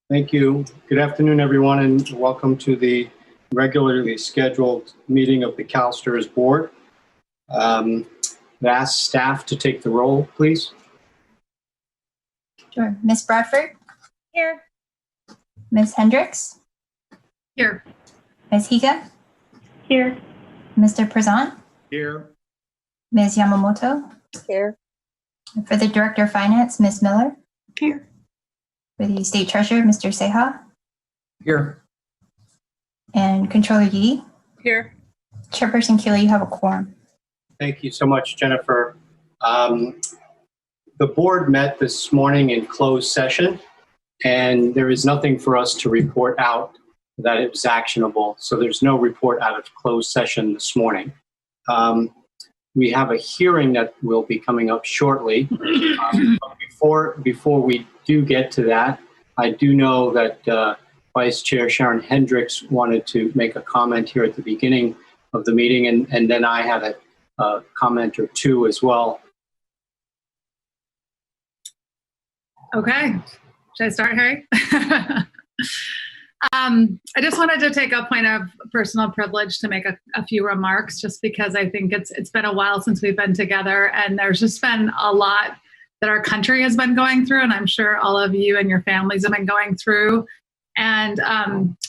Thank you. Good afternoon, everyone, and welcome to the regularly scheduled meeting of the CalSTRS board. I'd ask staff to take the roll, please. Sure. Ms. Bradford? Here. Ms. Hendricks? Here. Ms. Higa? Here. Mr. Prezant? Here. Ms. Yamamoto? Here. For the Director of Finance, Ms. Miller? Here. For the State Treasurer, Mr. Seha? Here. And Controller Yi? Here. Chairperson Keeley, you have a quorum. Thank you so much, Jennifer. The board met this morning in closed session, and there is nothing for us to report out that is actionable. So there's no report out of closed session this morning. We have a hearing that will be coming up shortly. But before we do get to that, I do know that Vice Chair Sharon Hendricks wanted to make a comment here at the beginning of the meeting, and then I had a comment or two as well. Okay. Should I start, Harry? I just wanted to take a point of personal privilege to make a few remarks, just because I think it's been a while since we've been together, and there's just been a lot that our country has been going through, and I'm sure all of you and your families have been going through. And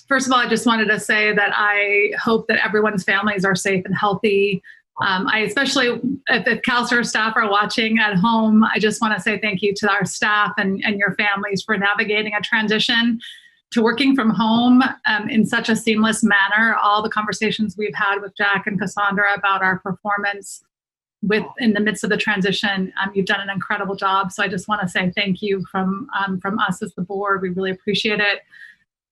first of all, I just wanted to say that I hope that everyone's families are safe and healthy. I especially, if the CalSTRS staff are watching at home, I just want to say thank you to our staff and your families for navigating a transition to working from home in such a seamless manner. All the conversations we've had with Jack and Cassandra about our performance in the midst of the transition, you've done an incredible job. So I just want to say thank you from us as the board. We really appreciate it.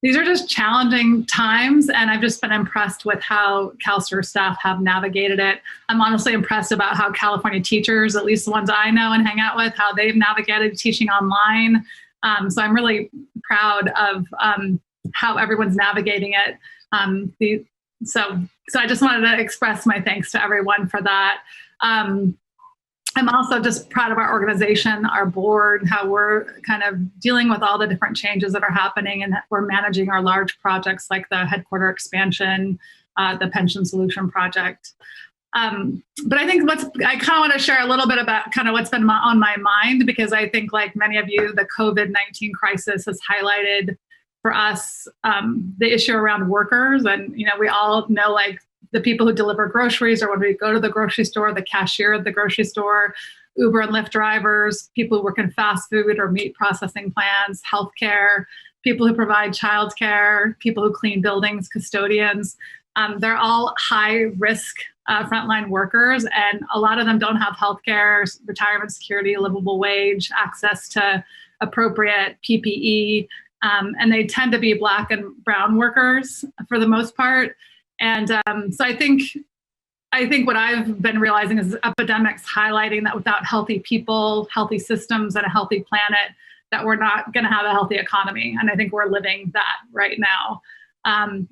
These are just challenging times, and I've just been impressed with how CalSTRS staff have navigated it. I'm honestly impressed about how California teachers, at least the ones I know and hang out with, how they've navigated teaching online. So I'm really proud of how everyone's navigating it. So I just wanted to express my thanks to everyone for that. I'm also just proud of our organization, our board, how we're kind of dealing with all the different changes that are happening, and that we're managing our large projects like the headquarter expansion, the pension solution project. But I think I kind of want to share a little bit about kind of what's been on my mind, because I think, like many of you, the COVID-19 crisis has highlighted for us the issue around workers. And, we all know, like, the people who deliver groceries, or when we go to the grocery store, the cashier at the grocery store, Uber and Lyft drivers, people who work in fast food or meat processing plants, healthcare, people who provide childcare, people who clean buildings, custodians. They're all high-risk frontline workers, and a lot of them don't have healthcare, retirement security, livable wage, access to appropriate PPE, and they tend to be Black and brown workers for the most part. And so I think what I've been realizing is epidemics highlighting that without healthy people, healthy systems, and a healthy planet, that we're not going to have a healthy economy. And I think we're living that right now.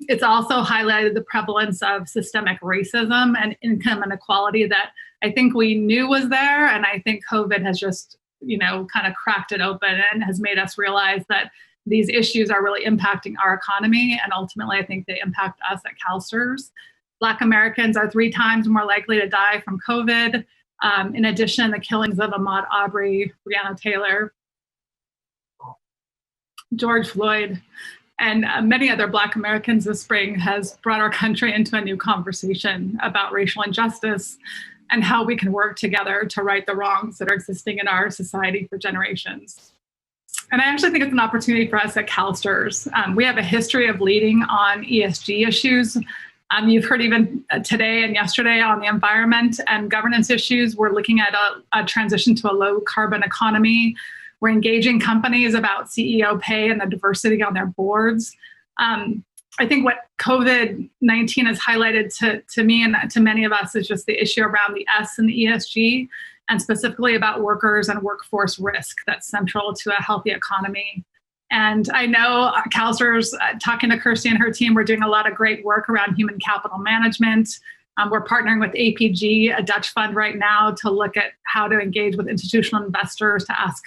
It's also highlighted the prevalence of systemic racism and income inequality that I think we knew was there. And I think COVID has just, kind of cracked it open and has made us realize that these issues are really impacting our economy, and ultimately I think they impact us at CalSTRS. Black Americans are 3 times more likely to die from COVID. In addition, the killings of Ahmaud Arbery, Breonna Taylor, George Floyd, and many other Black Americans this spring has brought our country into a new conversation about racial injustice and how we can work together to right the wrongs that are existing in our society for generations. And I actually think it's an opportunity for us at CalSTRS. We have a history of leading on ESG issues. You've heard even today and yesterday on the environment and governance issues. We're looking at a transition to a low carbon economy. We're engaging companies about CEO pay and the diversity on their boards. I think what COVID-19 has highlighted to me and to many of us is just the issue around the S in the ESG, and specifically about workers and workforce risk that's central to a healthy economy. And I know CalSTRS, talking to Kirsty and her team, we're doing a lot of great work around human capital management. We're partnering with APG, a Dutch fund right now, to look at how to engage with institutional investors to ask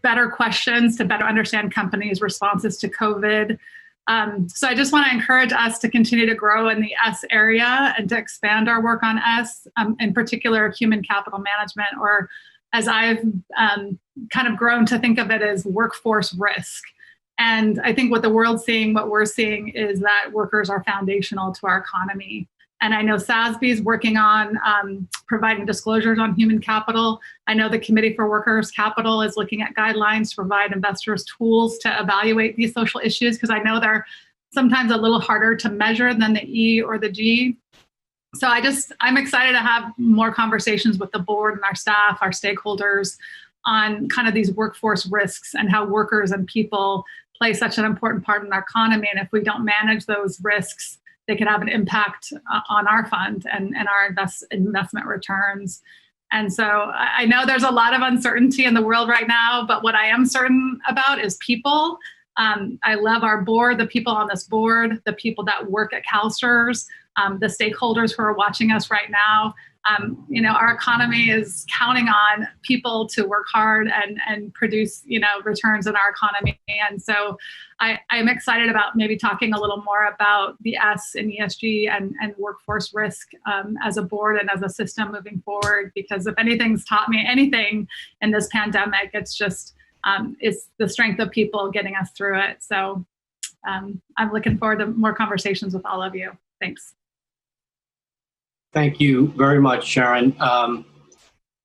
better questions to better understand companies' responses to COVID. So I just want to encourage us to continue to grow in the S area and to expand our work on S, in particular human capital management, or as I've kind of grown to think of it as workforce risk. And I think what the world's seeing, what we're seeing, is that workers are foundational to our economy. And I know SASB is working on providing disclosures on human capital. I know the Committee for Workers' Capital is looking at guidelines to provide investors tools to evaluate these social issues, because I know they're sometimes a little harder to measure than the E or the G. So I'm excited to have more conversations with the board and our staff, our stakeholders, on kind of these workforce risks and how workers and people play such an important part in our economy. And if we don't manage those risks, they can have an impact on our fund and our investment returns. And so I know there's a lot of uncertainty in the world right now, but what I am certain about is people. I love our board, the people on this board, the people that work at CalSTRS, the stakeholders who are watching us right now. Our economy is counting on people to work hard and produce, returns in our economy. And so I'm excited about maybe talking a little more about the S in ESG and workforce risk as a board and as a system moving forward, because if anything's taught me anything in this pandemic, it's just it's the strength of people getting us through it. So I'm looking forward to more conversations with all of you. Thanks. Thank you very much, Sharon.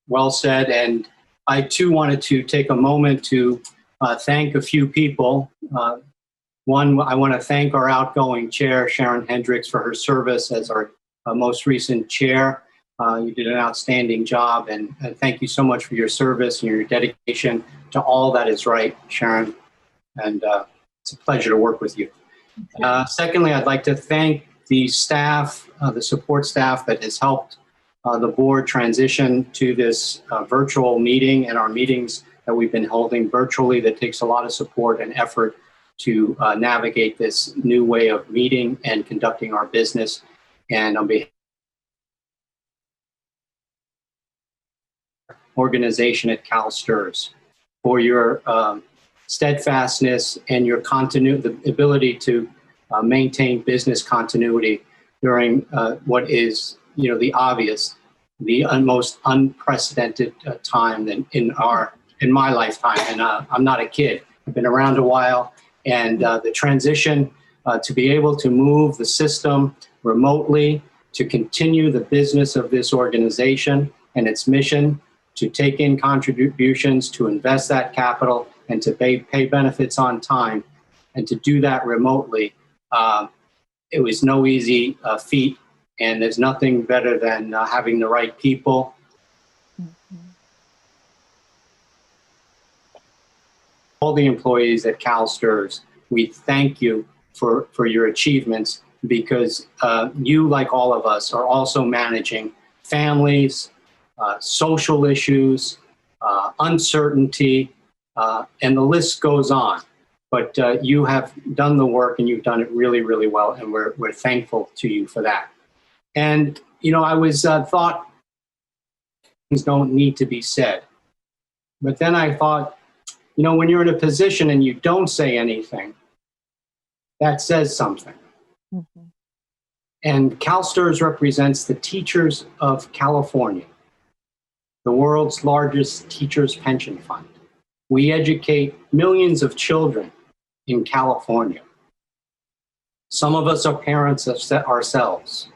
Well said. And I too wanted to take a moment to thank a few people. One, I want to thank our outgoing chair, Sharon Hendricks, for her service as our most recent chair. You did an outstanding job, and thank you so much for your service and your dedication to all that is right, Sharon. And it's a pleasure to work with you. Secondly, I'd like to thank the staff, the support staff that has helped the board transition to this virtual meeting, and our meetings that we've been holding virtually. That takes a lot of support and effort to navigate this new way of meeting and conducting our business. And on behalf of the organization at CalSTRS, for your steadfastness and your continuity, the ability to maintain business continuity during what is, the obvious, the most unprecedented time in my lifetime. And I'm not a kid. I've been around a while, and the transition to be able to move the system remotely, to continue the business of this organization and its mission, to take in contributions, to invest that capital, and to pay benefits on time, and to do that remotely. It was no easy feat, and there's nothing better than having the right people. All the employees at CalSTRS, we thank you for your achievements, because you, like all of us, are also managing families, social issues, uncertainty, and the list goes on. But you have done the work, and you've done it really, really well, and we're thankful to you for that. And, I was thought things don't need to be said. But then I thought, when you're in a position and you don't say anything, that says something. Mm-hmm. And CalSTRS represents the teachers of California, the world's largest teachers' pension fund. We educate millions of children in California. Some of us are parents ourselves.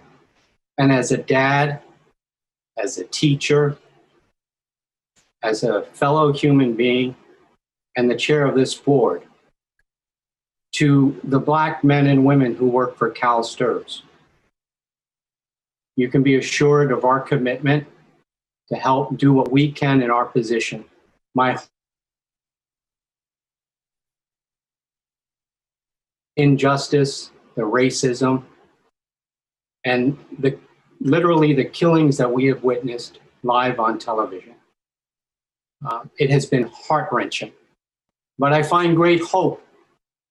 And as a dad, as a teacher, as a fellow human being, and the chair of this board, to the Black men and women who work for CalSTRS, you can be assured of our commitment to help do what we can in our position. My injustice, the racism, and literally the killings that we have witnessed live on television. It has been heart-wrenching. But I find great hope,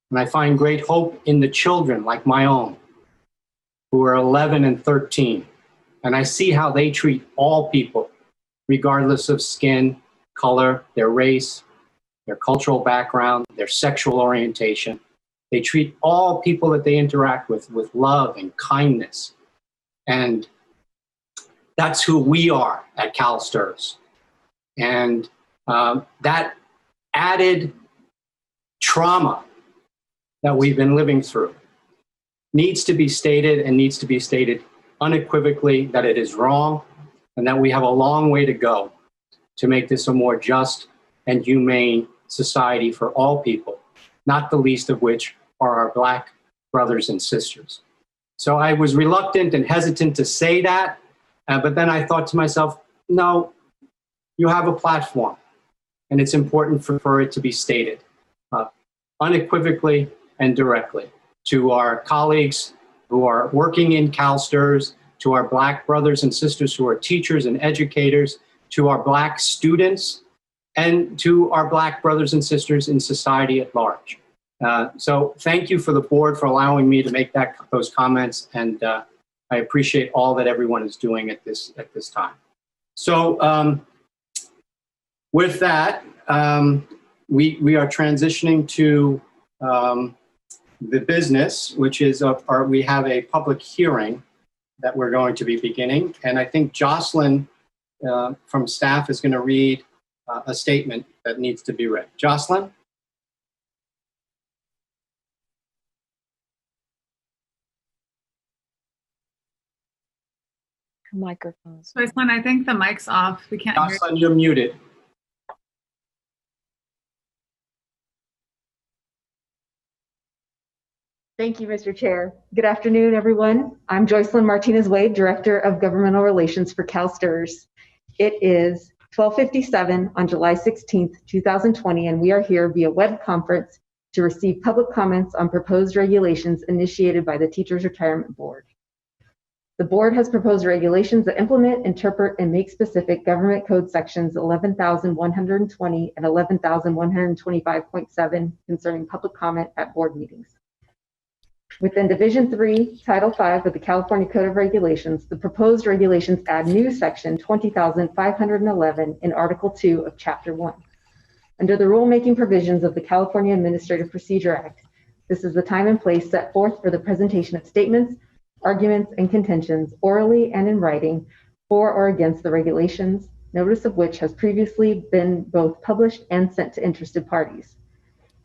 and I find great hope in the children like my own, who are 11 and 13. And I see how they treat all people, regardless of skin, color, their race, their cultural background, their sexual orientation. They treat all people that they interact with love and kindness. And that's who we are at CalSTRS. And that added trauma that we've been living through needs to be stated, and needs to be stated unequivocally, that it is wrong and that we have a long way to go to make this a more just and humane society for all people, not the least of which are our Black brothers and sisters. So I was reluctant and hesitant to say that, but then I thought to myself, no, you have a platform, and it's important for it to be stated unequivocally and directly to our colleagues who are working in CalSTRS, to our Black brothers and sisters who are teachers and educators, to our Black students, and to our Black brothers and sisters in society at large. So thank you for the board for allowing me to make those comments, and I appreciate all that everyone is doing at this time. So with that, we are transitioning to the business, which is we have a public hearing that we're going to be beginning, and I think Jocelyn from staff is going to read a statement that needs to be read. Jocelyn? Microphones. Jocelyn, I think the mic's off. We can't hear you. Jocelyn, you're muted. Thank you, Mr. Chair. Good afternoon, everyone. I'm Jocelyn Martinez-Wade, Director of Governmental Relations for CalSTRS. It is 12:57 on July 16th, 2020, and we are here via web conference to receive public comments on proposed regulations initiated by the Teachers Retirement Board. The board has proposed regulations that implement, interpret, and make specific Government Code sections 11,120 and 11,125.7 concerning public comment at board meetings. Within Division 3, Title 5 of the California Code of Regulations, the proposed regulations add new section 20,511 in Article 2 of Chapter 1. Under the rulemaking provisions of the California Administrative Procedure Act, this is the time and place set forth for the presentation of statements, arguments, and contentions orally and in writing for or against the regulations, notice of which has previously been both published and sent to interested parties.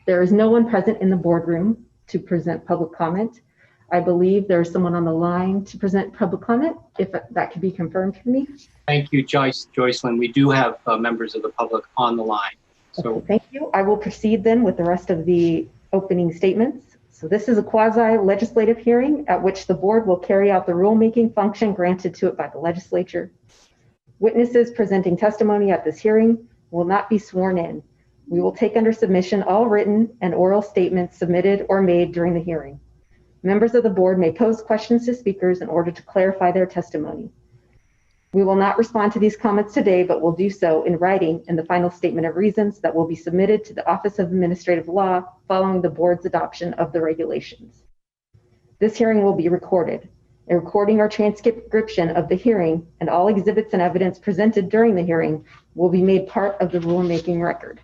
There is no one present in the boardroom to present public comment. I believe there is someone on the line to present public comment, if that could be confirmed for me. Thank you, Jocelyn. We do have members of the public on the line. So okay, thank you. I will proceed then with the rest of the opening statements. So this is a quasi-legislative hearing at which the board will carry out the rulemaking function granted to it by the legislature. Witnesses presenting testimony at this hearing will not be sworn in. We will take under submission all written and oral statements submitted or made during the hearing. Members of the board may pose questions to speakers in order to clarify their testimony. We will not respond to these comments today, but will do so in writing in the final statement of reasons that will be submitted to the Office of Administrative Law following the board's adoption of the regulations. This hearing will be recorded. A recording or transcription of the hearing and all exhibits and evidence presented during the hearing will be made part of the rulemaking record.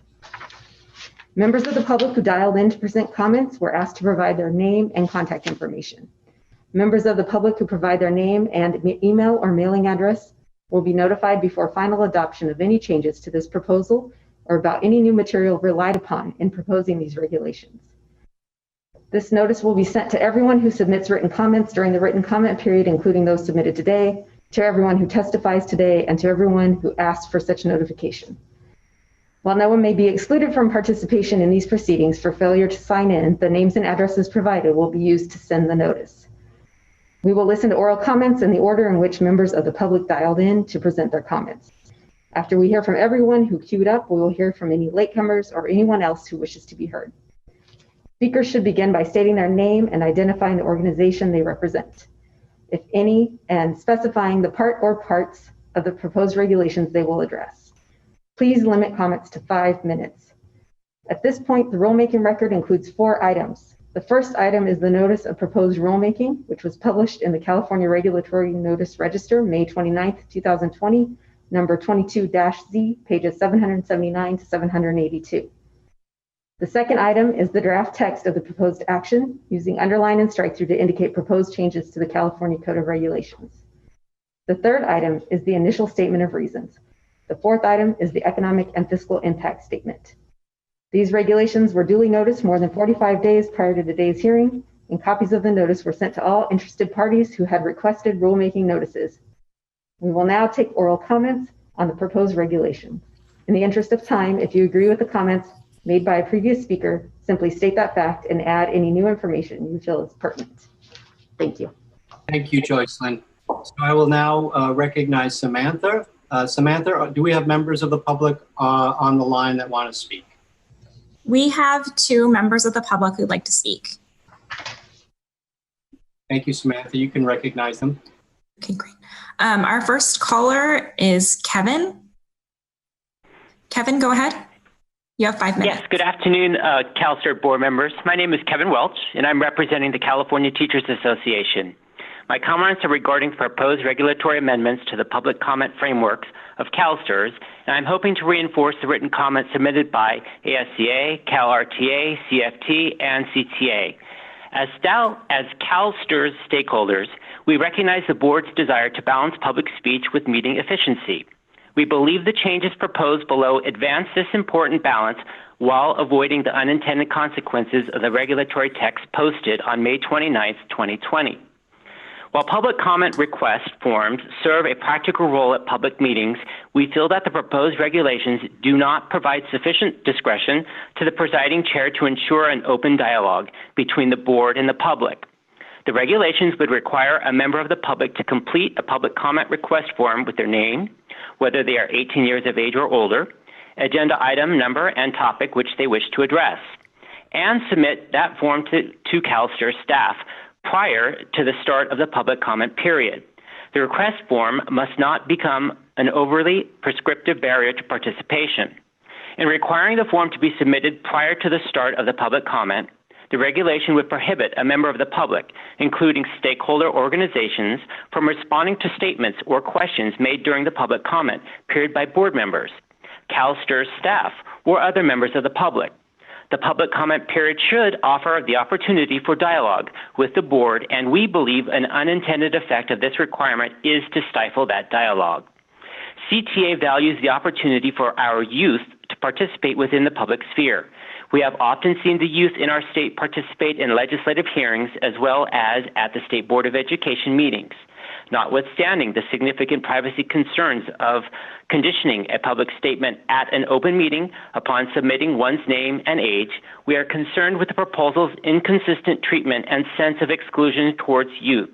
Members of the public who dialed in to present comments were asked to provide their name and contact information. Members of the public who provide their name and email or mailing address will be notified before final adoption of any changes to this proposal or about any new material relied upon in proposing these regulations. This notice will be sent to everyone who submits written comments during the written comment period, including those submitted today, to everyone who testifies today, and to everyone who asked for such notification. While no one may be excluded from participation in these proceedings for failure to sign in, the names and addresses provided will be used to send the notice. We will listen to oral comments in the order in which members of the public dialed in to present their comments. After we hear from everyone who queued up, we will hear from any latecomers or anyone else who wishes to be heard. Speakers should begin by stating their name and identifying the organization they represent, if any, and specifying the part or parts of the proposed regulations they will address. Please limit comments to 5 minutes. At this point, the rulemaking record includes 4 items. The first item is the notice of proposed rulemaking, which was published in the California Regulatory Notice Register, May 29th, 2020, number 22-Z, pages 779 to 782. The second item is the draft text of the proposed action using underline and strike through to indicate proposed changes to the California Code of Regulations. The third item is the initial statement of reasons. The fourth item is the economic and fiscal impact statement. These regulations were duly noticed more than 45 days prior to today's hearing, and copies of the notice were sent to all interested parties who had requested rulemaking notices. We will now take oral comments on the proposed regulation. In the interest of time, if you agree with the comments made by a previous speaker, simply state that fact and add any new information you feel is pertinent. Thank you. Thank you, Joycelyn. So I will now recognize Samantha. Samantha, do we have members of the public on the line that want to speak? We have 2 members of the public who'd like to speak. Thank you, Samantha. You can recognize them. Okay, great. Our first caller is Kevin. Kevin, go ahead. You have 5 minutes. Yes, good afternoon, CalSTRS board members. My name is Kevin Welch, and I'm representing the California Teachers Association. My comments are regarding proposed regulatory amendments to the public comment frameworks of CalSTRS, and I'm hoping to reinforce the written comments submitted by ASCA, CalRTA, CFT, and CTA. As CalSTRS stakeholders, we recognize the board's desire to balance public speech with meeting efficiency. We believe the changes proposed below advance this important balance while avoiding the unintended consequences of the regulatory text posted on May 29, 2020. While public comment request forms serve a practical role at public meetings, we feel that the proposed regulations do not provide sufficient discretion to the presiding chair to ensure an open dialogue between the board and the public. The regulations would require a member of the public to complete a public comment request form with their name, whether they are 18 years of age or older, agenda item, number, and topic which they wish to address, and submit that form to CalSTRS staff prior to the start of the public comment period. The request form must not become an overly prescriptive barrier to participation. In requiring the form to be submitted prior to the start of the public comment, the regulation would prohibit a member of the public, including stakeholder organizations, from responding to statements or questions made during the public comment period by board members, CalSTRS staff, or other members of the public. The public comment period should offer the opportunity for dialogue with the board, and we believe an unintended effect of this requirement is to stifle that dialogue. CTA values the opportunity for our youth to participate within the public sphere. We have often seen the youth in our state participate in legislative hearings as well as at the State Board of Education meetings. Notwithstanding the significant privacy concerns of conditioning a public statement at an open meeting upon submitting one's name and age, we are concerned with the proposal's inconsistent treatment and sense of exclusion towards youths.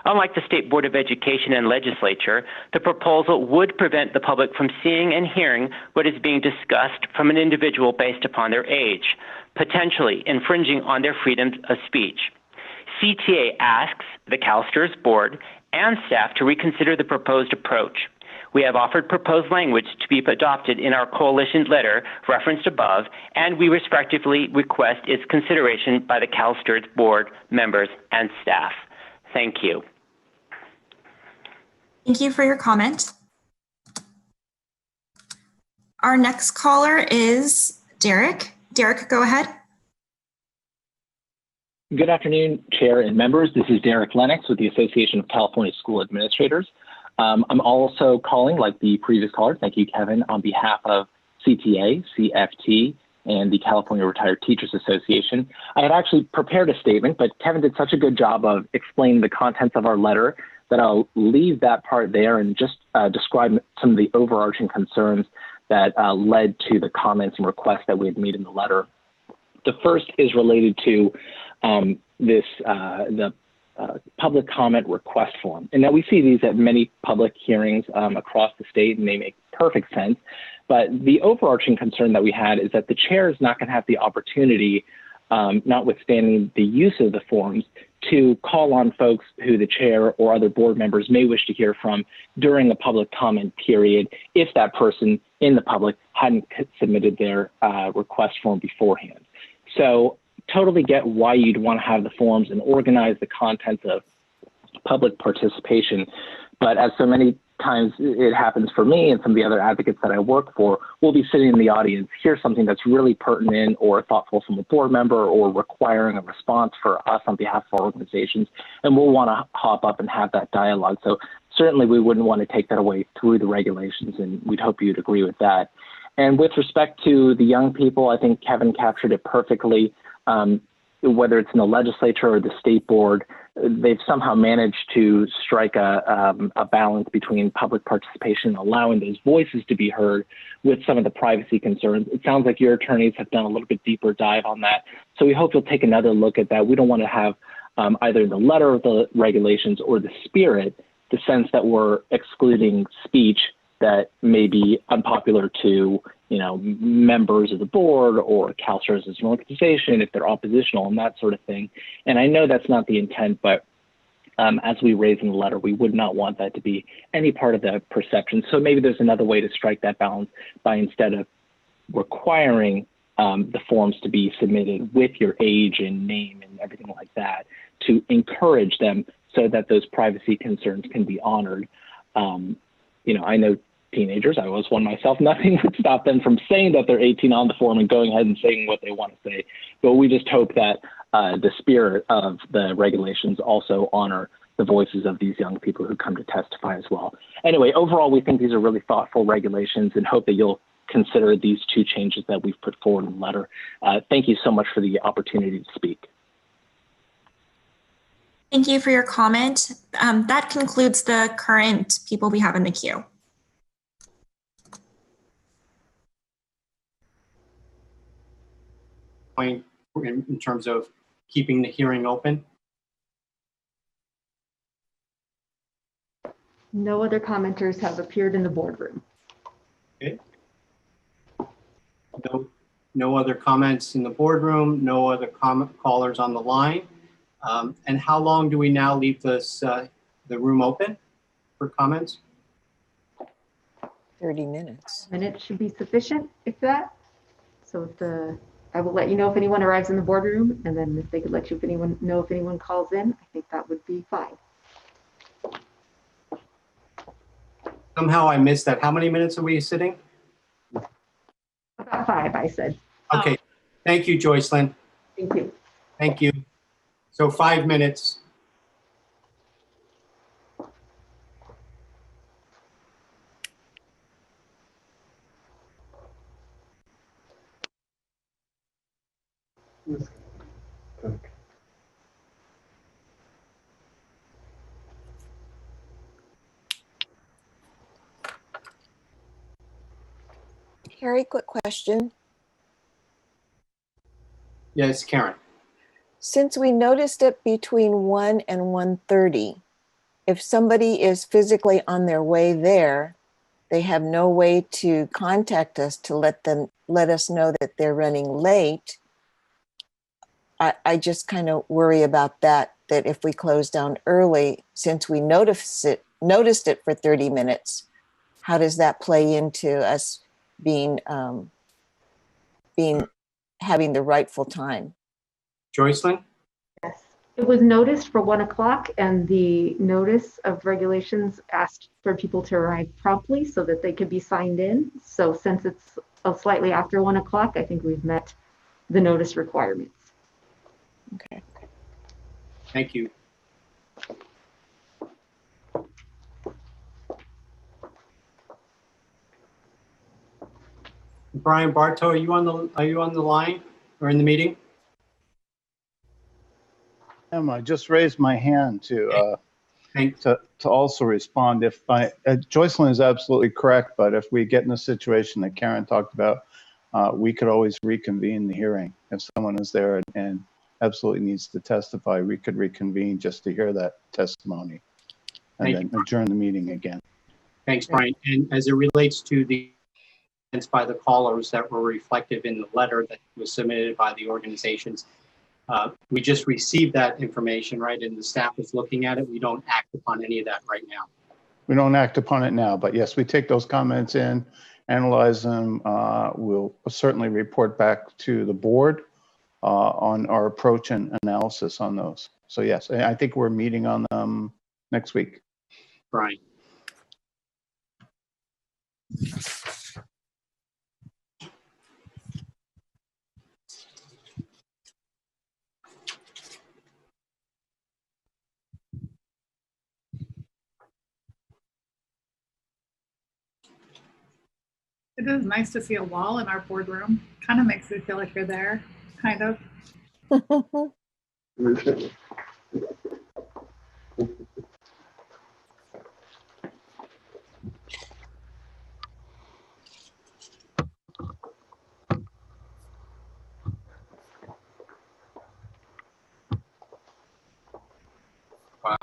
Unlike the State Board of Education and legislature, the proposal would prevent the public from seeing and hearing what is being discussed from an individual based upon their age, potentially infringing on their freedom of speech. CTA asks the CalSTRS board and staff to reconsider the proposed approach. We have offered proposed language to be adopted in our coalition letter referenced above, and we respectively request its consideration by the CalSTRS board members and staff. Thank you. Thank you for your comment. Our next caller is Derek. Derek, go ahead. Good afternoon, Chair and members. This is Derek Lennox with the Association of California School Administrators. I'm also calling, like the previous caller, thank you, Kevin, on behalf of CTA, CFT, and the California Retired Teachers Association. I had actually prepared a statement, but Kevin did such a good job of explaining the contents of our letter that I'll leave that part there and just describe some of the overarching concerns that led to the comments and requests that we had made in the letter. The first is related to the public comment request form. And now we see these at many public hearings across the state, and they make perfect sense. But the overarching concern that we had is that the chair is not going to have the opportunity, notwithstanding the use of the forms, to call on folks who the chair or other board members may wish to hear from during a public comment period if that person in the public hadn't submitted their request form beforehand. So totally get why you'd want to have the forms and organize the contents of public participation. But as so many times it happens for me and some of the other advocates that I work for, we'll be sitting in the audience, hear something that's really pertinent or thoughtful from a board member or requiring a response for us on behalf of our organizations, and we'll want to hop up and have that dialogue. So certainly we wouldn't want to take that away through the regulations, and we'd hope you'd agree with that. And with respect to the young people, I think Kevin captured it perfectly. Whether it's in the legislature or the state board, they've somehow managed to strike a balance between public participation, allowing those voices to be heard with some of the privacy concerns. It sounds like your attorneys have done a little bit deeper dive on that. So we hope you'll take another look at that. We don't want to have either the letter of the regulations or the spirit, the sense that we're excluding speech that may be unpopular to, members of the board or CalSTRS as an organization, if they're oppositional and that sort of thing. And I know that's not the intent, but as we raise in the letter, we would not want that to be any part of the perception. So maybe there's another way to strike that balance by, instead of requiring the forms to be submitted with your age and name and everything like that, to encourage them so that those privacy concerns can be honored. I know teenagers, I was one myself, nothing would stop them from saying that they're 18 on the form and going ahead and saying what they want to say. But we just hope that the spirit of the regulations also honor the voices of these young people who come to testify as well. Anyway, overall, we think these are really thoughtful regulations and hope that you'll consider these two changes that we've put forward in the letter. Thank you so much for the opportunity to speak. Thank you for your comment. That concludes the current people we have in the queue. Point in terms of keeping the hearing open? No other commenters have appeared in the boardroom. Okay. No other comments in the boardroom, no other callers on the line. And how long do we now leave this, the room open for comments? 30 minutes. Minutes should be sufficient, if that. So I will let you know if anyone arrives in the boardroom, and then if they could let you if anyone calls in, I think that would be fine. Somehow I missed that. How many minutes are we sitting? About 5, I said. Okay. Thank you, Joycelyn. Thank you. Thank you. So 5 minutes. Carrie, quick question. Yes, Karen. Since we noticed it between 1 and 1:30, if somebody is physically on their way there, they have no way to contact us to let us know that they're running late. I just kind of worry about that if we close down early, since we noticed it for 30 minutes, how does that play into us having the rightful time? Joycelyn? Yes. It was noticed for 1 o'clock, and the notice of regulations asked for people to arrive promptly so that they could be signed in. So since it's slightly after 1 o'clock, I think we've met the notice requirements. Okay. Thank you. Brian Bartow, are you on the line or in the meeting? I just raised my hand to also respond. Joycelyn is absolutely correct, but if we get in a situation that Karen talked about, we could always reconvene the hearing. If someone is there and absolutely needs to testify, we could reconvene just to hear that testimony and then adjourn the meeting again. Thanks, Brian. And as it relates to the comments by the callers that were reflective in the letter that was submitted by the organizations, we just received that information, right? And the staff is looking at it. We don't act upon any of that right now. We don't act upon it now, but yes, we take those comments in, analyze them. We'll certainly report back to the board on our approach and analysis on those. So yes, I think we're meeting on them next week. Brian. It is nice to see a wall in our boardroom. Kind of makes me feel like you're there, kind of. Wow.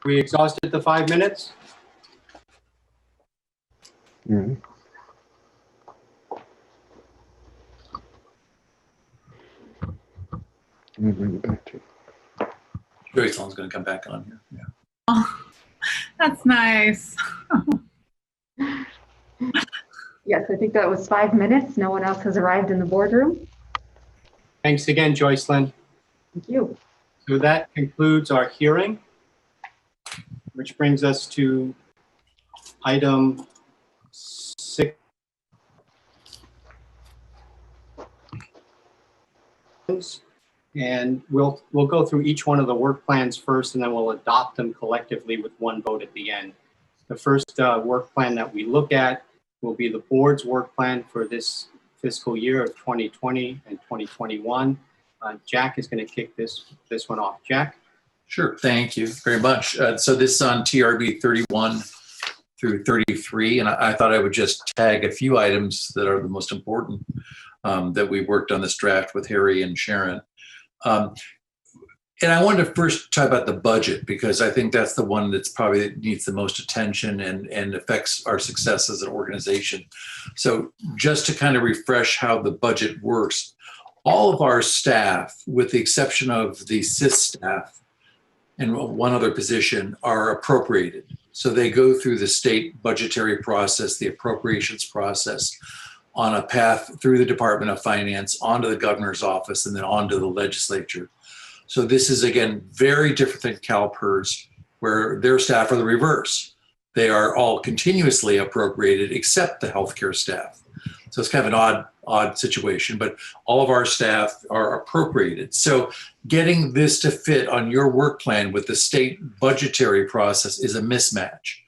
We exhausted the 5 minutes? Joycelyn's going to come back on here. Yeah. Oh, that's nice. Yes, I think that was 5 minutes. No one else has arrived in the boardroom. Thanks again, Joycelyn. Thank you. So that concludes our hearing, which brings us to item 6. And we'll go through each one of the work plans first, and then we'll adopt them collectively with one vote at the end. The first work plan that we look at will be the board's work plan for this fiscal year of 2020 and 2021. Jack is going to kick this one off. Jack? Sure. Thank you very much. So this is on TRB 31 through 33, and I thought I would just tag a few items that are the most important that we worked on this draft with Harry and Sharon. And I wanted to first talk about the budget, because I think that's the one that's probably needs the most attention and affects our success as an organization. So just to kind of refresh how the budget works, all of our staff, with the exception of the SIS staff and one other position, are appropriated. So they go through the state budgetary process, the appropriations process, on a path through the Department of Finance, onto the governor's office, and then onto the legislature. So this is, again, very different than CalPERS, where their staff are the reverse. They are all continuously appropriated except the healthcare staff. So it's kind of an odd situation, but all of our staff are appropriated. So getting this to fit on your work plan with the state budgetary process is a mismatch.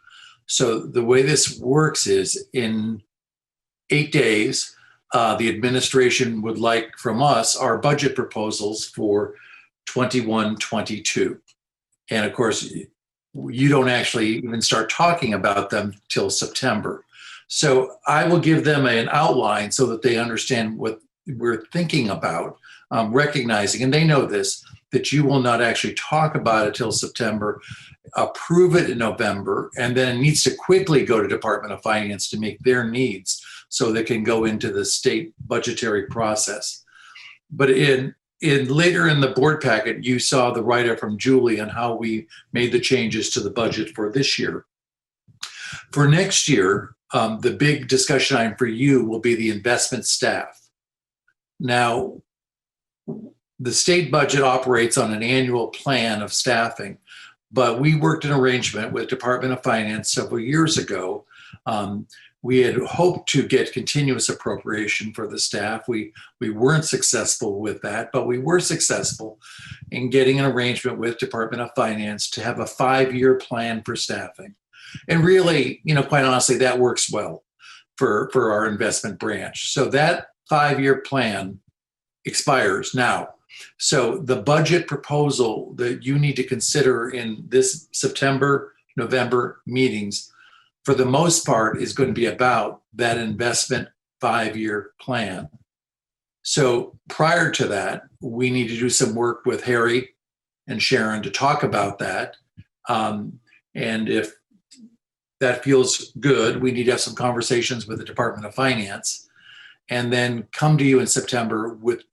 So the way this works is, in 8 days, the administration would like from us our budget proposals for 21-22. And of course, you don't actually even start talking about them till September. So I will give them an outline so that they understand what we're thinking about, recognizing, and they know this, that you will not actually talk about it till September, approve it in November, and then it needs to quickly go to Department of Finance to make their needs so they can go into the state budgetary process. But later in the board packet, you saw the write-up from Julie on how we made the changes to the budget for this year. For next year, the big discussion item for you will be the investment staff. Now, the state budget operates on an annual plan of staffing, but we worked an arrangement with Department of Finance several years ago. We had hoped to get continuous appropriation for the staff. We weren't successful with that, but we were successful in getting an arrangement with Department of Finance to have a 5-year plan for staffing. And really, quite honestly, that works well for our investment branch. So that 5-year plan expires now. So the budget proposal that you need to consider in this September, November meetings, for the most part, is going to be about that investment 5-year plan. So prior to that, we need to do some work with Harry and Sharon to talk about that. And if that feels good. We need to have some conversations with the Department of Finance, and then come to you in September with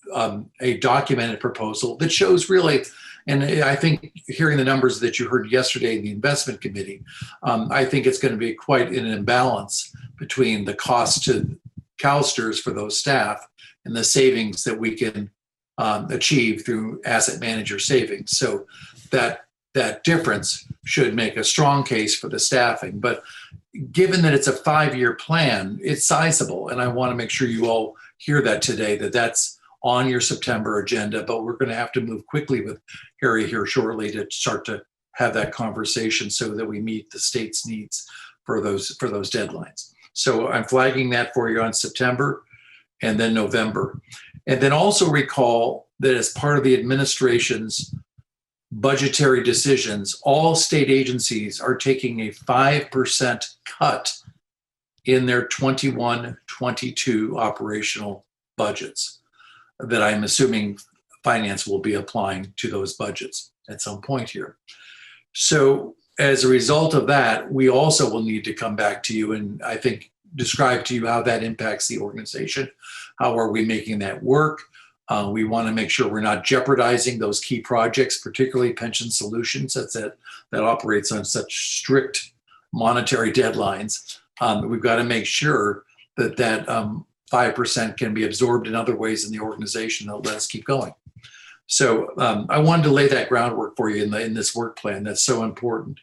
a documented proposal that shows really, and I think hearing the numbers that you heard yesterday in the investment committee, I think it's going to be quite an imbalance between the cost to CalSTRS for those staff and the savings that we can achieve through asset manager savings. So that difference should make a strong case for the staffing. But given that it's a 5-year plan, it's sizable. And I want to make sure you all hear that today, that that's on your September agenda. But we're going to have to move quickly with Harry here shortly to start to have that conversation so that we meet the state's needs for those deadlines. So I'm flagging that for you on September and then November. And then also recall that as part of the administration's budgetary decisions, all state agencies are taking a 5% cut in their 21-22 operational budgets that I'm assuming finance will be applying to those budgets at some point here. So as a result of that, we also will need to come back to you and I think describe to you how that impacts the organization. How are we making that work? We want to make sure we're not jeopardizing those key projects, particularly pension solutions that operates on such strict monetary deadlines. We've got to make sure that 5% can be absorbed in other ways in the organization that let us keep going. So I wanted to lay that groundwork for you in this work plan. That's so important.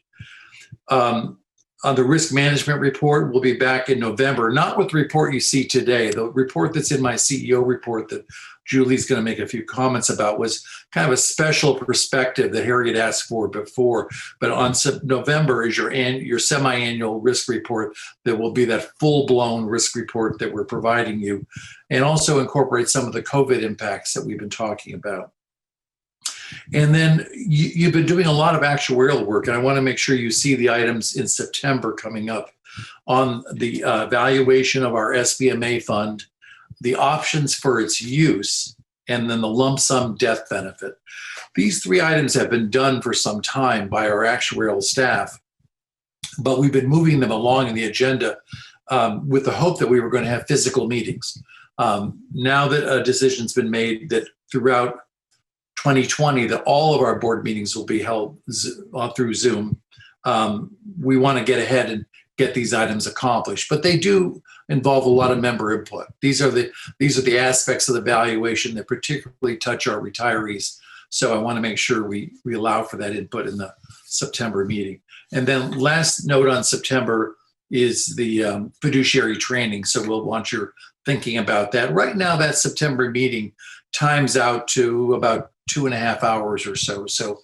On the risk management report, we'll be back in November, not with the report you see today. The report that's in my CEO report that Julie's going to make a few comments about was kind of a special perspective that Harry had asked for before. But on November is your semi-annual risk report that will be that full-blown risk report that we're providing you, and also incorporate some of the COVID impacts that we've been talking about. And then you've been doing a lot of actuarial work, and I want to make sure you see the items in September coming up on the valuation of our SBMA fund, the options for its use, and then the lump sum death benefit. These 3 items have been done for some time by our actuarial staff, but we've been moving them along in the agenda with the hope that we were going to have physical meetings. Now that a decision's been made that throughout 2020 that all of our board meetings will be held through Zoom, we want to get ahead and get these items accomplished. But they do involve a lot of member input. These are the aspects of the valuation that particularly touch our retirees. So I want to make sure we allow for that input in the September meeting. And then last note on September is the fiduciary training. So we'll want your thinking about that. Right now, that September meeting times out to about 2.5 hours or so. So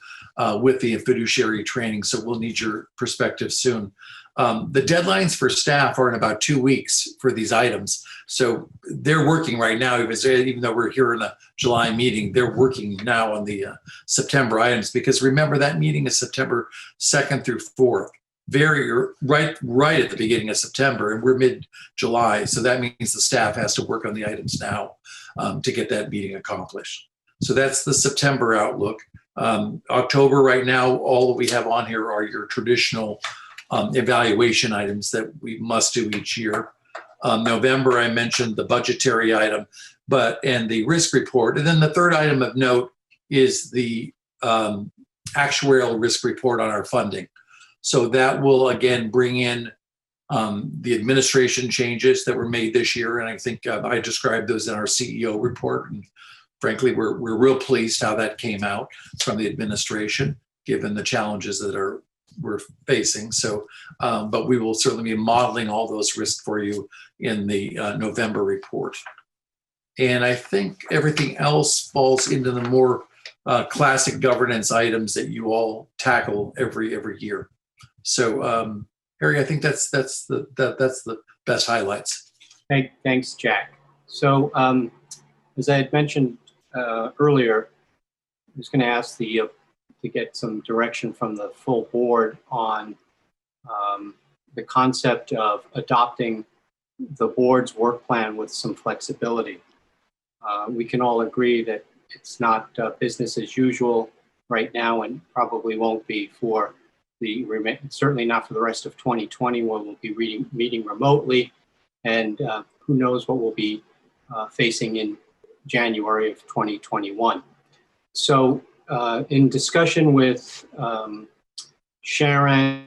with the fiduciary training, so we'll need your perspective soon. The deadlines for staff are in about 2 weeks for these items. So they're working right now, even though we're here in a July meeting, they're working now on the September items, because remember that meeting is September 2nd through 4th, right at the beginning of September, and we're mid-July. So that means the staff has to work on the items now to get that meeting accomplished. So that's the September outlook. October right now, all that we have on here are your traditional evaluation items that we must do each year. November, I mentioned the budgetary item, and the risk report. And then the third item of note is the actuarial risk report on our funding. So that will again bring in the administration changes that were made this year. And I think I described those in our CEO report. And frankly, we're real pleased how that came out from the administration, given the challenges that we're facing. So, but we will certainly be modeling all those risks for you in the November report. And I think everything else falls into the more classic governance items that you all tackle every year. So, Harry, I think that's the best highlights. Thanks, Jack. So, as I had mentioned earlier, I was going to ask to get some direction from the full board on the concept of adopting the board's work plan with some flexibility. We can all agree that it's not business as usual right now, and probably won't be for certainly not for the rest of 2020, where we'll be meeting remotely, and who knows what we'll be facing in January of 2021. So in discussion with Sharon,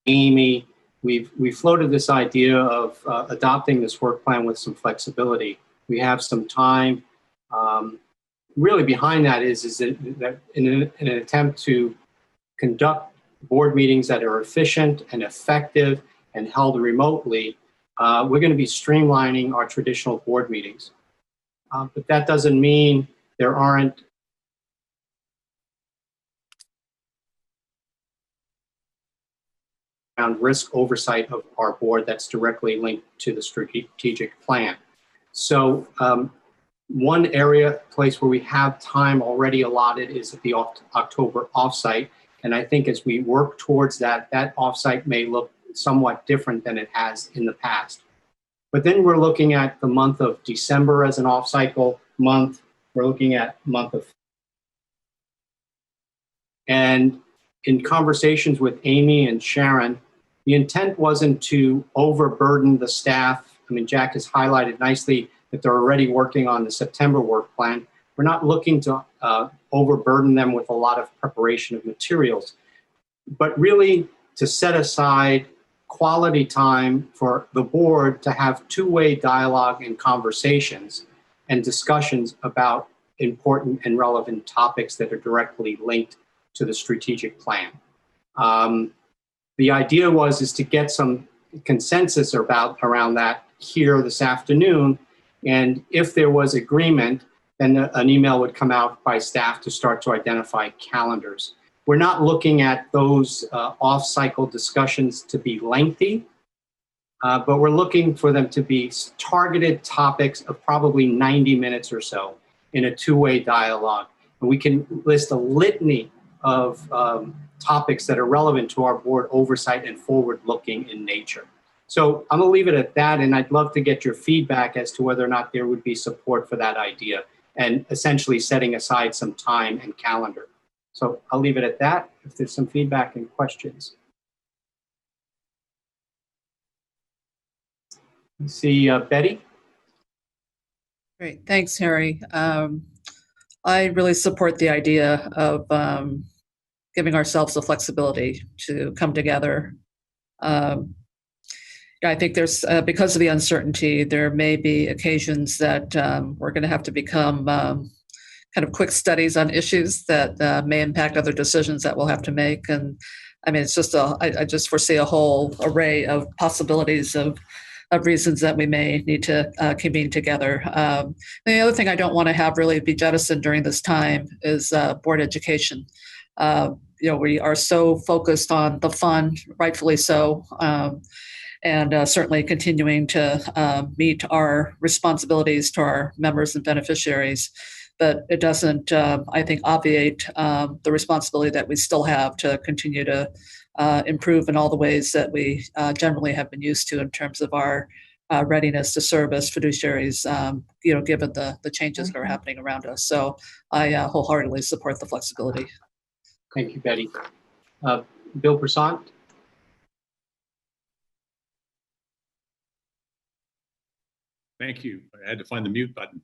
Amy, we floated this idea of adopting this work plan with some flexibility. We have some time. Really behind that is that in an attempt to conduct board meetings that are efficient and effective and held remotely, we're going to be streamlining our traditional board meetings. But that doesn't mean there aren't risk oversight of our board that's directly linked to the strategic plan. So one place where we have time already allotted is at the October offsite. And I think as we work towards that offsite may look somewhat different than it has in the past. But then we're looking at the month of December as an off-cycle month. We're looking at month of, and in conversations with Amy and Sharon, the intent wasn't to overburden the staff. I mean, Jack has highlighted nicely that they're already working on the September work plan. We're not looking to overburden them with a lot of preparation of materials, but really to set aside quality time for the board to have two-way dialogue and conversations and discussions about important and relevant topics that are directly linked to the strategic plan. The idea is to get some consensus around that here this afternoon. And if there was agreement, then an email would come out by staff to start to identify calendars. We're not looking at those off-cycle discussions to be lengthy, but we're looking for them to be targeted topics of probably 90 minutes or so in a two-way dialogue. And we can list a litany of topics that are relevant to our board oversight and forward-looking in nature. So I'm going to leave it at that, and I'd love to get your feedback as to whether or not there would be support for that idea and essentially setting aside some time and calendar. So I'll leave it at that if there's some feedback and questions. Let's see, Betty? Great, thanks, Harry. I really support the idea of giving ourselves the flexibility to come together. I think there's, because of the uncertainty, there may be occasions that we're going to have to become kind of quick studies on issues that may impact other decisions that we'll have to make. And I mean, it's just I just foresee a whole array of possibilities of reasons that we may need to convene together. The other thing I don't want to have really be jettisoned during this time is board education. We are so focused on the fund, rightfully so, and certainly continuing to meet our responsibilities to our members and beneficiaries. But it doesn't, I think, obviate the responsibility that we still have to continue to improve in all the ways that we generally have been used to in terms of our readiness to serve as fiduciaries, given the changes that are happening around us. So I wholeheartedly support the flexibility. Thank you, Betty. Bill Prasad? Thank you. I had to find the mute button.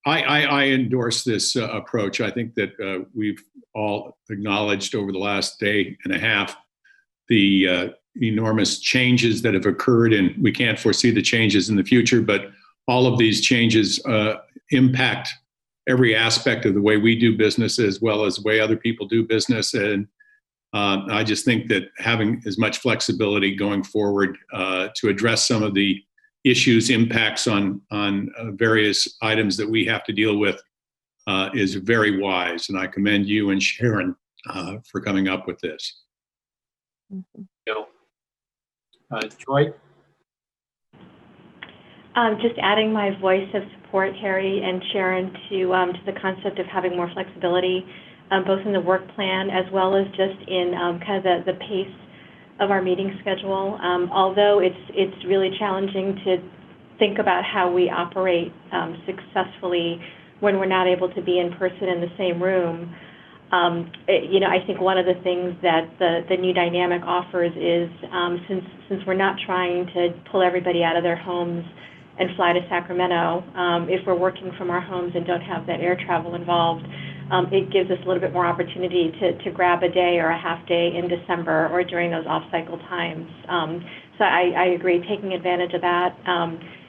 I endorse this approach. I think that we've all acknowledged over the last day and a half the enormous changes that have occurred, and we can't foresee the changes in the future, but all of these changes impact every aspect of the way we do business as well as the way other people do business. And I just think that having as much flexibility going forward to address some of the issues, impacts on various items that we have to deal with is very wise. And I commend you and Sharon for coming up with this. Joy? Just adding my voice of support, Harry and Sharon, to the concept of having more flexibility, both in the work plan as well as just in kind of the pace of our meeting schedule. Although it's really challenging to think about how we operate successfully when we're not able to be in person in the same room. I think one of the things that the new dynamic offers is since we're not trying to pull everybody out of their homes and fly to Sacramento, if we're working from our homes and don't have that air travel involved, it gives us a little bit more opportunity to grab a day or a half day in December or during those off-cycle times. So I agree, taking advantage of that,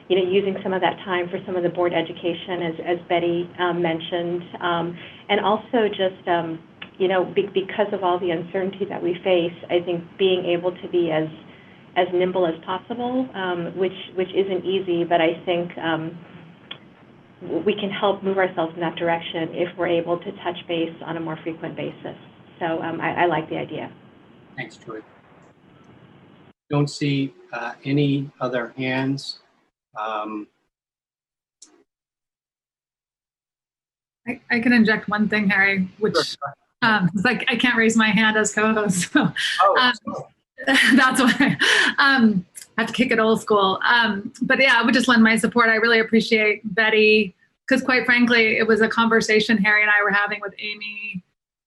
using some of that time for some of the board education, as Betty mentioned, and also just, because of all the uncertainty that we face, I think being able to be as nimble as possible, which isn't easy, but I think we can help move ourselves in that direction if we're able to touch base on a more frequent basis. So I like the idea. Thanks, Joy. Don't see any other hands. I can inject one thing, Harry, which it's like I can't raise my hand as co-host. So, that's why I have to kick it old school. But yeah, I would just lend my support. I really appreciate Betty, because quite frankly, it was a conversation Harry and I were having with Amy.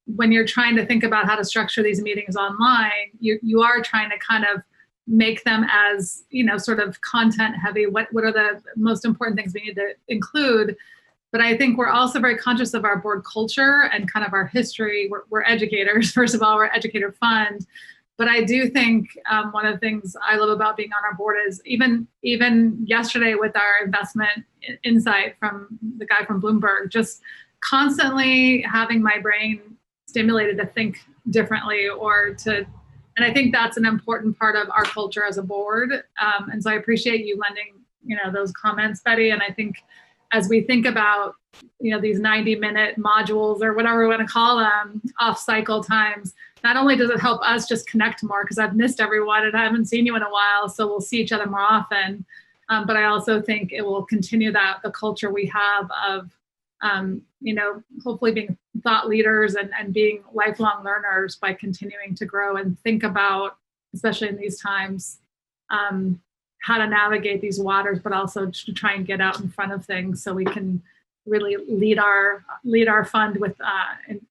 When you're trying to think about how to structure these meetings online, you are trying to kind of make them as, sort of content heavy. What are the most important things we need to include? But I think we're also very conscious of our board culture and kind of our history. We're educators. First of all, we're educator fund. But I do think one of the things I love about being on our board is even yesterday with our investment insight from the guy from Bloomberg, just constantly having my brain stimulated to think differently and I think that's an important part of our culture as a board. And so I appreciate you lending, those comments, Betty. And I think as we think about, these 90-minute modules or whatever we want to call them, off-cycle times, not only does it help us just connect more, because I've missed everyone and I haven't seen you in a while, so we'll see each other more often. But I also think it will continue the culture we have of, hopefully being thought leaders and being lifelong learners by continuing to grow and think about, especially in these times, how to navigate these waters, but also to try and get out in front of things so we can really lead our fund with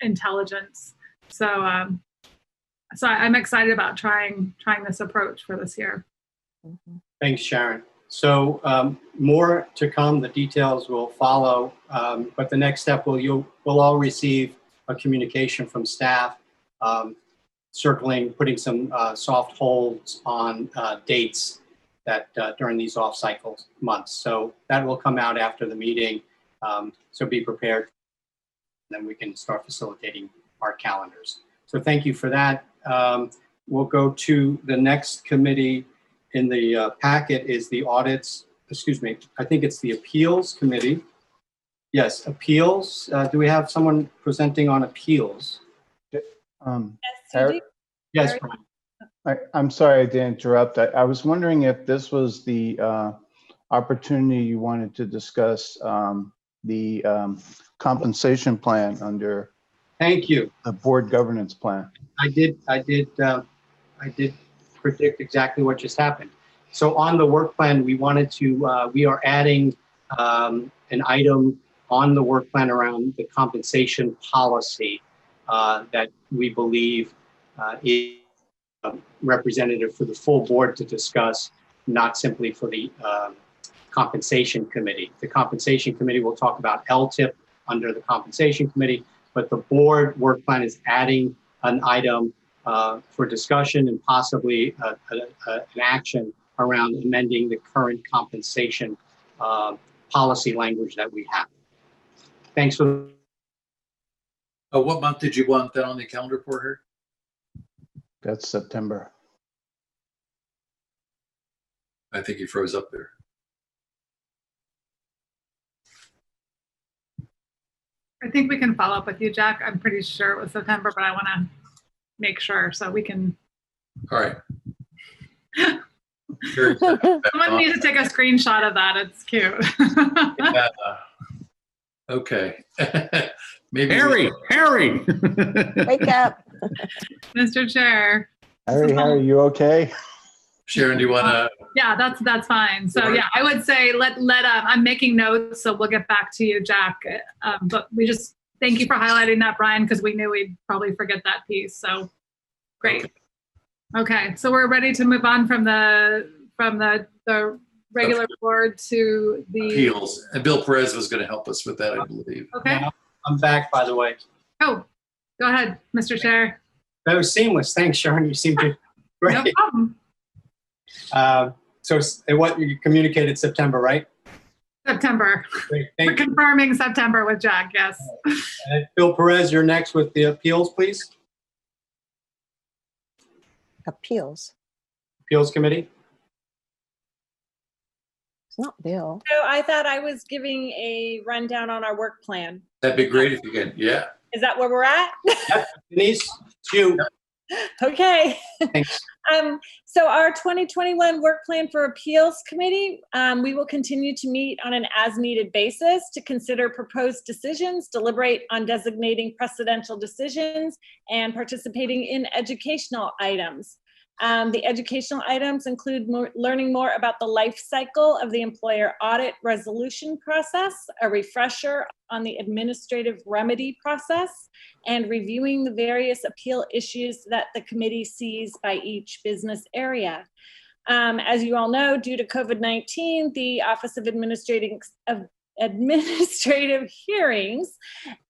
intelligence. So I'm excited about trying this approach for this year. Thanks, Sharon. So more to come. The details will follow. But the next step we'll all receive a communication from staff circling, putting some soft holds on dates that during these off-cycle months. So that will come out after the meeting. So be prepared. And then we can start facilitating our calendars. So thank you for that. We'll go to the next committee in the packet is the audits, I think it's the appeals committee. Yes, appeals. Do we have someone presenting on appeals? Yes, Brian. I'm sorry to interrupt. I was wondering if this was the opportunity you wanted to discuss the compensation plan under. Thank you. The board governance plan. I did predict exactly what just happened. So on the work plan, we are adding an item on the work plan around the compensation policy that we believe is representative for the full board to discuss, not simply for the compensation committee. The compensation committee will talk about LTIP under the compensation committee, but the board work plan is adding an item for discussion and possibly an action around amending the current compensation policy language that we have. Thanks for. What month did you want that on the calendar for her? That's September. I think he froze up there. I think we can follow up with you, Jack. I'm pretty sure it was September, but I want to make sure so we can. All right. Someone needs to take a screenshot of that. It's cute. Yeah. Okay. Maybe Harry. Wake up. Mr. Chair. Harry, you okay? Sharon, do you want to? Yeah, that's fine. So yeah, I would say let I'm making notes, so we'll get back to you, Jack. But we just thank you for highlighting that, Brian, because we knew we'd probably forget that piece. So great. Okay, so we're ready to move on from the regular board to the appeals. And Bill Perez was going to help us with that, I believe. Okay. Yeah, I'm back, by the way. Oh, go ahead, Mr. Chair. That was seamless. Thanks, Sharon. You seem to great. No problem. So what you communicated September, right? September. Great. We're Thank you. confirming September with Jack, yes. Bill Perez, you're next with the appeals, please. Appeals. Appeals Committee. It's not Bill. So I thought I was giving a rundown on our work plan. That'd be great if you can. Yeah. Is that where we're at? Denise, it's you. Okay. Thanks. So our 2021 work plan for appeals committee, we will continue to meet on an as-needed basis to consider proposed decisions, deliberate on designating precedential decisions, and participating in educational items. The educational items include learning more about the life cycle of the employer audit resolution process, a refresher on the administrative remedy process, and reviewing the various appeal issues that the committee sees by each business area. As you all know, due to COVID-19, the Office of Administrative Hearings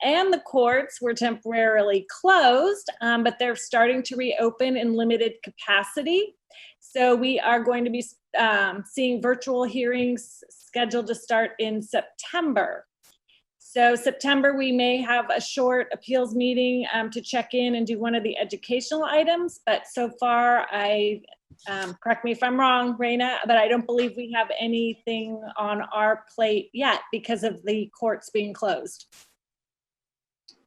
and the courts were temporarily closed, but they're starting to reopen in limited capacity. So we are going to be seeing virtual hearings scheduled to start in September. So September, we may have a short appeals meeting to check in and do one of the educational items, but so far correct me if I'm wrong, Raina, but I don't believe we have anything on our plate yet because of the courts being closed.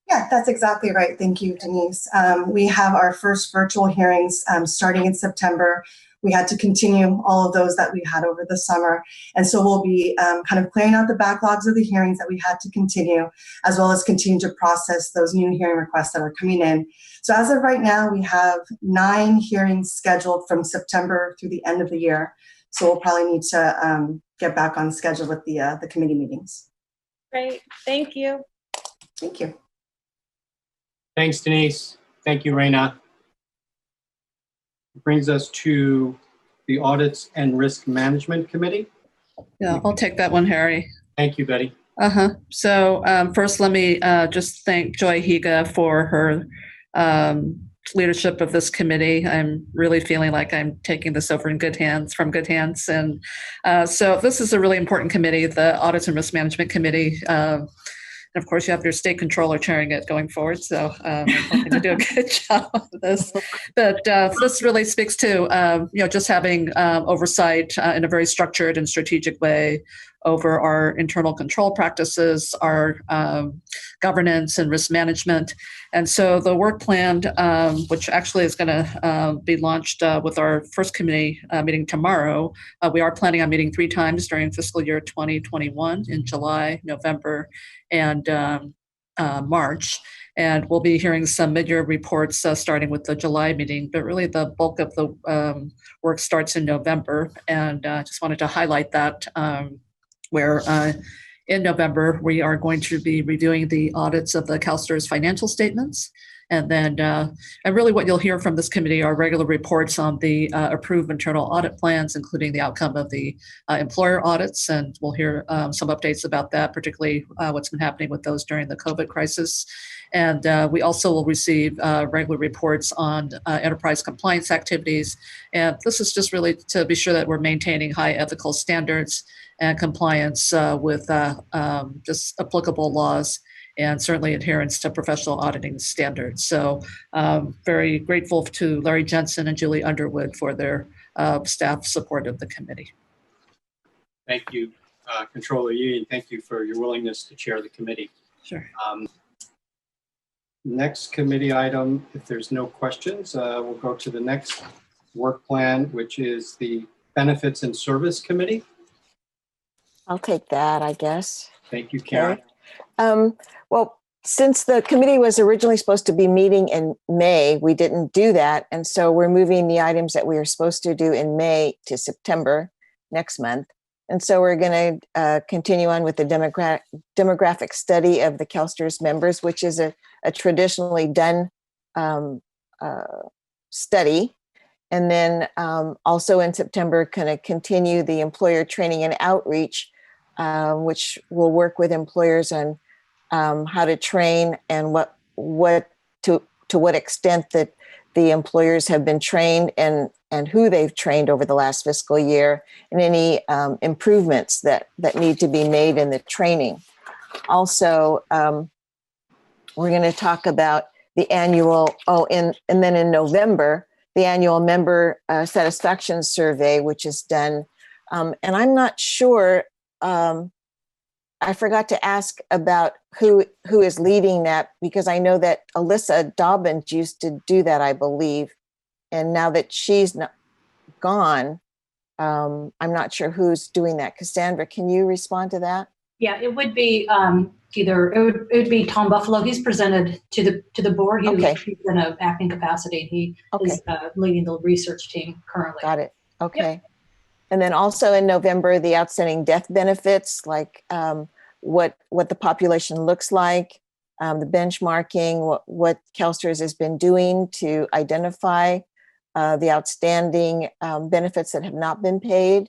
Yeah, that's exactly right. Thank you, Denise. We have our first virtual hearings starting in September. We had to continue all of those that we had over the summer. And so we'll be kind of clearing out the backlogs of the hearings that we had to continue, as well as continue to process those new hearing requests that are coming in. So as of right now, we have 9 hearings scheduled from September through the end of the year. So we'll probably need to get back on schedule with the committee meetings. Great, thank you. Thank you. Thanks, Denise. Thank you, Raina. Brings us to the Audits and Risk Management Committee. Yeah, I'll take that one, Harry. Thank you, Betty. So first, let me just thank Joy Higa for her leadership of this committee. I'm really feeling like I'm taking this over in good hands, from good hands. And so this is a really important committee, the Audits and Risk Management Committee. And of course, you have your state controller chairing it going forward. So I'm hoping to do a good job of this. But this really speaks to, just having oversight in a very structured and strategic way over our internal control practices, our governance and risk management. And so the work plan, which actually is going to be launched with our first committee meeting tomorrow, we are planning on meeting 3 times during fiscal year 2021 in July, November, and March. And we'll be hearing some mid-year reports starting with the July meeting, but really the bulk of the work starts in November. And I just wanted to highlight that where in November, we are going to be reviewing the audits of the CalSTRS financial statements. And then, and really what you'll hear from this committee are regular reports on the approved internal audit plans, including the outcome of the employer audits. And we'll hear some updates about that, particularly what's been happening with those during the COVID crisis. And we also will receive regular reports on enterprise compliance activities. And this is just really to be sure that we're maintaining high ethical standards and compliance with just applicable laws, and certainly adherence to professional auditing standards. So very grateful to Larry Jensen and Julie Underwood for their staff support of the committee. Thank you, Controller Yee, and thank you for your willingness to chair the committee. Sure. Next committee item, if there's no questions, we'll go to the next work plan, which is the Benefits and Service Committee. I'll take that, I guess. Thank you, Karen. Okay. Well, since the committee was originally supposed to be meeting in May, we didn't do that. And so we're moving the items that we were supposed to do in May to September next month. And so we're going to continue on with the demographic study of the CalSTRS members, which is a traditionally done study. And then also in September, kind of continue the employer training and outreach, which will work with employers on how to train and to what extent that the employers have been trained and who they've trained over the last fiscal year, and any improvements that need to be made in the training. Also, we're going to talk about the annual, and then in November, the annual member satisfaction survey, which is done. And I'm not sure, I forgot to ask about who is leading that, because I know that Alyssa Dobbins used to do that, I believe. And now that she's gone, I'm not sure who's doing that. Cassandra, can you respond to that? Yeah, it would be it would be Tom Buffalo. He's presented to the board. He's in an acting capacity. He is leading the research team currently. Got it. Okay. Yep. And then also in November, the outstanding death benefits, like what the population looks like, the benchmarking, what CalSTRS has been doing to identify the outstanding benefits that have not been paid,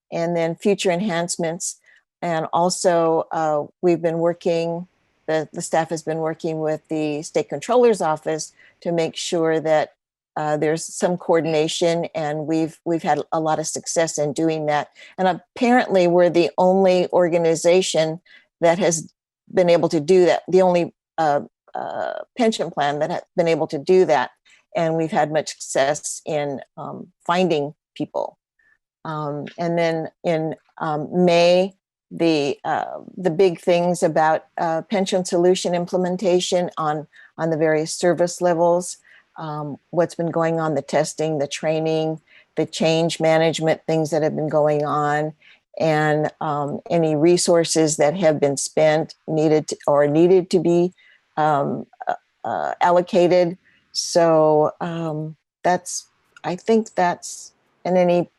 and then future enhancements. And also we've been working, the staff has been working with the State Controller's Office to make sure that there's some coordination, and we've had a lot of success in doing that. And apparently we're the only organization that has been able to do that, the only pension plan that has been able to do that. And we've had much success in finding people. And then in May, the big things about pension solution implementation on the various service levels, what's been going on, the testing, the training, the change management, things that have been going on, and any resources that have been spent, needed to be allocated. So I think that's, and any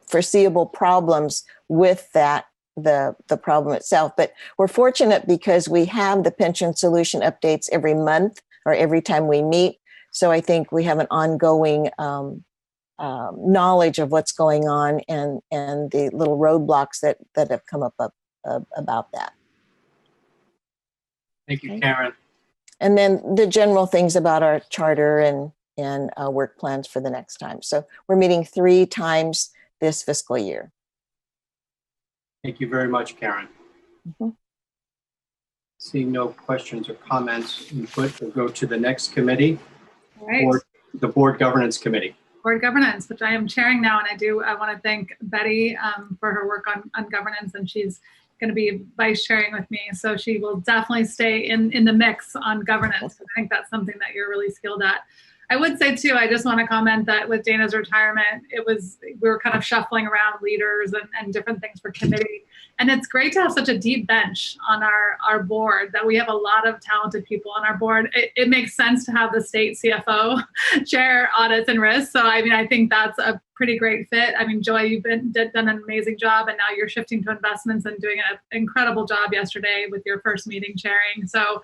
foreseeable problems with that, the problem itself. But we're fortunate because we have the pension solution updates every month or every time we meet. So I think we have an ongoing knowledge of what's going on and the little roadblocks that have come up about that. Thank you, Karen. And then the general things about our charter and work plans for the next time. So we're meeting 3 times this fiscal year. Thank you very much, Karen. Mm-hmm. Seeing no questions or comments, input, we'll go to the next committee, All right. the Board Governance Committee. Board Governance, which I am chairing now, and I want to thank Betty for her work on governance, and she's going to be vice chairing with me, so she will definitely stay in the mix on governance. I think that's something that you're really skilled at. I would say too, I just want to comment that with Dana's retirement, we were kind of shuffling around leaders and different things for committee. And it's great to have such a deep bench on our board, that we have a lot of talented people on our board. It makes sense to have the state CFO chair audits and risks. So I mean, I think that's a pretty great fit. I mean, Joy, you've done an amazing job, and now you're shifting to investments and doing an incredible job yesterday with your first meeting chairing. So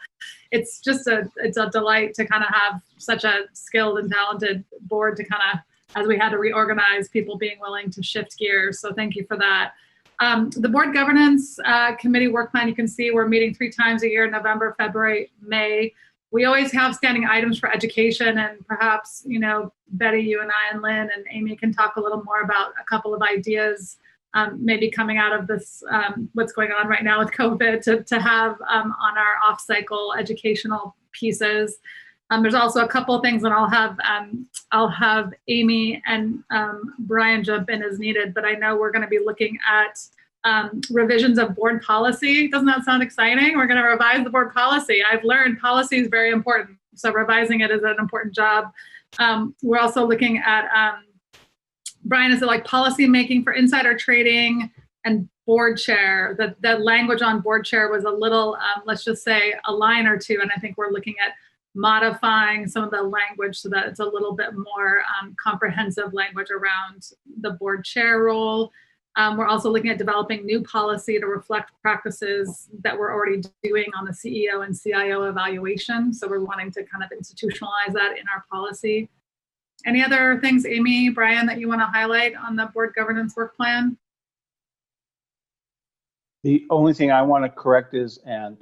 it's just it's a delight to kind of have such a skilled and talented board to kind of, as we had to reorganize, people being willing to shift gears. So thank you for that. The Board Governance Committee work plan, you can see we're meeting 3 times a year, November, February, May. We always have standing items for education, and perhaps, Betty, you and I and Lynn and Amy can talk a little more about a couple of ideas maybe coming out of this, what's going on right now with COVID, to have on our off-cycle educational pieces. There's also a couple of things, and I'll have Amy and Brian jump in as needed, but I know we're going to be looking at revisions of board policy. Doesn't that sound exciting? We're going to revise the board policy. I've learned policy is very important, so revising it is an important job. We're also looking at, Brian, is it like policy making for insider trading and board chair? The language on board chair was a little, let's just say, a line or two, and I think we're looking at modifying some of the language so that it's a little bit more comprehensive language around the board chair role. We're also looking at developing new policy to reflect practices that we're already doing on the CEO and CIO evaluation. So we're wanting to kind of institutionalize that in our policy. Any other things, Amy, Brian, that you want to highlight on the board governance work plan? The only thing I want to correct is, and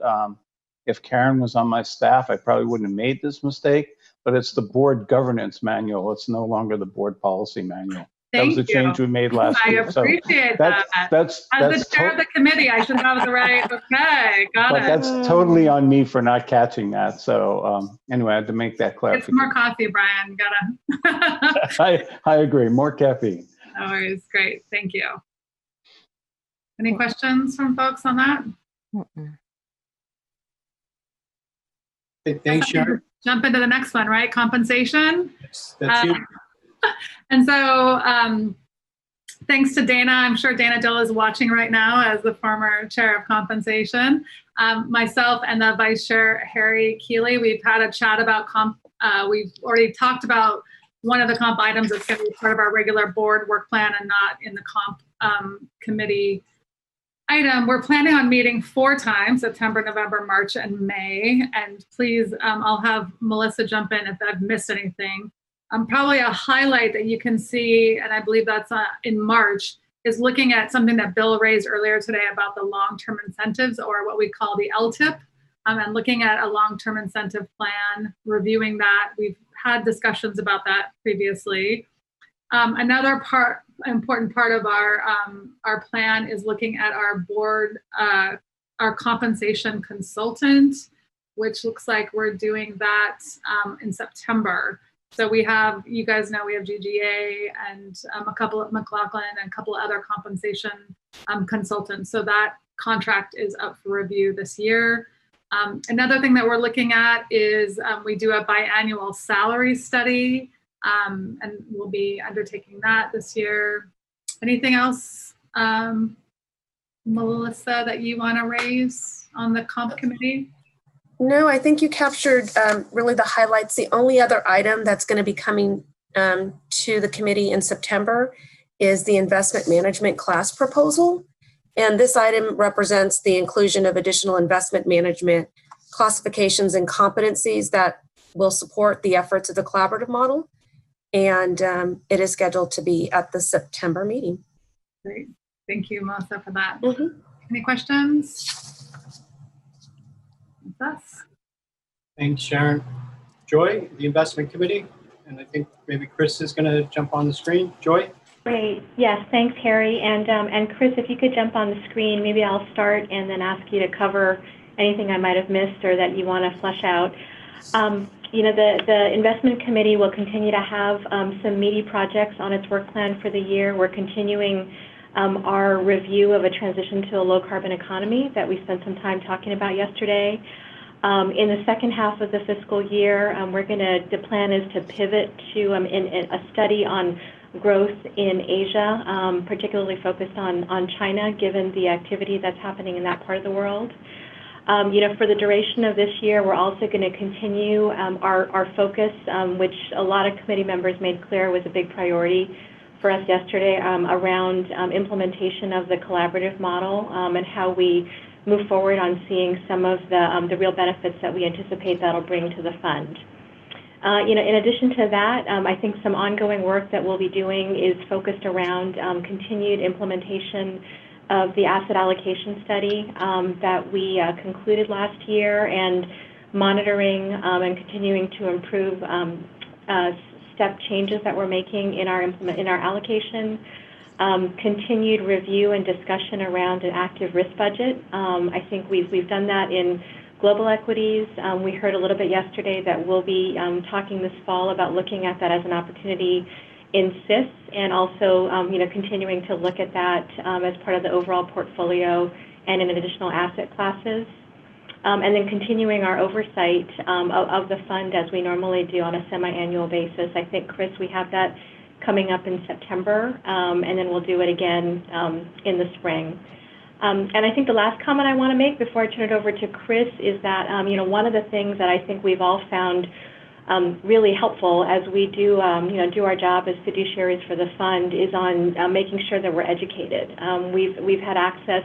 if Karen was on my staff, I probably wouldn't have made this mistake, but it's the board governance manual. It's no longer the board policy manual. That was a change we made last I week. appreciate that. As the chair of the committee, I should have the right. Okay, got it. But that's totally on me for not catching that. So anyway, I had to make that Get clarification. some more coffee, Brian. Gotta. I agree. More caffeine. No worries. Great. Thank you. Any questions from folks on that? Thanks, Sharon. Jump into the next one, right? Compensation. That's you. And so thanks to Dana, I'm sure Dana Dill is watching right now as the former chair of compensation. Myself and the vice chair, Harry Keeley, we've had a chat about comp. We've already talked about one of the comp items that's going to be part of our regular board work plan and not in the comp committee item. We're planning on meeting 4 times, September, November, March, and May. And please, I'll have Melissa jump in if I've missed anything. Probably a highlight that you can see, and I believe that's in March, is looking at something that Bill raised earlier today about the long-term incentives, or what we call the LTIP, and looking at a long-term incentive plan, reviewing that. We've had discussions about that previously. Another important part of our plan is looking at our board, our compensation consultant, which looks like we're doing that in September. So we have, you guys know, we have GGA and a couple of McLaughlin and a couple of other compensation consultants. So that contract is up for review this year. Another thing that we're looking at is we do a biannual salary study, and we'll be undertaking that this year. Anything else, Melissa, that you want to raise on the comp committee? No, I think you captured really the highlights. The only other item that's going to be coming to the committee in September is the investment management class proposal. And this item represents the inclusion of additional investment management classifications and competencies that will support the efforts of the collaborative model. And it is scheduled to be at the September meeting. Great. Thank you, Melissa, for that. Mm-hmm. Any questions? That's Thanks, Sharon. Joy, the investment committee, and I think maybe Chris is going to jump on the screen. Joy? Great. Yes, thanks, Harry. And Chris, if you could jump on the screen, maybe I'll start and then ask you to cover anything I might have missed or that you want to flesh out. You know, the investment committee will continue to have some meaty projects on its work plan for the year. We're continuing our review of a transition to a low carbon economy that we spent some time talking about yesterday. In the second half of the fiscal year, the plan is to pivot to a study on growth in Asia, particularly focused on China, given the activity that's happening in that part of the world. You know, for the duration of this year, we're also going to continue our focus, which a lot of committee members made clear was a big priority for us yesterday, around implementation of the collaborative model and how we move forward on seeing some of the real benefits that we anticipate that'll bring to the fund. You know, in addition to that, I think some ongoing work that we'll be doing is focused around continued implementation of the asset allocation study that we concluded last year, and monitoring and continuing to improve step changes that we're making in our allocation. Continued review and discussion around an active risk budget. I think we've done that in global equities. We heard a little bit yesterday that we'll be talking this fall about looking at that as an opportunity in CIS, and also you know, continuing to look at that as part of the overall portfolio and in additional asset classes. And then continuing our oversight of the fund as we normally do on a semi-annual basis. I think, Chris, we have that coming up in September, and then we'll do it again in the spring. And I think the last comment I want to make before I turn it over to Chris is that, you know, one of the things that I think we've all found really helpful as we do, do our job as fiduciaries for the fund is on making sure that we're educated. We've had access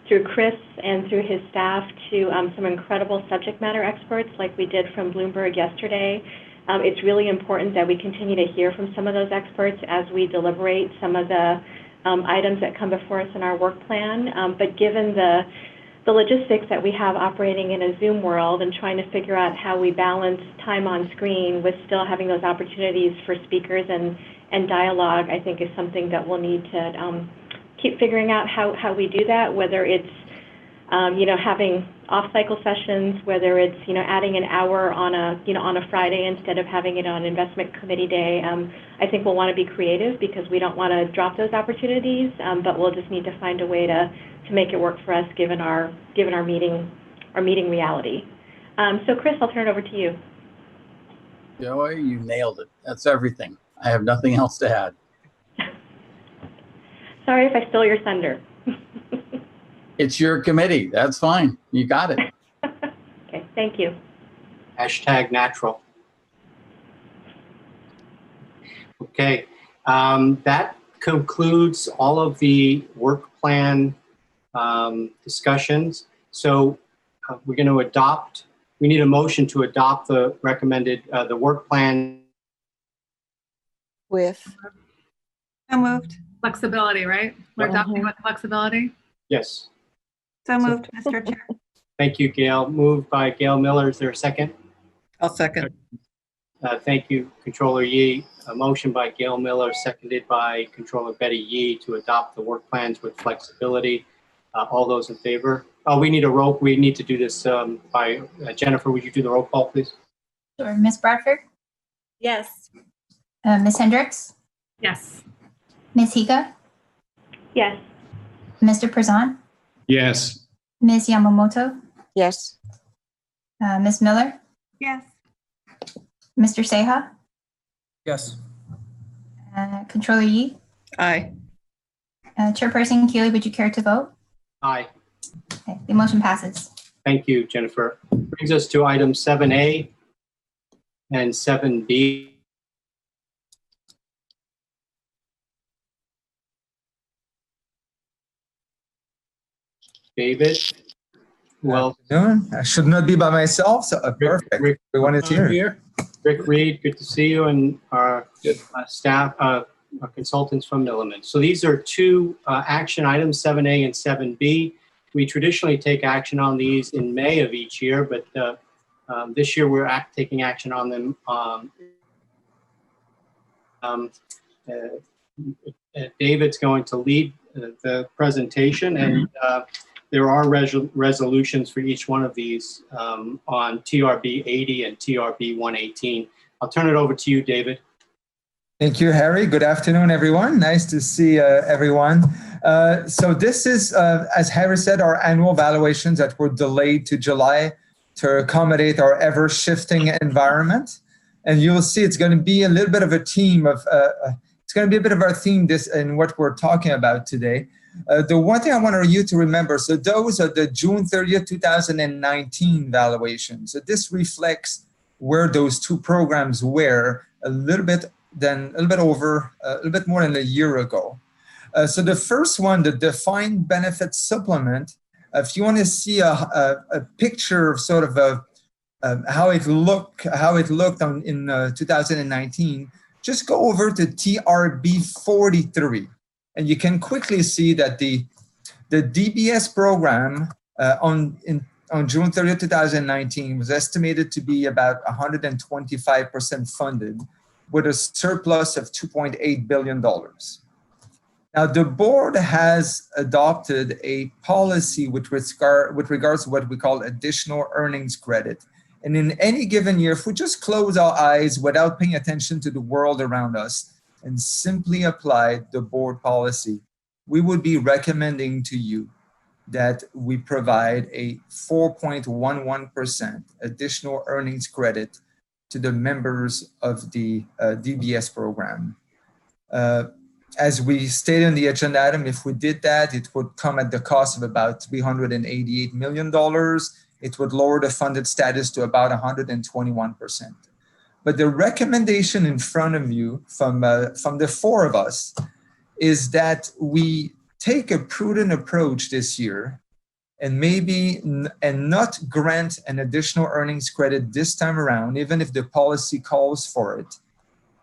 through Chris and through his staff to some incredible subject matter experts like we did from Bloomberg yesterday. It's really important that we continue to hear from some of those experts as we deliberate some of the items that come before us in our work plan. But given the logistics that we have operating in a Zoom world and trying to figure out how we balance time on screen with still having those opportunities for speakers and dialogue, I think is something that we'll need to keep figuring out how we do that, whether it's, having off-cycle sessions, whether it's, adding an hour on a Friday instead of having it on investment committee day. I think we'll want to be creative because we don't want to drop those opportunities, but we'll just need to find a way to make it work for us given our meeting reality. So Chris, I'll turn it over to you. Joey, you nailed it. That's everything. I have nothing else to add. Sorry if I stole your thunder. It's your committee. That's fine. You got it. Okay, thank you. #natural. Okay, that concludes all of the work plan discussions. So we're going to we need a motion to adopt the recommended, the work plan. With? So moved. Flexibility, right? We're adopting with flexibility? Yes. So moved, Mr. Chair. Thank you, Gail. Moved by Gail Miller. Is there a second? I'll second. Thank you, Controller Yee. A motion by Gail Miller, seconded by Controller Betty Yee to adopt the work plans with flexibility. All those in favor? Oh, we need to do this by Jennifer. Would you do the roll call, please? Sure. Ms. Bradford? Yes. Ms. Hendricks? Yes. Ms. Higa? Yes. Mr. Prezant? Yes. Ms. Yamamoto? Yes. Ms. Miller? Yes. Mr. Seha? Yes. Controller Yee? Aye. Chairperson Keeley, would you care to vote? Aye. Okay, the motion passes. Thank you, Jennifer. Brings us to item 7A and 7B. David? Well, I should not be by myself, so perfect. Everyone is here. Rick Reed, good to see you, and our staff, our consultants from Milliman. So these are two action items, 7A and 7B. We traditionally take action on these in May of each year, but this year we're taking action on them. David's going to lead the presentation, and there are resolutions for each one of these on TRB 80 and TRB 118. I'll turn it over to you, David. Thank you, Harry. Good afternoon, everyone. Nice to see everyone. So this is, as Harry said, our annual valuations that were delayed to July to accommodate our ever-shifting environment. And you'll see it's going to be a little bit of a theme of, it's going to be a bit of our theme this in what we're talking about today. The one thing I want you to remember, so those are the June 30th, 2019 valuations. So this reflects where those two programs were a little bit more than a year ago. So the first one, the defined benefit supplement, if you want to see a picture of sort of how it looked in 2019, just go over to TRB 43. And you can quickly see that the DBS program on June 30th, 2019 was estimated to be about 125% funded with a surplus of $2.8 billion. Now, the board has adopted a policy with regards to what we call additional earnings credit. And in any given year, if we just close our eyes without paying attention to the world around us, and simply applied the board policy, we would be recommending to you that we provide a 4.11% additional earnings credit to the members of the DBS program. As we stated in the agenda item, if we did that, it would come at the cost of about $388 million. It would lower the funded status to about 121%. But the recommendation in front of you from the four of us is that we take a prudent approach this year and not grant an additional earnings credit this time around, even if the policy calls for it,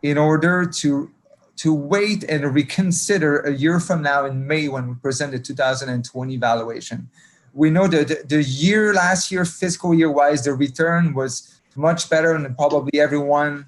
in order to wait and reconsider a year from now in May when we present the 2020 valuation. We know that the year last year, fiscal year wise, the return was much better than probably everyone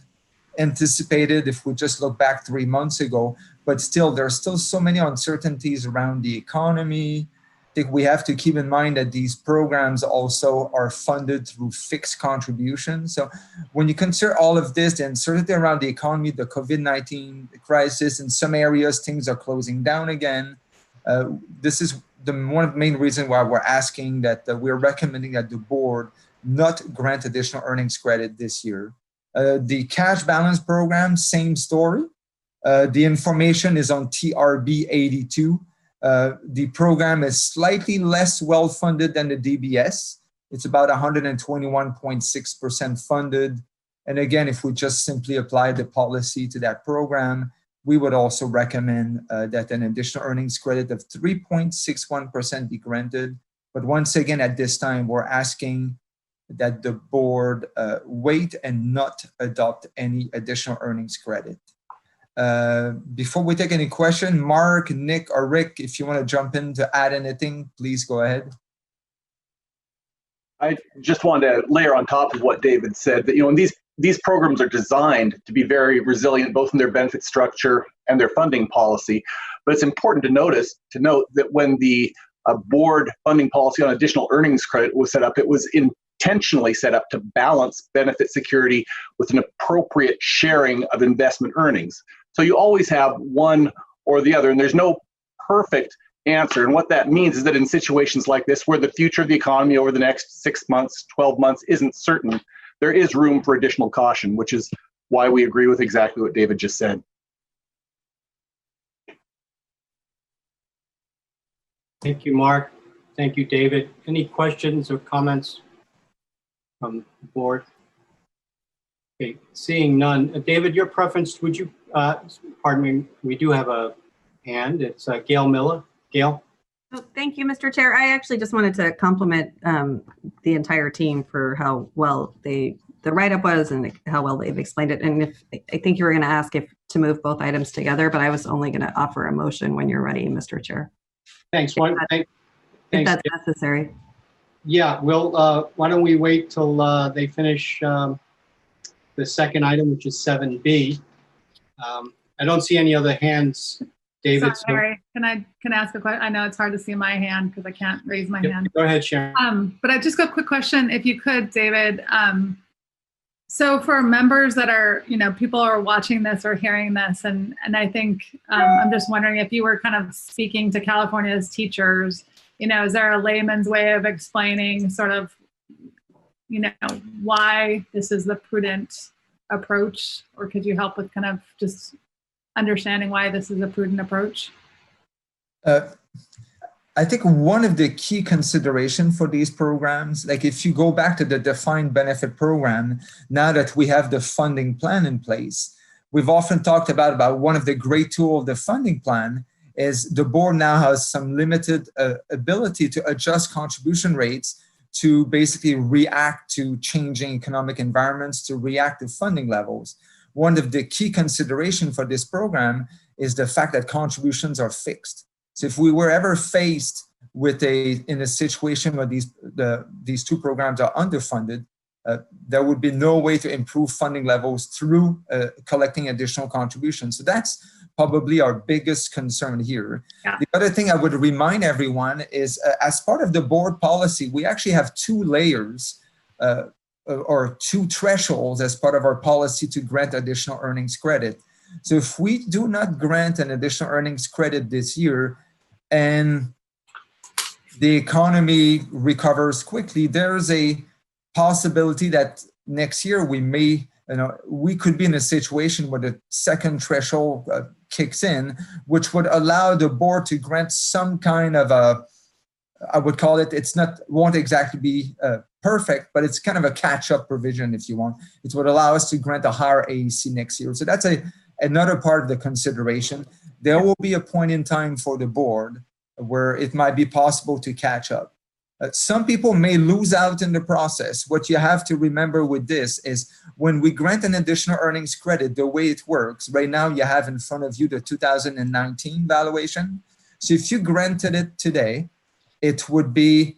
anticipated if we just look back 3 months ago. But still, there are still so many uncertainties around the economy. I think we have to keep in mind that these programs also are funded through fixed contributions. So when you consider all of this, the uncertainty around the economy, the COVID-19 crisis, in some areas, things are closing down again. This is one of the main reasons why we're asking that we're recommending that the board not grant additional earnings credit this year. The cash balance program, same story. The information is on TRB 82. The program is slightly less well-funded than the DBS. It's about 121.6% funded. And again, if we just simply apply the policy to that program, we would also recommend that an additional earnings credit of 3.61% be granted. But once again, at this time, we're asking that the board wait and not adopt any additional earnings credit. Before we take any question, Mark, Nick, or Rick, if you want to jump in to add anything, please go ahead. I just wanted to layer on top of what David said that, and these programs are designed to be very resilient, both in their benefit structure and their funding policy. But it's important to note that when the board funding policy on additional earnings credit was set up, it was intentionally set up to balance benefit security with an appropriate sharing of investment earnings. So you always have one or the other, and there's no perfect answer. And what that means is that in situations like this, where the future of the economy over the next 6 months, 12 months isn't certain, there is room for additional caution, which is why we agree with exactly what David just said. Thank you, Mark. Thank you, David. Any questions or comments from the board? Okay, seeing none. David, your preference, would you, pardon me, we do have a hand. It's Gail Miller. Gail? Oh, thank you, Mr. Chair. I actually just wanted to compliment the entire team for how well the write-up was and how well they've explained it. And I think you were going to ask if to move both items together, but I was only going to offer a motion when you're ready, Mr. Chair. Thanks. If that's necessary. Yeah, well, why don't we wait till they finish the second item, which is 7B. I don't see any other hands, David. Sorry, can I ask a question? I know it's hard to see my hand because I can't raise my hand. Go ahead, Sharon. But I just got a quick question, if you could, David. So for members that are, people are watching this or hearing this, and I think I'm just wondering if you were kind of speaking to California's teachers, is there a layman's way of explaining sort of, why this is the prudent approach, or could you help with kind of just understanding why this is a prudent approach? I think one of the key considerations for these programs, like if you go back to the defined benefit program, now that we have the funding plan in place, we've often talked about one of the great tools of the funding plan is the board now has some limited ability to adjust contribution rates to basically react to changing economic environments, to react to funding levels. One of the key considerations for this program is the fact that contributions are fixed. So if we were ever faced with in a situation where these two programs are underfunded, there would be no way to improve funding levels through collecting additional contributions. So that's probably our biggest concern here. Yeah. The other thing I would remind everyone is as part of the board policy, we actually have two layers or two thresholds as part of our policy to grant additional earnings credit. So if we do not grant an additional earnings credit this year and the economy recovers quickly, there's a possibility that next year we could be in a situation where the second threshold kicks in, which would allow the board to grant some kind of I would call it, won't exactly be perfect, but it's kind of a catch-up provision if you want. It would allow us to grant a higher AEC next year. So that's another part of the consideration. There will be a point in time for the board where it might be possible to catch up. Some people may lose out in the process. What you have to remember with this is when we grant an additional earnings credit, the way it works, right now you have in front of you the 2019 valuation. So if you granted it today, it would be,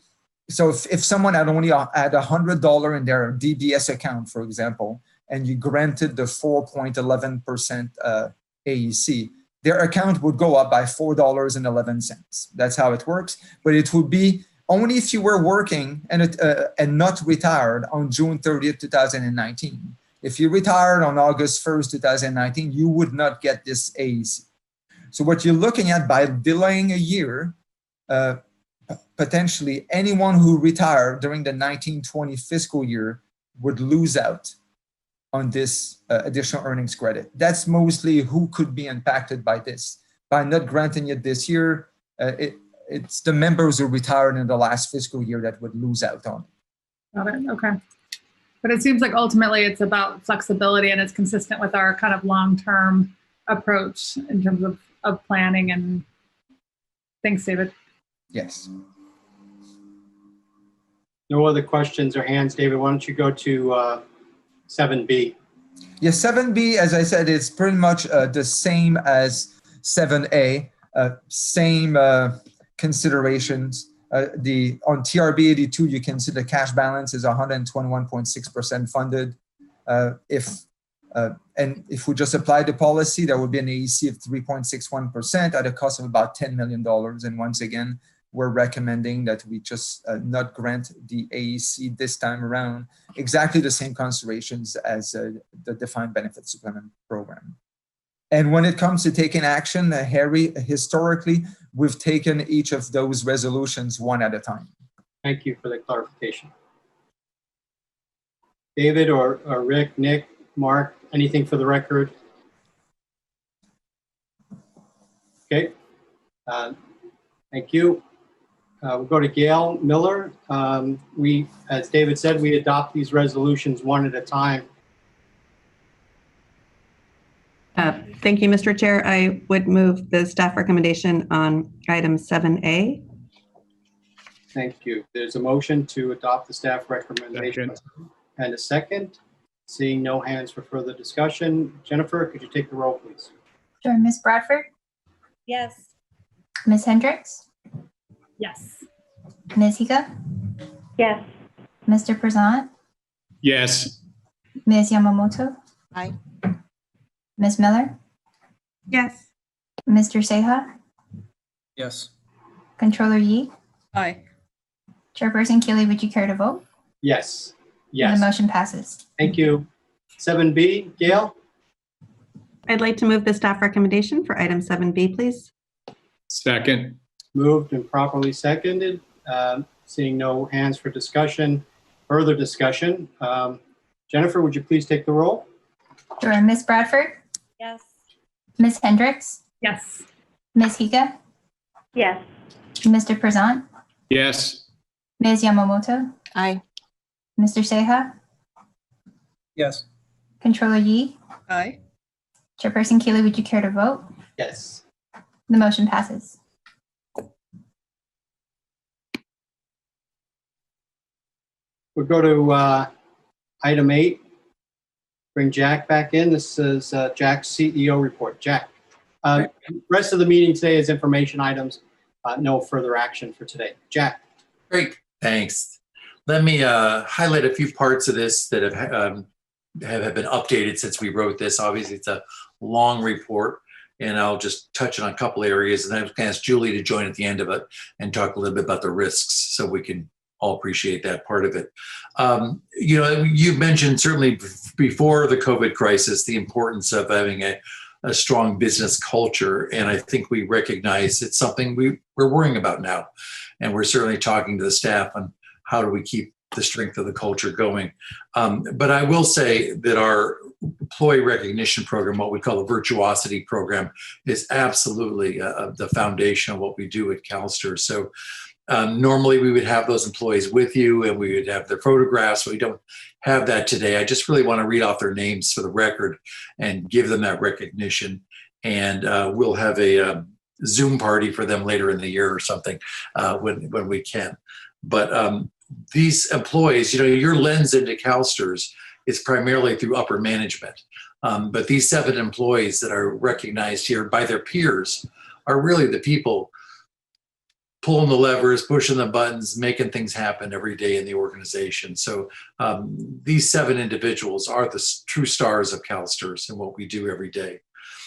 so if someone had only had $100 in their DBS account, for example, and you granted the 4.11% AEC, their account would go up by $4.11. That's how it works. But it would be only if you were working and not retired on June 30th, 2019. If you retired on August 1st, 2019, you would not get this AEC. So what you're looking at by delaying a year, potentially anyone who retired during the 1920 fiscal year would lose out on this additional earnings credit. That's mostly who could be impacted by this. By not granting it this year, it's the members who retired in the last fiscal year that would lose out on it. Got it. Okay. But it seems like ultimately it's about flexibility and it's consistent with our kind of long-term approach in terms of planning. And thanks, David. Yes. No other questions or hands, David. Why don't you go to 7B? Yeah, 7B, as I said, is pretty much the same as 7A. Same considerations. On TRB 82, you can see the cash balance is 121.6% funded. And if we just apply the policy, there would be an AEC of 3.61% at a cost of about $10 million. And once again, we're recommending that we just not grant the AEC this time around, exactly the same considerations as the defined benefit supplement program. And when it comes to taking action, Harry, historically, we've taken each of those resolutions one at a time. Thank you for the clarification. David or Rick, Nick, Mark, anything for the record? Okay. Thank you. We'll go to Gail Miller. As David said, we adopt these resolutions one at a time. Thank you, Mr. Chair. I would move the staff recommendation on item 7A. Thank you. There's a motion to adopt the staff recommendation. And a second. Seeing no hands for further discussion. Jennifer, could you take the roll, please? Sure. Ms. Bradford? Yes. Ms. Hendricks? Yes. Ms. Higa? Yes. Mr. Prezant? Yes. Ms. Yamamoto? Aye. Ms. Miller? Yes. Mr. Seha? Yes. Controller Yi? Aye. Chairperson Keeley, would you care to vote? Yes. And Yes. the motion passes. Thank you. 7B, Gail? I'd like to move the staff recommendation for item 7B, please. Second. Moved and properly seconded. Seeing no hands for discussion, further discussion. Jennifer, would you please take the roll? Sure. Ms. Bradford? Yes. Ms. Hendricks? Yes. Ms. Higa? Yes. Mr. Prezant? Yes. Ms. Yamamoto? Aye. Mr. Seha? Yes. Controller Yi? Aye. Chairperson Keeley, would you care to vote? Yes. The motion passes. We'll go to item 8. Bring Jack back in. This is Jack's CEO report. Jack. Rest of the meeting today is information items. No further action for today. Jack. Great, thanks. Let me highlight a few parts of this that have been updated since we wrote this. Obviously, it's a long report, and I'll just touch on a couple areas, and I'm going to ask Julie to join at the end of it and talk a little bit about the risks so we can all appreciate that part of it. You know, you mentioned certainly before the COVID crisis, the importance of having a strong business culture. And I think we recognize it's something we're worrying about now. And we're certainly talking to the staff on how do we keep the strength of the culture going. But I will say that our employee recognition program, what we call the Virtuosity program, is absolutely the foundation of what we do at CalSTRS. So Normally, we would have those employees with you and we would have their photographs. We don't have that today. I just really want to read off their names for the record and give them that recognition. And we'll have a Zoom party for them later in the year or something when we can. But these employees, your lens into CalSTRS is primarily through upper management. But these 7 employees that are recognized here by their peers are really the people pulling the levers, pushing the buttons, making things happen every day in the organization. So these 7 individuals are the true stars of CalSTRS and what we do every day.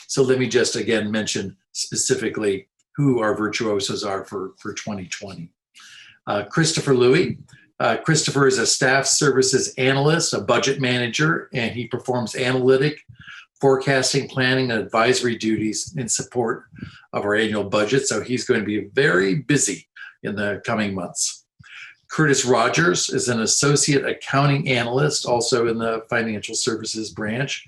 So let me just again mention specifically who our virtuosos are for 2020. Christopher Louie. Christopher is a staff services analyst, a budget manager, and he performs analytic, forecasting, planning, and advisory duties in support of our annual budget. So he's going to be very busy in the coming months. Curtis Rogers is an associate accounting analyst, also in the financial services branch.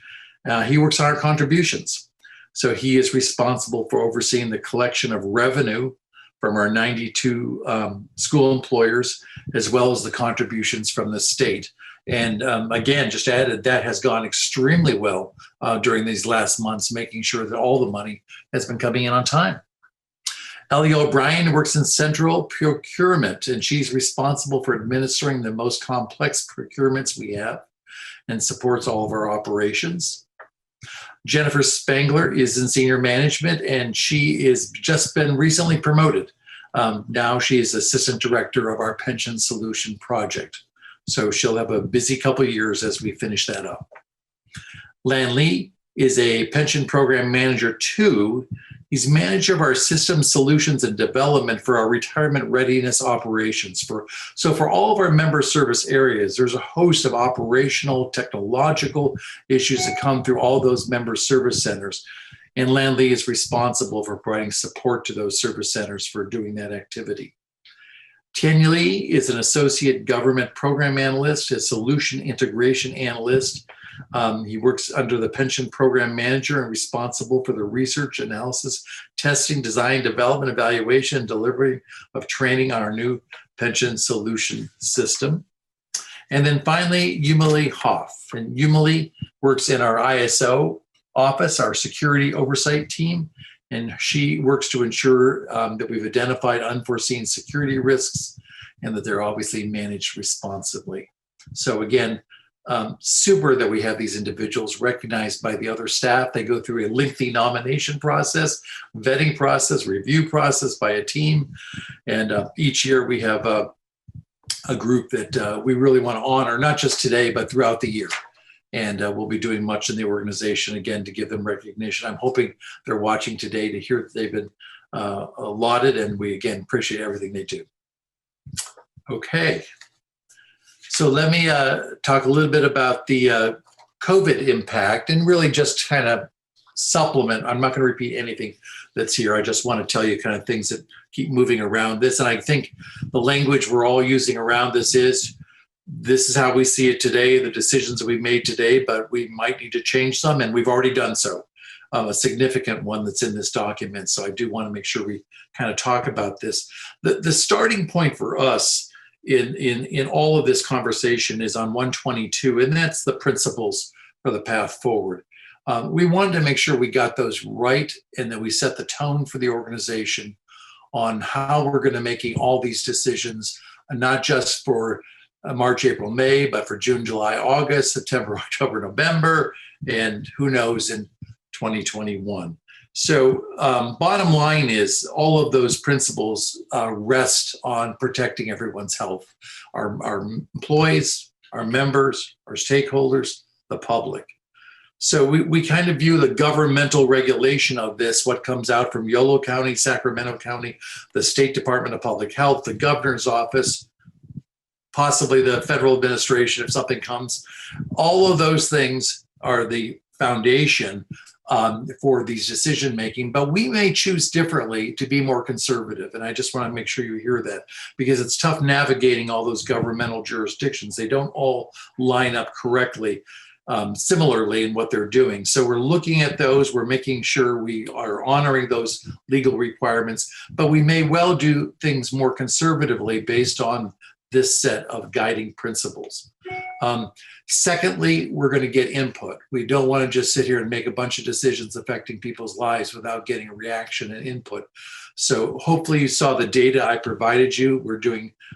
He works on our contributions. So he is responsible for overseeing the collection of revenue from our 92 school employers, as well as the contributions from the state. And again, just added, that has gone extremely well during these last months, making sure that all the money has been coming in on time. Ellie O'Brien works in central procurement, and she's responsible for administering the most complex procurements we have and supports all of our operations. Jennifer Spangler is in senior management, and she is just been recently promoted. Now she is assistant director of our pension solution project. So she'll have a busy couple of years as we finish that up. Lan Lee is a pension program manager too. He's manager of our system solutions and development for our retirement readiness operations. So for all of our member service areas, there's a host of operational, technological issues that come through all those member service centers. And Lan Lee is responsible for providing support to those service centers for doing that activity. Tanya Lee is an associate government program analyst, a solution integration analyst. He works under the pension program manager and responsible for the research, analysis, testing, design, development, evaluation, and delivery of training on our new pension solution system. And then finally, Yumali Hoff. And Yumali works in our ISO office, our security oversight team. And she works to ensure that we've identified unforeseen security risks and that they're obviously managed responsibly. So again, super that we have these individuals recognized by the other staff. They go through a lengthy nomination process, vetting process, review process by a team. And each year we have a group that we really want to honor, not just today, but throughout the year. And we'll be doing much in the organization, again, to give them recognition. I'm hoping they're watching today to hear that they've been lauded, and we, again, appreciate everything they do. Okay. So let me talk a little bit about the COVID impact and really just kind of supplement. I'm not going to repeat anything that's here. I just want to tell you kind of things that keep moving around this. And I think the language we're all using around this is how we see it today, the decisions that we've made today, but we might need to change some, and we've already done so. A significant one that's in this document. So I do want to make sure we kind of talk about this. The starting point for us in all of this conversation is on 122, and that's the principles for the path forward. We wanted to make sure we got those right and that we set the tone for the organization on how we're going to making all these decisions, not just for March, April, May, but for June, July, August, September, October, November, and who knows in 2021. So bottom line is all of those principles rest on protecting everyone's health, our employees, our members, our stakeholders, the public. So we kind of view the governmental regulation of this, what comes out from Yolo County, Sacramento County, the State Department of Public Health, the governor's office, possibly the federal administration if something comes. All of those things are the foundation for these decision making, but we may choose differently to be more conservative. And I just want to make sure you hear that, because it's tough navigating all those governmental jurisdictions. They don't all line up correctly. similarly in what they're doing. So we're looking at those, we're making sure we are honoring those legal requirements, but we may well do things more conservatively based on this set of guiding principles. Secondly, we're going to get input. We don't want to just sit here and make a bunch of decisions affecting people's lives without getting a reaction and input. So hopefully you saw the data I provided you.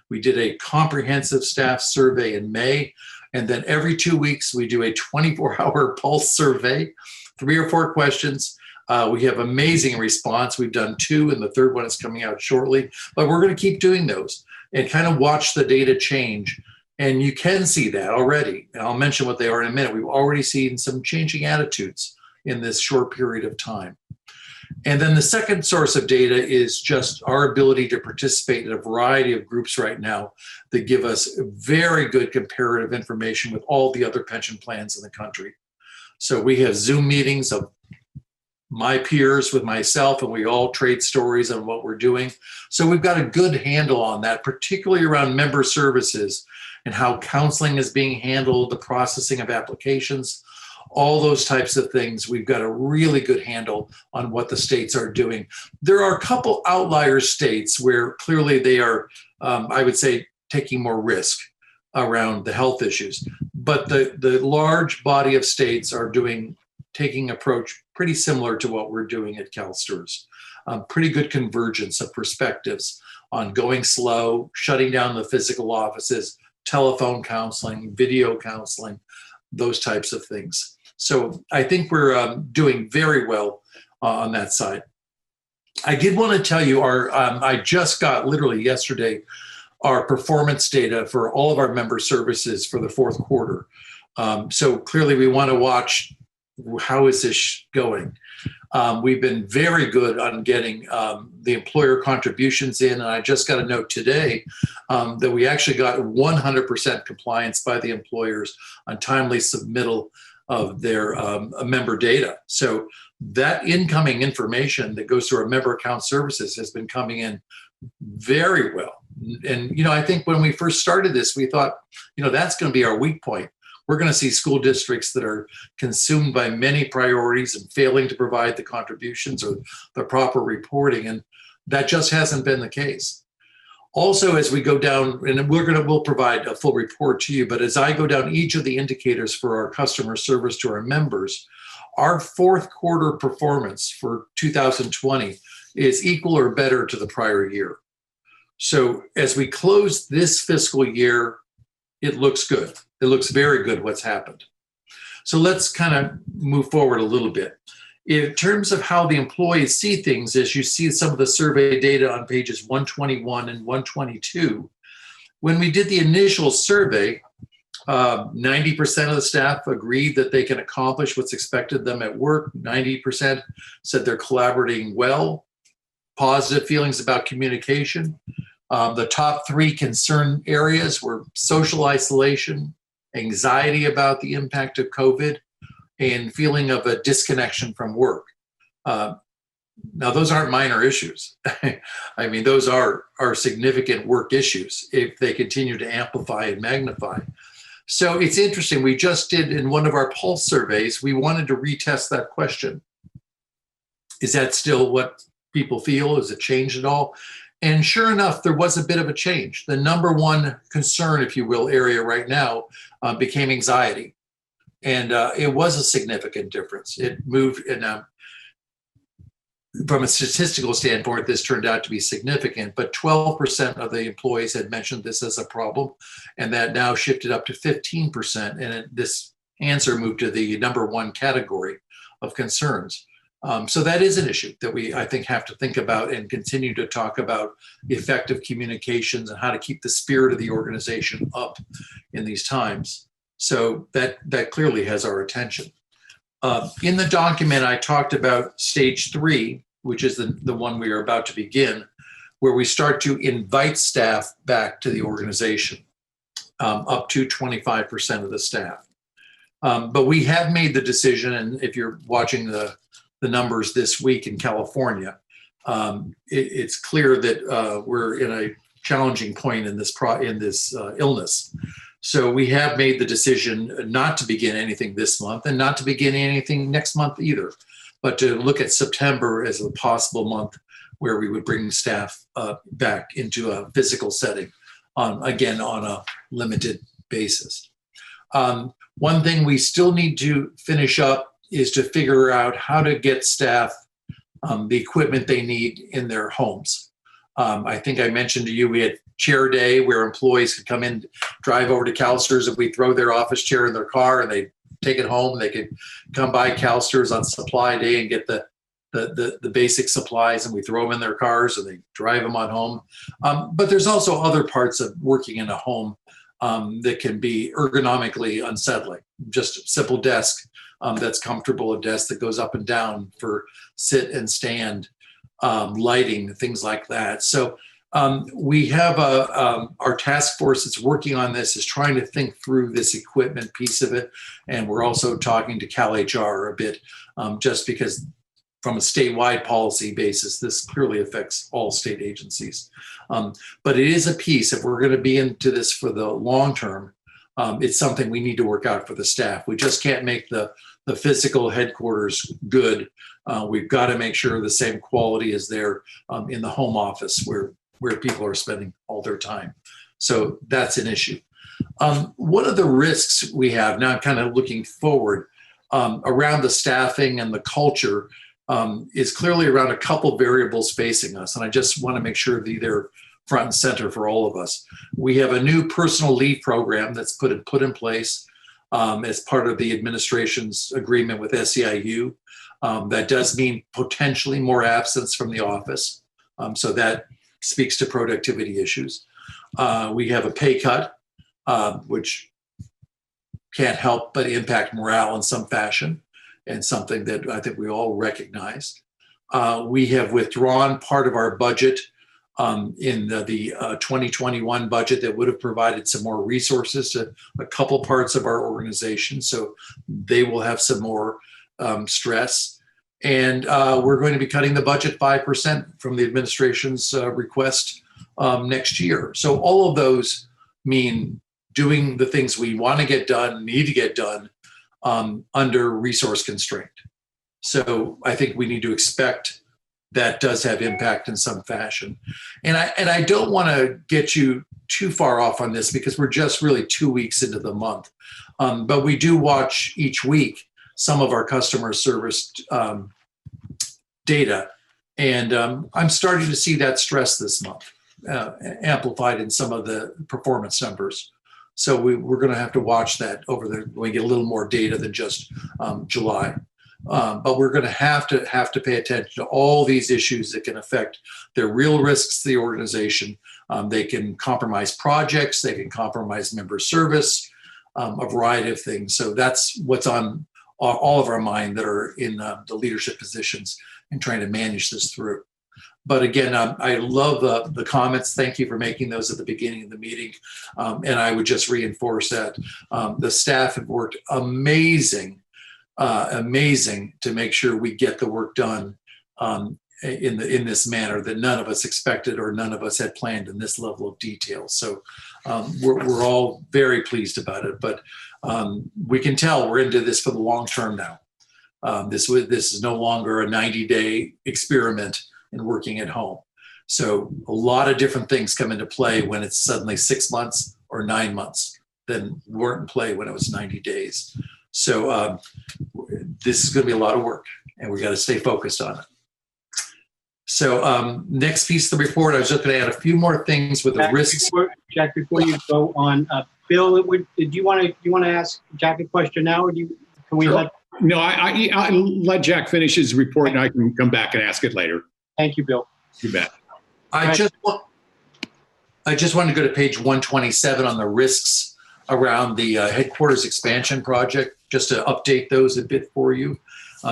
We did a comprehensive staff survey in May, and then every 2 weeks we do a 24-hour pulse survey, 3 or 4 questions. We have amazing response. We've done 2, and the 3rd one is coming out shortly, but we're going to keep doing those and kind of watch the data change. And you can see that already. And I'll mention what they are in a minute. We've already seen some changing attitudes in this short period of time. And then the second source of data is just our ability to participate in a variety of groups right now that give us very good comparative information with all the other pension plans in the country. So we have Zoom meetings of my peers with myself, and we all trade stories on what we're doing. So we've got a good handle on that, particularly around member services and how counseling is being handled, the processing of applications, all those types of things. We've got a really good handle on what the states are doing. There are a couple outlier states where clearly they are, I would say, taking more risk around the health issues. But the large body of states are taking approach pretty similar to what we're doing at CalSTRS. Pretty good convergence of perspectives on going slow, shutting down the physical offices, telephone counseling, video counseling, those types of things. So I think we're doing very well on that side. I did want to tell you I just got literally yesterday our performance data for all of our member services for the 4th quarter. So clearly we want to watch how is this going. We've been very good on getting the employer contributions in, and I just got a note today that we actually got 100% compliance by the employers on timely submittal of their member data. So that incoming information that goes through our member account services has been coming in very well. And, I think when we first started this, we thought, that's going to be our weak point. We're going to see school districts that are consumed by many priorities and failing to provide the contributions or the proper reporting. And that just hasn't been the case. Also, as we go down, and we'll provide a full report to you, but as I go down each of the indicators for our customer service to our members, our 4th quarter performance for 2020 is equal or better to the prior year. So as we close this fiscal year, it looks good. It looks very good what's happened. So let's kind of move forward a little bit. In terms of how the employees see things, as you see some of the survey data on pages 121 and 122, when we did the initial survey, 90% of the staff agreed that they can accomplish what's expected of them at work. 90% said they're collaborating well. Positive feelings about communication. The top 3 concern areas were social isolation, anxiety about the impact of COVID, and feeling of a disconnection from work. Now, those aren't minor issues. I mean, those are significant work issues if they continue to amplify and magnify. So it's interesting. We just did in one of our pulse surveys, we wanted to retest that question. Is that still what people feel? Has it changed at all? And sure enough, there was a bit of a change. The number one concern, if you will, area right now became anxiety. And it was a significant difference. It moved, and from a statistical standpoint, this turned out to be significant, but 12% of the employees had mentioned this as a problem, and that now shifted up to 15%. And this answer moved to the number 1 category of concerns. So that is an issue that we, I think, have to think about and continue to talk about effective communications and how to keep the spirit of the organization up in these times. So that clearly has our attention. In the document, I talked about stage 3, which is the one we are about to begin, where we start to invite staff back to the organization, up to 25% of the staff. But we have made the decision, and if you're watching the numbers this week in California, it's clear that we're in a challenging point in this illness. So we have made the decision not to begin anything this month and not to begin anything next month either, but to look at September as a possible month where we would bring staff back into a physical setting, again, on a limited basis. One thing we still need to finish up is to figure out how to get staff the equipment they need in their homes. I think I mentioned to you, we had chair day where employees could come in, drive over to CalSTRS, and we throw their office chair in their car and they take it home. They could come by CalSTRS on supply day and get the basic supplies, and we throw them in their cars and they drive them on home. But there's also other parts of working in a home that can be ergonomically unsettling. Just a simple desk that's comfortable, a desk that goes up and down for sit and stand, lighting, things like that. So we have our task force that's working on this is trying to think through this equipment piece of it. And we're also talking to CalHR a bit, just because from a statewide policy basis, this clearly affects all state agencies. But it is a piece, if we're going to be into this for the long term, it's something we need to work out for the staff. We just can't make the physical headquarters good. We've got to make sure the same quality is there in the home office where people are spending all their time. So that's an issue. One of the risks we have now, kind of looking forward around the staffing and the culture, is clearly around a couple variables facing us. And I just want to make sure that they're front and center for all of us. We have a new personal leave program that's put in place as part of the administration's agreement with SEIU. That does mean potentially more absence from the office. So that speaks to productivity issues. We have a pay cut, which can't help but impact morale in some fashion, and something that I think we all recognize. We have withdrawn part of our budget in the 2021 budget that would have provided some more resources to a couple parts of our organization. So they will have some more stress. And we're going to be cutting the budget 5% from the administration's request next year. So all of those mean doing the things we want to get done, need to get done under resource constraint. So I think we need to expect that does have impact in some fashion. And I don't want to get you too far off on this because we're just really 2 weeks into the month. But we do watch each week some of our customer service data. And I'm starting to see that stress this month, amplified in some of the performance numbers. So we're going to have to watch that when we get a little more data than just July. But we're going to have to pay attention to all these issues that can affect their real risks to the organization. They can compromise projects, they can compromise member service, a variety of things. So that's what's on all of our mind that are in the leadership positions and trying to manage this through. But again, I love the comments. Thank you for making those at the beginning of the meeting. And I would just reinforce that the staff have worked amazing to make sure we get the work done in this manner that none of us expected or none of us had planned in this level of detail. So we're all very pleased about it. But we can tell we're into this for the long term now. This is no longer a 90-day experiment in working at home. So a lot of different things come into play when it's suddenly 6 months or 9 months than weren't in play when it was 90 days. So this is going to be a lot of work, and we got to stay focused on it. So next piece of the report, I was just going to add a few more things with the risks. Jack, before you go on, Bill, do you want to ask Jack a question now, or can we sure. let? No, I'll let Jack finish his report, and I can come back and ask it later. Thank you, Bill. You bet. I just want to go to page 127 on the risks around the headquarters expansion project, just to update those a bit for you,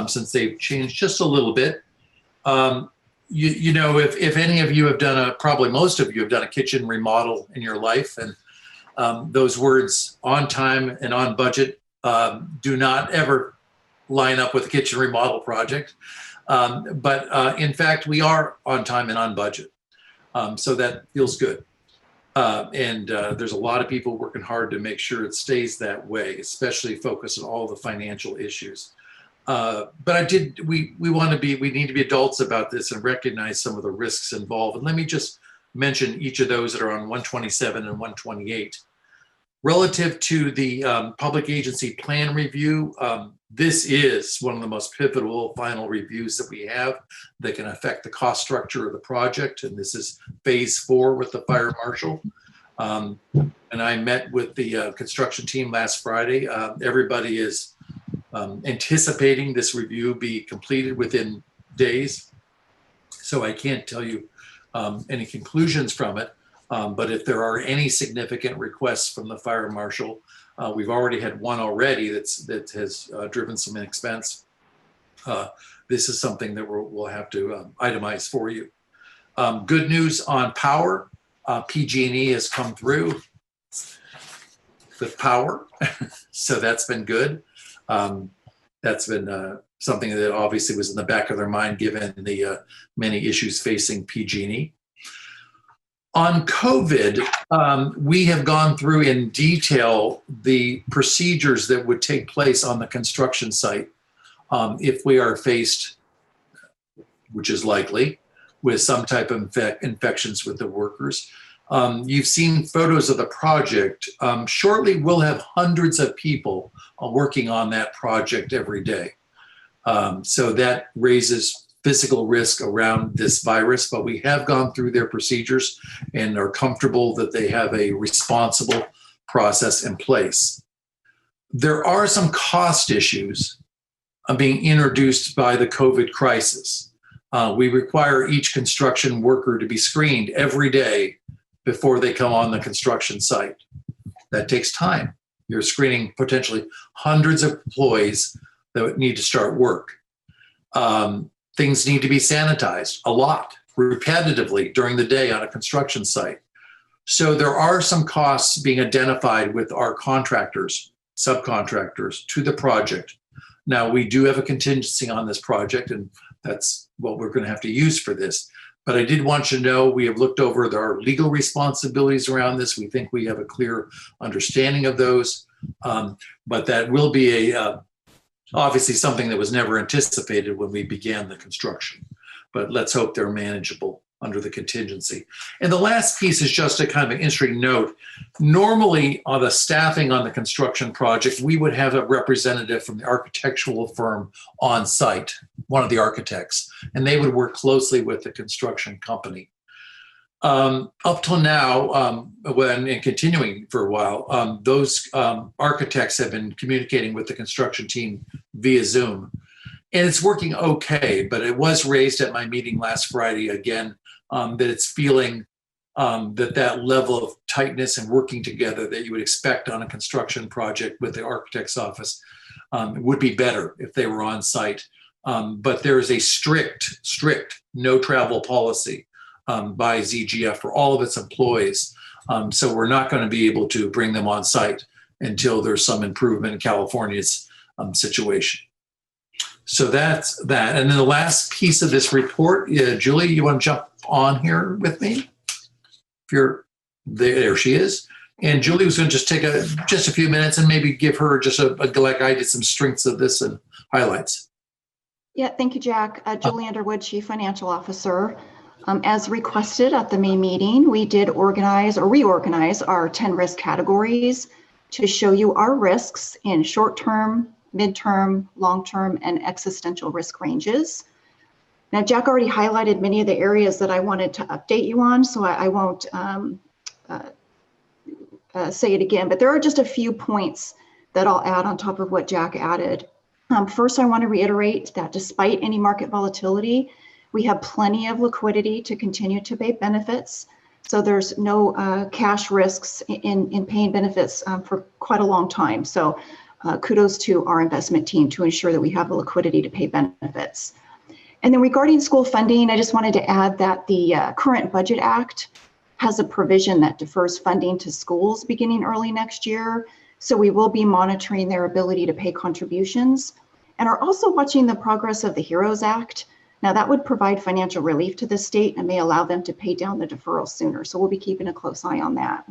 since they've changed just a little bit. You know, if any of you have done probably most of you have done a kitchen remodel in your life, and those words on time and on budget do not ever line up with a kitchen remodel project. But in fact, we are on time and on budget. So that feels good. There's a lot of people working hard to make sure it stays that way, especially focus on all the financial issues. But we need to be adults about this and recognize some of the risks involved. And let me just mention each of those that are on 127 and 128. Relative to the public agency plan review, this is one of the most pivotal final reviews that we have that can affect the cost structure of the project. And this is phase 4 with the fire marshal. And I met with the construction team last Friday. Everybody is anticipating this review be completed within days. So I can't tell you any conclusions from it. But if there are any significant requests from the fire marshal, we've already had one already that has driven some expense. This is something that we'll have to itemize for you. Good news on power. PG&E has come through with power, so that's been good. That's been something that obviously was in the back of their mind given the many issues facing PG&E. On COVID, we have gone through in detail the procedures that would take place on the construction site if we are faced, which is likely, with some type of infections with the workers. You've seen photos of the project. Shortly, we'll have hundreds of people working on that project every day. So that raises physical risk around this virus, but we have gone through their procedures and are comfortable that they have a responsible process in place. There are some cost issues being introduced by the COVID crisis. We require each construction worker to be screened every day before they come on the construction site. That takes time. You're screening potentially hundreds of employees that need to start work. Things need to be sanitized a lot, repetitively during the day on a construction site. So there are some costs being identified with our contractors, subcontractors to the project. Now, we do have a contingency on this project, and that's what we're going to have to use for this. But I did want you to know we have looked over our legal responsibilities around this. We think we have a clear understanding of those, but that will be obviously something that was never anticipated when we began the construction. But let's hope they're manageable under the contingency. And the last piece is just a kind of an interesting note. Normally on the staffing on the construction project, we would have a representative from the architectural firm on site, one of the architects, and they would work closely with the construction company. Up till now, and continuing for a while, those architects have been communicating with the construction team via Zoom. And it's working okay, but it was raised at my meeting last Friday again, that it's feeling that level of tightness and working together that you would expect on a construction project with the architect's office would be better if they were on site. But there is a strict no travel policy by ZGF for all of its employees. So we're not going to be able to bring them on site until there's some improvement in California's situation. So that's that. And then the last piece of this report, Julie, you want to jump on here with me? If you're there, she is. And Julie was going to just take just a few minutes and maybe give her just like I did, some strengths of this and highlights. Yeah, thank you, Jack. Julie Underwood, Chief Financial Officer. As requested at the May meeting, we did reorganize our 10 risk categories to show you our risks in short-term, midterm, long-term, and existential risk ranges. Now, Jack already highlighted many of the areas that I wanted to update you on, so I won't say it again, but there are just a few points that I'll add on top of what Jack added. First, I want to reiterate that despite any market volatility, we have plenty of liquidity to continue to pay benefits. So there's no cash risks in paying benefits for quite a long time. So kudos to our investment team to ensure that we have the liquidity to pay benefits. And then regarding school funding, I just wanted to add that the current Budget Act has a provision that defers funding to schools beginning early next year. So we will be monitoring their ability to pay contributions and are also watching the progress of the HEROES Act. Now that would provide financial relief to the state and may allow them to pay down the deferral sooner. So we'll be keeping a close eye on that.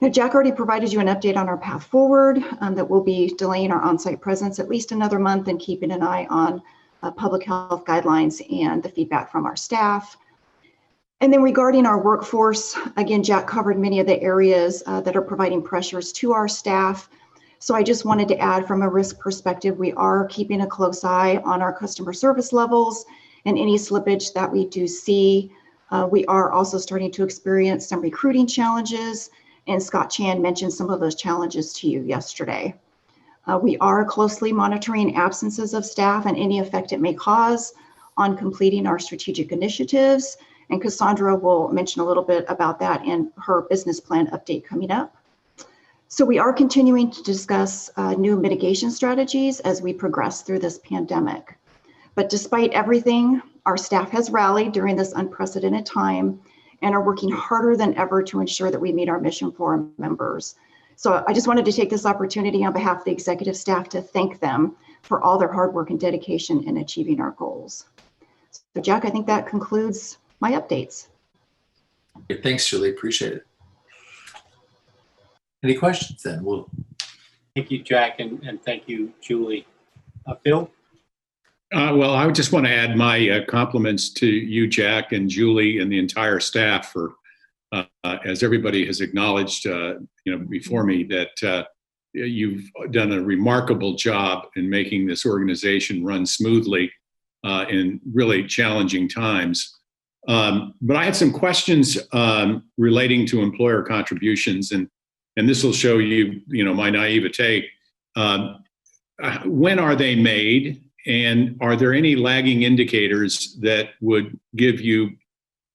Now, Jack already provided you an update on our path forward, that we'll be delaying our on-site presence at least another month and keeping an eye on public health guidelines and the feedback from our staff. And then regarding our workforce, again, Jack covered many of the areas that are providing pressures to our staff. So I just wanted to add, from a risk perspective, we are keeping a close eye on our customer service levels and any slippage that we do see. We are also starting to experience some recruiting challenges, and Scott Chan mentioned some of those challenges to you yesterday. We are closely monitoring absences of staff and any effect it may cause on completing our strategic initiatives, and Cassandra will mention a little bit about that in her business plan update coming up. So we are continuing to discuss new mitigation strategies as we progress through this pandemic. But despite everything, our staff has rallied during this unprecedented time and are working harder than ever to ensure that we meet our mission for our members. So I just wanted to take this opportunity on behalf of the executive staff to thank them for all their hard work and dedication in achieving our goals. So Jack, I think that concludes my updates. Okay, thanks, Julie. Appreciate it. Any questions then? Thank you, Jack, and thank you, Julie. Bill? Well, I would just want to add my compliments to you, Jack, and Julie, and the entire staff for, as everybody has acknowledged, before me, that you've done a remarkable job in making this organization run smoothly in really challenging times. But I had some questions relating to employer contributions, and this will show you, my naivete. When are they made? And are there any lagging indicators that would give you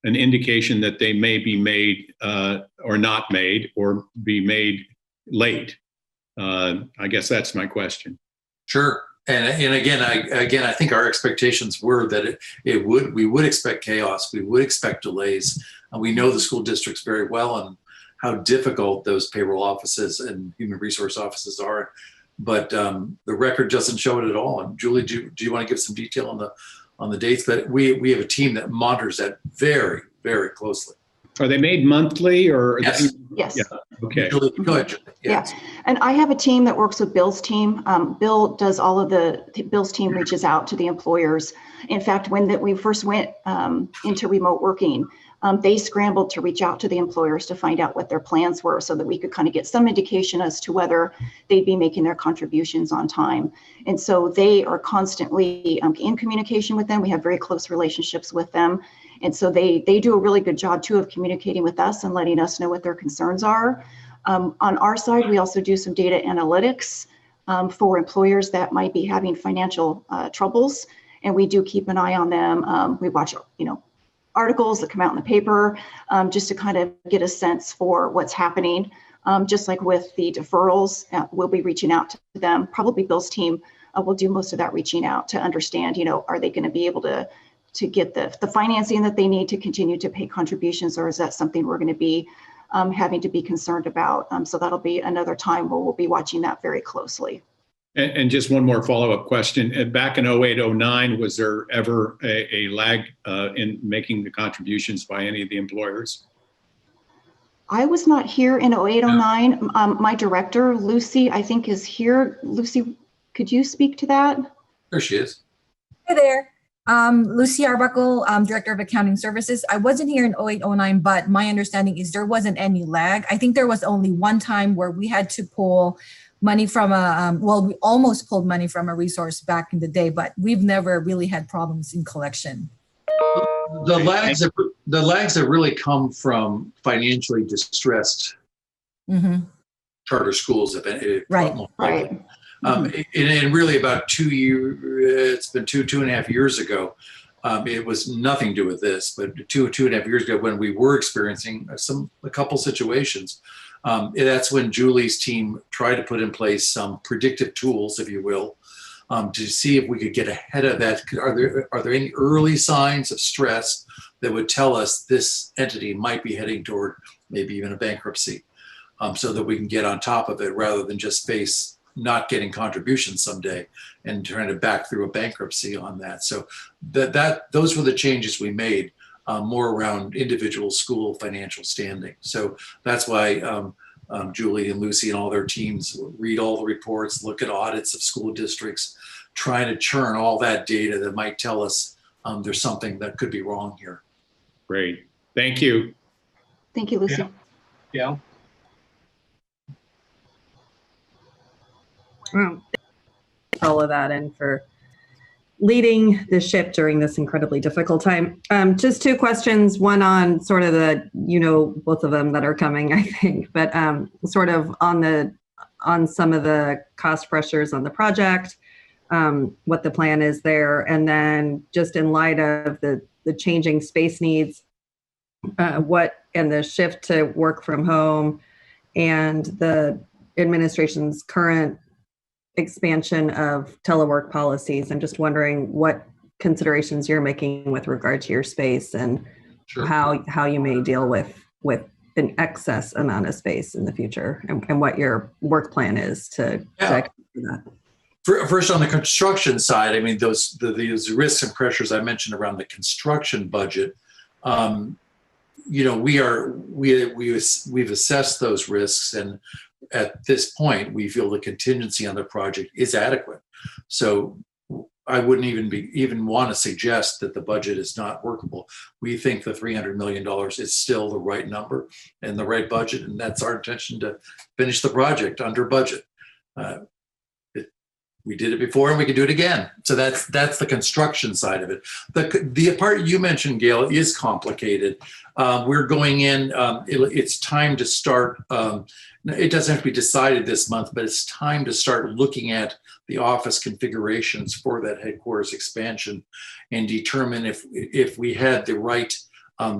an indication that they may be made or not made, or be made late? I guess that's my question. Sure. And again, I think our expectations were that we would expect chaos. We would expect delays. We know the school districts very well and how difficult those payroll offices and human resource offices are. But the record doesn't show it at all. And Julie, do you want to give some detail on the dates? But we have a team that monitors that very, very closely. Are they made monthly or? Yes. Yes. Yeah. Okay. Julie, go ahead, Julie. Yeah. And I have a team that works with Bill's team. Bill does all of Bill's team reaches out to the employers. In fact, when we first went into remote working, they scrambled to reach out to the employers to find out what their plans were so that we could kind of get some indication as to whether they'd be making their contributions on time. And so they are constantly in communication with them. We have very close relationships with them. And so they do a really good job too of communicating with us and letting us know what their concerns are. On our side, we also do some data analytics for employers that might be having financial troubles. And we do keep an eye on them. We watch, articles that come out in the paper, just to kind of get a sense for what's happening. Just like with the deferrals, we'll be reaching out to them. Probably Bill's team will do most of that reaching out to understand, are they going to be able to get the financing that they need to continue to pay contributions, or is that something we're going to be having to be concerned about? So that'll be another time where we'll be watching that very closely. And just one more follow-up question. Back in 08-09, was there ever a lag in making the contributions by any of the employers? I was not here in 08-09. My director, Lucy, I think is here. Lucy, could you speak to that? There she is. Hey there. Lucy Arbuckle, Director of Accounting Services. I wasn't here in 08-09, but my understanding is there wasn't any lag. I think there was only one time where we had to pull money from we almost pulled money from a resource back in the day, but we've never really had problems in collection. The lags have really come from financially distressed charter schools, Right. And really about 2 years, it's been two and a half years ago. It was nothing to do with this, but two and a half years ago when we were experiencing a couple situations. That's when Julie's team tried to put in place some predictive tools, if you will, to see if we could get ahead of that. Are there any early signs of stress that would tell us this entity might be heading toward maybe even a bankruptcy, so that we can get on top of it rather than just face not getting contributions someday and trying to back through a bankruptcy on that. So those were the changes we made, more around individual school financial standing. So that's why Julie and Lucy and all their teams read all the reports, look at audits of school districts, trying to churn all that data that might tell us there's something that could be wrong here. Great. Thank you. Thank you, Lucy. Yeah. Well, all of that and for leading the ship during this incredibly difficult time. Just two questions, one on sort of the, both of them that are coming, I think, but sort of on some of the cost pressures on the project, what the plan is there, and then just in light of the changing space needs, and the shift to work from home and the administration's current expansion of telework policies. I'm just wondering what considerations you're making with regard to your space and how you may deal with an excess amount of space in the future, and what your work plan is to account for that. First, on the construction side, I mean, those risks and pressures I mentioned around the construction budget, we've assessed those risks, and at this point, we feel the contingency on the project is adequate. So I wouldn't even want to suggest that the budget is not workable. We think the $300 million is still the right number and the right budget, and that's our intention to finish the project under budget. We did it before and we can do it again. So that's the construction side of it. The part you mentioned, Gail, is complicated. We're going in, it's time to start, it doesn't have to be decided this month, but it's time to start looking at the office configurations for that headquarters expansion and determine if we had the right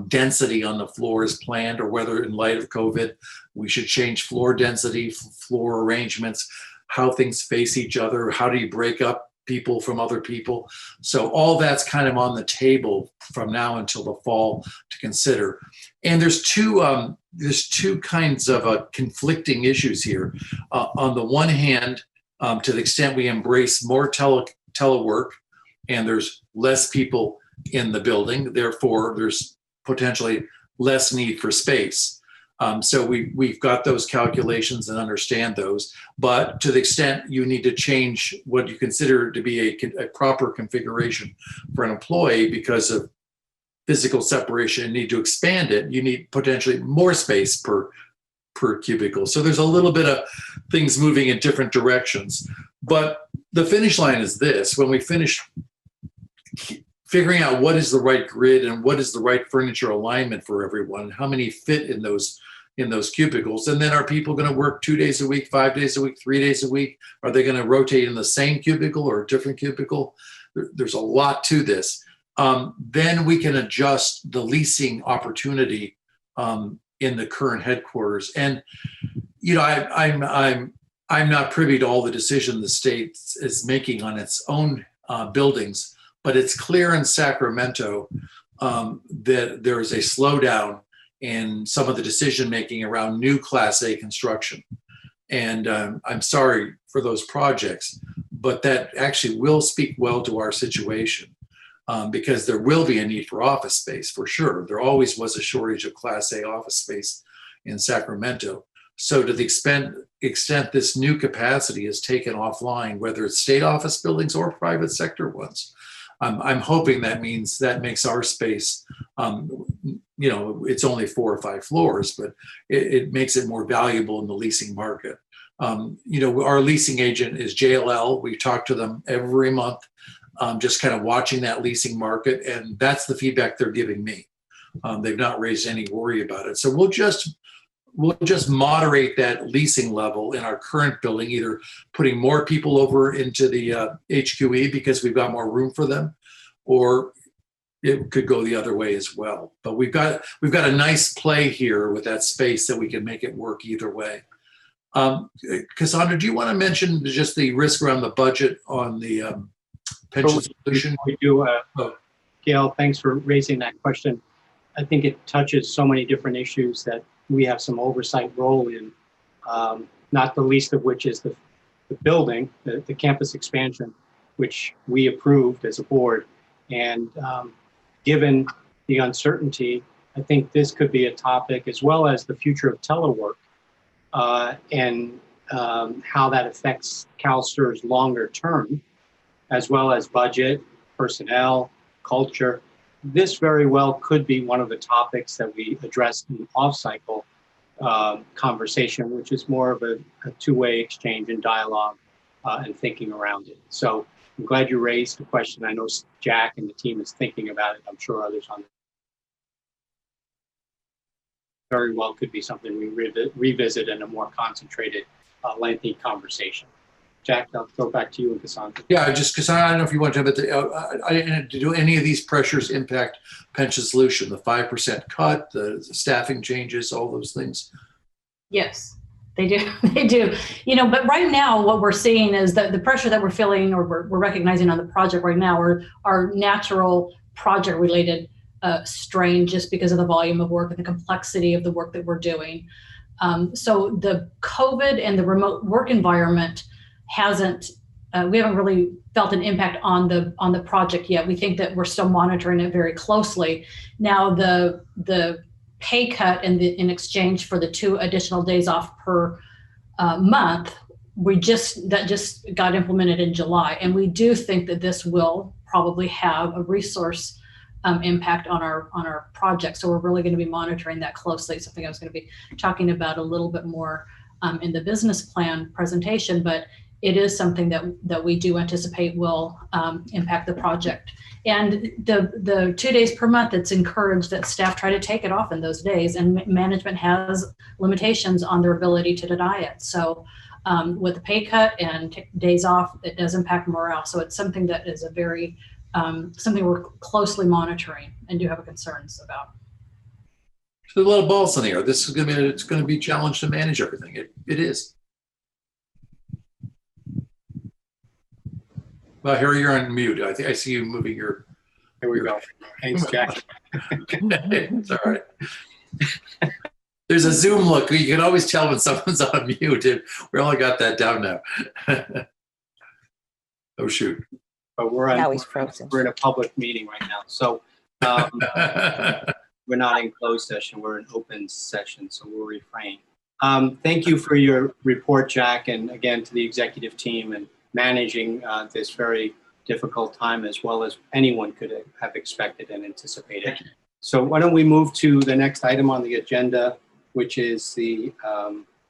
density on the floors planned, or whether in light of COVID, we should change floor density, floor arrangements, how things face each other, how do you break up people from other people. So all that's kind of on the table from now until the fall to consider. And there's two kinds of conflicting issues here. On the one hand, to the extent we embrace more telework and there's less people in the building, therefore there's potentially less need for space. So we've got those calculations and understand those, but to the extent you need to change what you consider to be a proper configuration for an employee because of physical separation and need to expand it, you need potentially more space per cubicle. So there's a little bit of things moving in different directions, but the finish line is this: when we finish figuring out what is the right grid and what is the right furniture alignment for everyone, how many fit in those cubicles, and then are people going to work 2 days a week, 5 days a week, 3 days a week? Are they going to rotate in the same cubicle or a different cubicle? There's a lot to this. Then we can adjust the leasing opportunity in the current headquarters. And I'm not privy to all the decision the state is making on its own buildings, but it's clear in Sacramento that there is a slowdown in some of the decision making around new Class A construction. And I'm sorry for those projects, but that actually will speak well to our situation because there will be a need for office space for sure. There always was a shortage of Class A office space in Sacramento. So to the extent this new capacity is taken offline, whether it's state office buildings or private sector ones, I'm hoping that means that makes our space, it's only 4 or 5 floors, but it makes it more valuable in the leasing market. Our leasing agent is JLL. We talk to them every month, just kind of watching that leasing market. And that's the feedback they're giving me. They've not raised any worry about it. So we'll just moderate that leasing level in our current building, either putting more people over into the HQE because we've got more room for them, or it could go the other way as well. But we've got a nice play here with that space that we can make it work either way. Cassandra, do you want to mention just the risk around the budget on the pension solution? We do. Gail, thanks for raising that question. I think it touches so many different issues that we have some oversight role in, not the least of which is the the building, the campus expansion, which we approved as a board. And given the uncertainty, I think this could be a topic, as well as the future of telework and how that affects CalSTRS longer term, as well as budget, personnel, culture. This very well could be one of the topics that we address in the off-cycle conversation, which is more of a two-way exchange and dialogue and thinking around it. So I'm glad you raised the question. I know Jack and the team is thinking about it. I'm sure others on it. Very well could be something we revisit in a more concentrated, lengthy conversation. Jack, I'll throw back to you and Cassandra. Yeah, just because I don't know if you want to, but do any of these pressures impact pension solution? The 5% cut, the staffing changes, all those things? Yes, they do. They do. You know, but right now what we're seeing is that the pressure that we're feeling or we're recognizing on the project right now are natural project related strain just because of the volume of work and the complexity of the work that we're doing. So the COVID and the remote work environment we haven't really felt an impact on the project yet. We think that we're still monitoring it very closely. Now the pay cut in exchange for the 2 additional days off per month, that just got implemented in July, and we do think that this will probably have a resource impact on our project. So we're really going to be monitoring that closely. It's something I was going to be talking about a little bit more in the business plan presentation, but it is something that we do anticipate will impact the project. And the 2 days per month, it's encouraged that staff try to take it off in those days, and management has limitations on their ability to deny it. So with the pay cut and days off, it does impact morale. So it's something that is a very something we're closely monitoring and do have concerns about. So a lot of balls in the air. This is it's going to be a challenge to manage everything. It is. Well, Harry, you're on mute. I think I see you moving your. Here we go. Thanks, Jack. It's all right. There's a Zoom look. You can always tell when someone's on mute. We all got that down now. Oh shoot! But we're in a public meeting right now, so we're not in closed session. We're in open session, so we'll refrain. Thank you for your report, Jack, and again to the executive team and managing this very difficult time as well as anyone could have expected and anticipated. So why don't we move to the next item on the agenda, which is the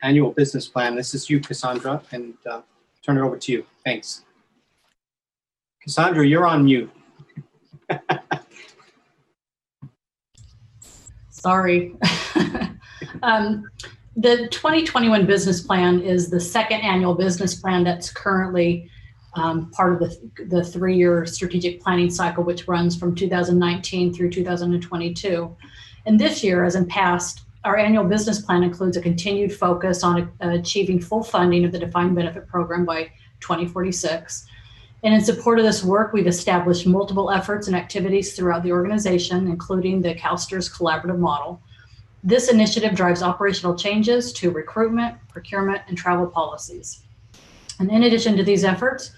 annual business plan. This is you, Cassandra, and turn it over to you. Thanks. Cassandra, you're on mute. Sorry. The 2021 business plan is the second annual business plan that's currently part of the 3-year strategic planning cycle, which runs from 2019 through 2022. And this year, as in past, our annual business plan includes a continued focus on achieving full funding of the defined benefit program by 2046. And in support of this work, we've established multiple efforts and activities throughout the organization, including the CalSTRS collaborative model. This initiative drives operational changes to recruitment, procurement, and travel policies. And in addition to these efforts,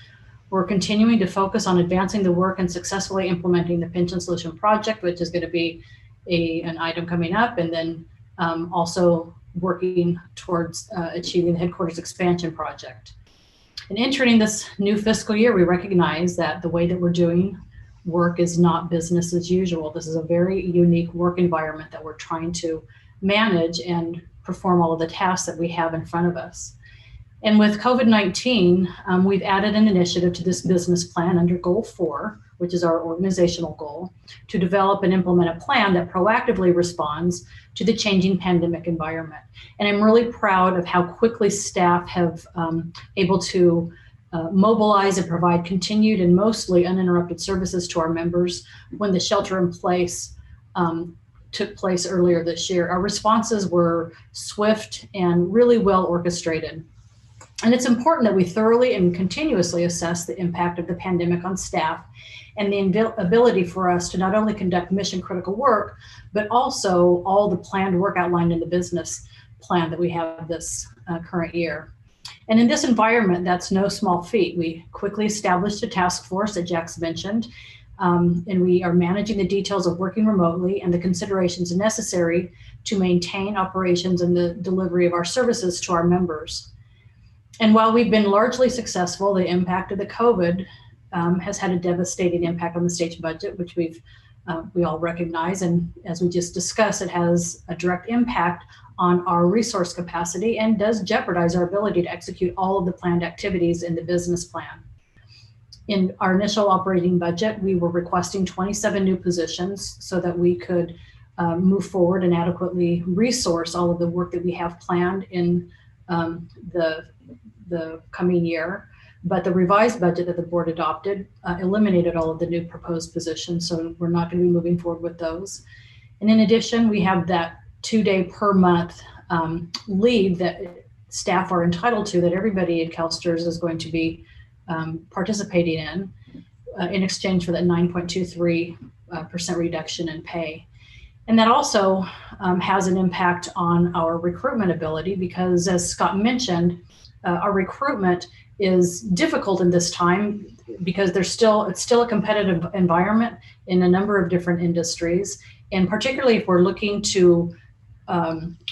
we're continuing to focus on advancing the work and successfully implementing the Pension Solution Project, which is going to be an item coming up, and then also working towards achieving the headquarters expansion project. And entering this new fiscal year, we recognize that the way that we're doing work is not business as usual. This is a very unique work environment that we're trying to manage and perform all of the tasks that we have in front of us. And with COVID-19, we've added an initiative to this business plan under Goal 4, which is our organizational goal, to develop and implement a plan that proactively responds to the changing pandemic environment. And I'm really proud of how quickly staff have able to mobilize and provide continued and mostly uninterrupted services to our members when the shelter in place took place earlier this year. Our responses were swift and really well orchestrated. And it's important that we thoroughly and continuously assess the impact of the pandemic on staff and the ability for us to not only conduct mission critical work, but also all the planned work outlined in the business plan that we have this current year. And in this environment, that's no small feat. We quickly established a task force that Jack's mentioned, and we are managing the details of working remotely and the considerations necessary to maintain operations and the delivery of our services to our members. And while we've been largely successful, the impact of the COVID has had a devastating impact on the state's budget, which we all recognize. And as we just discussed, it has a direct impact on our resource capacity and does jeopardize our ability to execute all of the planned activities in the business plan. In our initial operating budget, we were requesting 27 new positions so that we could move forward and adequately resource all of the work that we have planned in the coming year. But the revised budget that the board adopted eliminated all of the new proposed positions, so we're not going to be moving forward with those. And in addition, we have that 2-day per month leave that staff are entitled to, that everybody at CalSTRS is going to be participating in exchange for that 9.23% reduction in pay. And that also has an impact on our recruitment ability, because as Scott mentioned, our recruitment is difficult in this time because it's still a competitive environment in a number of different industries. And particularly if we're looking to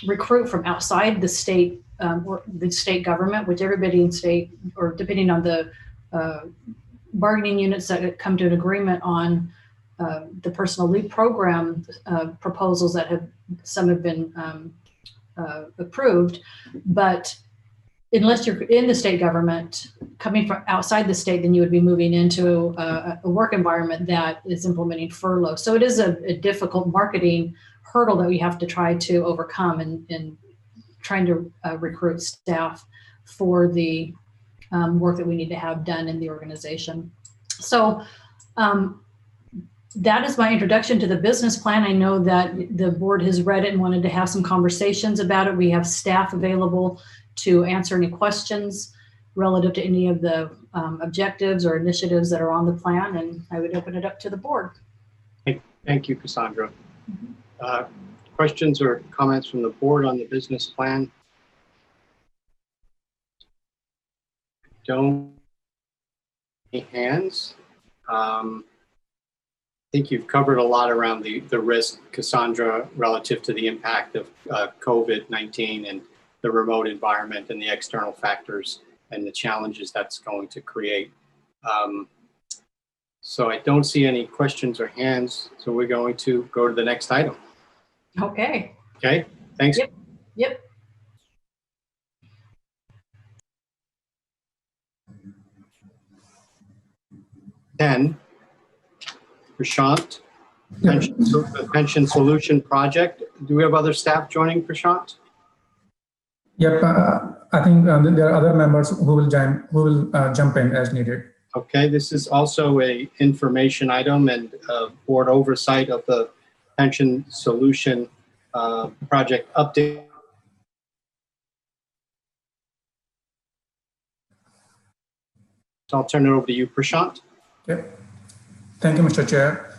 recruit from outside the state or the state government, which everybody in state, or depending on the bargaining units that come to an agreement on the personal leave program proposals that some have been approved, but unless you're in the state government, coming from outside the state, then you would be moving into a work environment that is implementing furlough. So it is a difficult marketing hurdle that we have to try to overcome in trying to recruit staff for the work that we need to have done in the organization. So that is my introduction to the business plan. I know that the board has read it and wanted to have some conversations about it. We have staff available to answer any questions relative to any of the objectives or initiatives that are on the plan, and I would open it up to the board. Thank you, Cassandra. Questions or comments from the board on the business plan? Don't see any hands. I think you've covered a lot around the risk, Cassandra, relative to the impact of COVID-19 and the remote environment and the external factors and the challenges that's going to create. So I don't see any questions or hands, so we're going to go to the next item. Okay. Okay, thanks. Yep. Prashant, Pension Solution Project. Do we have other staff joining, Prashant? Yep, I think there are other members who will jump in as needed. Okay, this is also a information item and board oversight of the Pension Solution Project update. So I'll turn it over to you, Prashant. Yep. Thank you, Mr. Chair.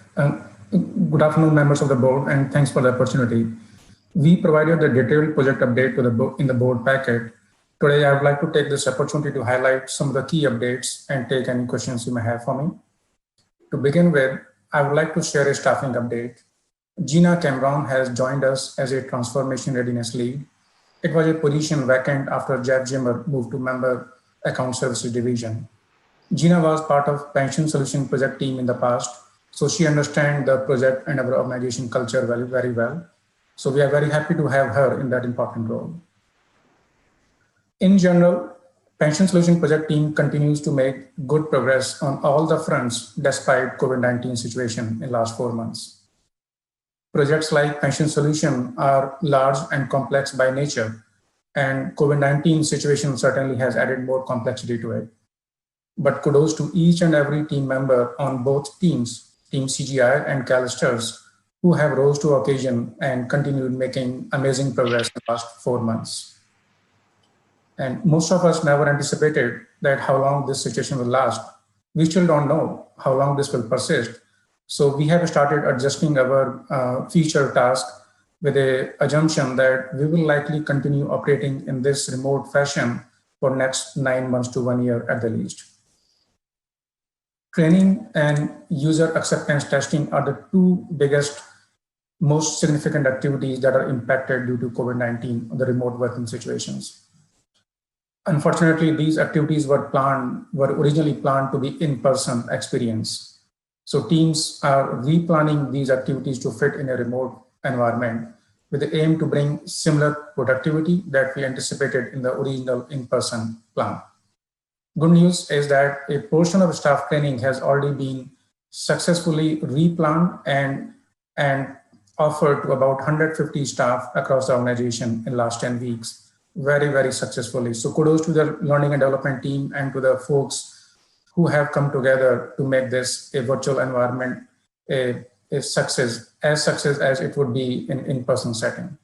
Good afternoon, members of the board, and thanks for the opportunity. We provided the detailed project update to in the board packet. Today, I would like to take this opportunity to highlight some of the key updates and take any questions you may have for me. To begin with, I would like to share a staffing update. Gina Cameron has joined us as a transformation readiness lead. It was a position vacant after Jeff Jimmer moved to member account services division. Gina was part of Pension Solution project team in the past, so she understands the project and our organization culture very well. So we are very happy to have her in that important role. In general, Pension Solution project team continues to make good progress on all the fronts despite COVID-19 situation in last 4 months. Projects like Pension Solution are large and complex by nature, and COVID-19 situation certainly has added more complexity to it. But kudos to each and every team member on both teams, Team CGI and CalSTRS, who have rose to occasion and continued making amazing progress in the last 4 months. And most of us never anticipated that how long this situation will last. We still don't know how long this will persist. So we have started adjusting our future task with the assumption that we will likely continue operating in this remote fashion for next 9 months to 1 year at the least. Training and user acceptance testing are the two biggest, most significant activities that are impacted due to COVID-19 on the remote working situations. Unfortunately, these activities were originally planned to be in-person experience. So teams are replanning these activities to fit in a remote environment with the aim to bring similar productivity that we anticipated in the original in-person plan. Good news is that a portion of staff training has already been successfully replanned and offered to about 150 staff across the organization in the last 10 weeks, very, very successfully. So kudos to the learning and development team and to the folks who have come together to make this a virtual environment a success as it would be in in-person setting.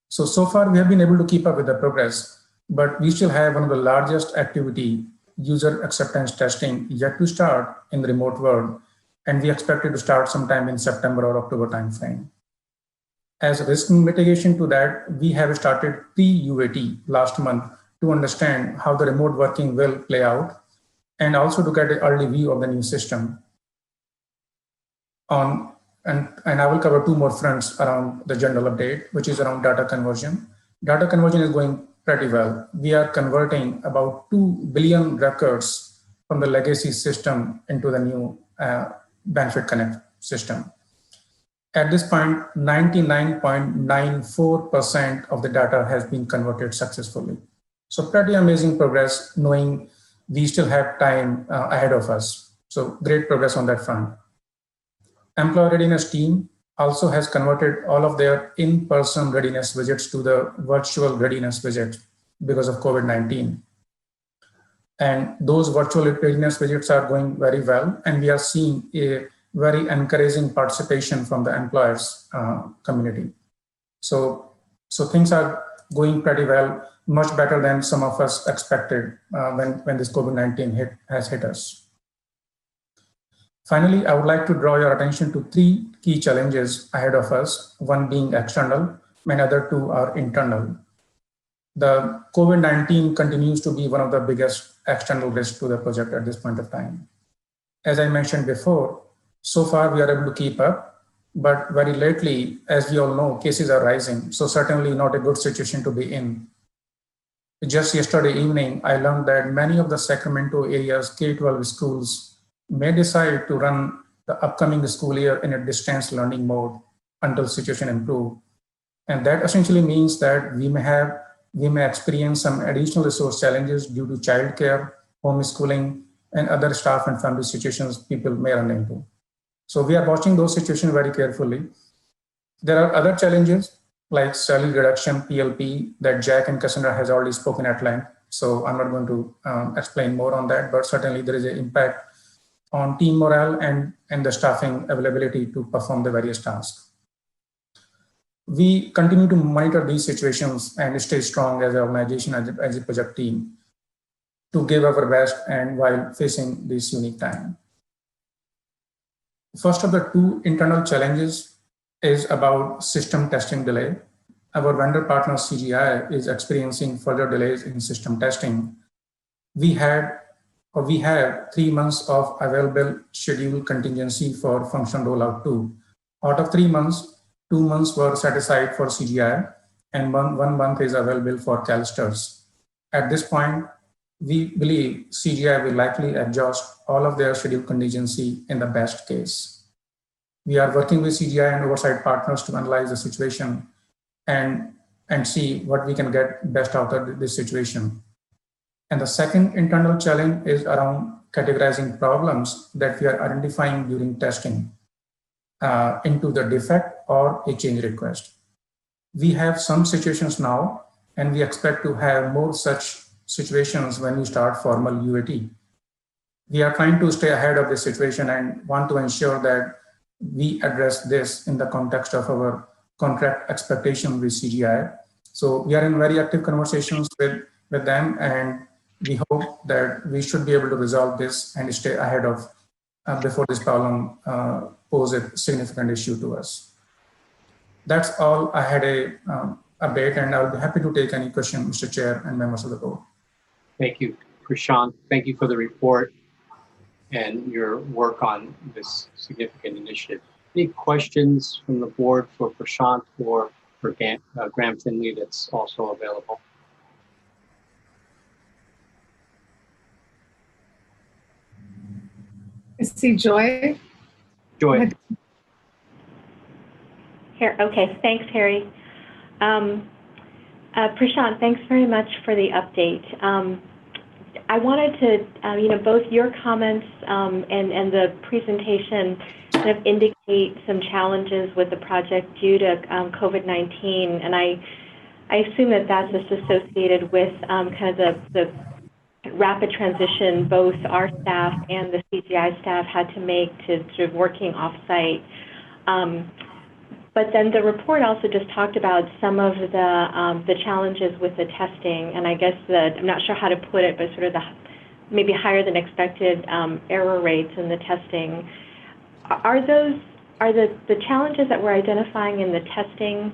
So far we have been able to keep up with the progress, but we still have one of the largest activity, user acceptance testing, yet to start in the remote world, and we expect it to start sometime in September or October timeframe. As risk mitigation to that, we have started pre-UAT last month to understand how the remote working will play out and also to get an early view of the new system. And I will cover two more fronts around the general update, which is around data conversion. Data conversion is going pretty well. We are converting about 2 billion records from the legacy system into the new Benefit Connect system. At this point, 99.94% of the data has been converted successfully. So pretty amazing progress, knowing we still have time ahead of us. So great progress on that front. Employee readiness team also has converted all of their in-person readiness visits to the virtual readiness visit because of COVID-19. And those virtual readiness visits are going very well. And we are seeing a very encouraging participation from the employers community. So things are going pretty well, much better than some of us expected when this COVID-19 has hit us. Finally, I would like to draw your attention to 3 key challenges ahead of us, one being external, and other 2 are internal. The COVID-19 continues to be one of the biggest external risks to the project at this point of time. As I mentioned before, so far we are able to keep up, but very lately, as we all know, cases are rising, so certainly not a good situation to be in. Just yesterday evening, I learned that many of the Sacramento area's K-12 schools may decide to run the upcoming school year in a distance learning mode until situation improves. And that essentially means that we may experience some additional resource challenges due to childcare, homeschooling, and other staff and family situations people may run into. So we are watching those situations very carefully. There are other challenges like salary reduction, PLP, that Jack and Cassandra has already spoken at length. So I'm not going to explain more on that, but certainly there is an impact on team morale and the staffing availability to perform the various tasks. We continue to monitor these situations and stay strong as an organization, as a project team, to give our best and while facing this unique time. First of the 2 internal challenges is about system testing delay. Our vendor partner CGI is experiencing further delays in system testing. We have 3 months of available schedule contingency for function rollout 2. Out of 3 months, 2 months were set aside for CGI and one month is available for CalSTRS. At this point, we believe CGI will likely adjust all of their schedule contingency in the best case. We are working with CGI and oversight partners to analyze the situation and see what we can get best out of this situation. And the second internal challenge is around categorizing problems that we are identifying during testing into the defect or a change request. We have some situations now, and we expect to have more such situations when we start formal UAT. We are trying to stay ahead of this situation and want to ensure that we address this in the context of our contract expectation with CGI. So we are in very active conversations with them, and we hope that we should be able to resolve this and stay ahead of before this problem pose a significant issue to us. That's all I had update, and I'll be happy to take any question, Mr. Chair and members of the board. Thank you, Prashant. Thank you for the report and your work on this significant initiative. Any questions from the board for Prashant or for Graham Finley that's also available? I see Joy. Joy. Here, okay, thanks, Harry. Prashant, thanks very much for the update. I wanted to, both your comments and the presentation kind of indicate some challenges with the project due to COVID-19, and I assume that that's just associated with kind of the rapid transition both our staff and the CGI staff had to make to sort of working off-site. But then the report also just talked about some of the challenges with the testing, and I guess I'm not sure how to put it, but sort of the maybe higher than expected error rates in the testing. Are the challenges that we're identifying in the testing?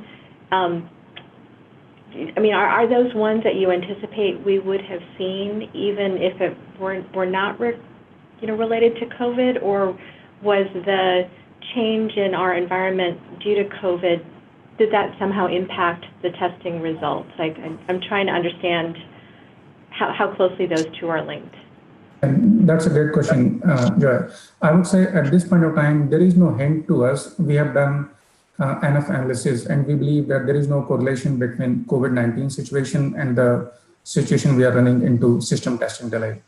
Are those ones that you anticipate we would have seen even if it were not related to COVID, or was the change in our environment due to COVID, did that somehow impact the testing results? I'm trying to understand how closely those two are linked. And that's a great question, Joy. I would say at this point of time, there is no hint to us. We have done enough analysis, and we believe that there is no correlation between COVID-19 situation and the situation we are running into system testing delay.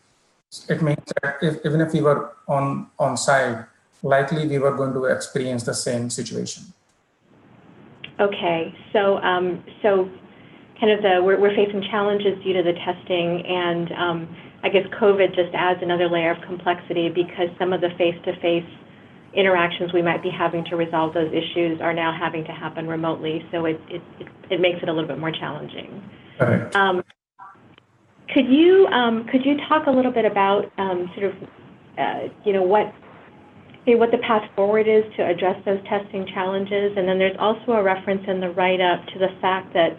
It means that even if we were on site, likely we were going to experience the same situation. Okay, so kind of we're facing challenges due to the testing, and I guess COVID just adds another layer of complexity because some of the face-to-face interactions we might be having to resolve those issues are now having to happen remotely, so it makes it a little bit more challenging. Correct. Could you talk a little bit about what the path forward is to address those testing challenges? And then there's also a reference in the write-up to the fact that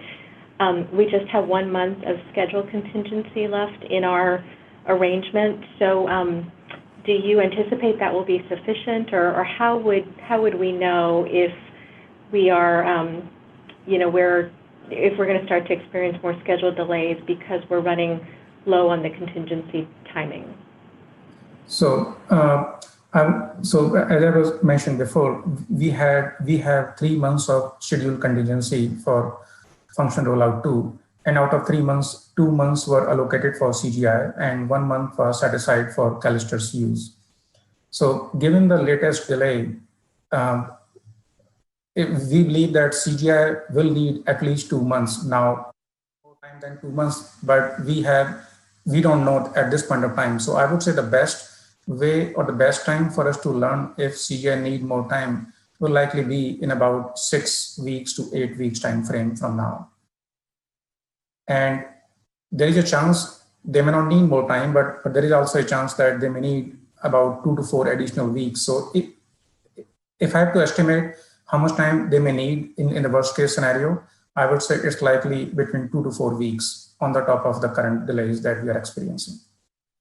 we just have 1 month of schedule contingency left in our arrangement. So do you anticipate that will be sufficient, or how would we know if we are, if we're going to start to experience more schedule delays because we're running low on the contingency timing? So, so as I was mentioned before, we have 3 months of scheduled contingency for function rollout 2, and out of 3 months, 2 months were allocated for CGI and 1 month was set aside for CalSTRS use. So given the latest delay, we believe that CGI will need at least 2 months now, more time than 2 months, but we don't know at this point of time. So I would say the best way or the best time for us to learn if CGI need more time will likely be in about 6 weeks to 8 weeks time frame from now. And there is a chance they may not need more time, but there is also a chance that they may need about 2 to 4 additional weeks. So if I have to estimate how much time they may need in the worst case scenario, I would say it's likely between 2 to 4 weeks on the top of the current delays that we are experiencing.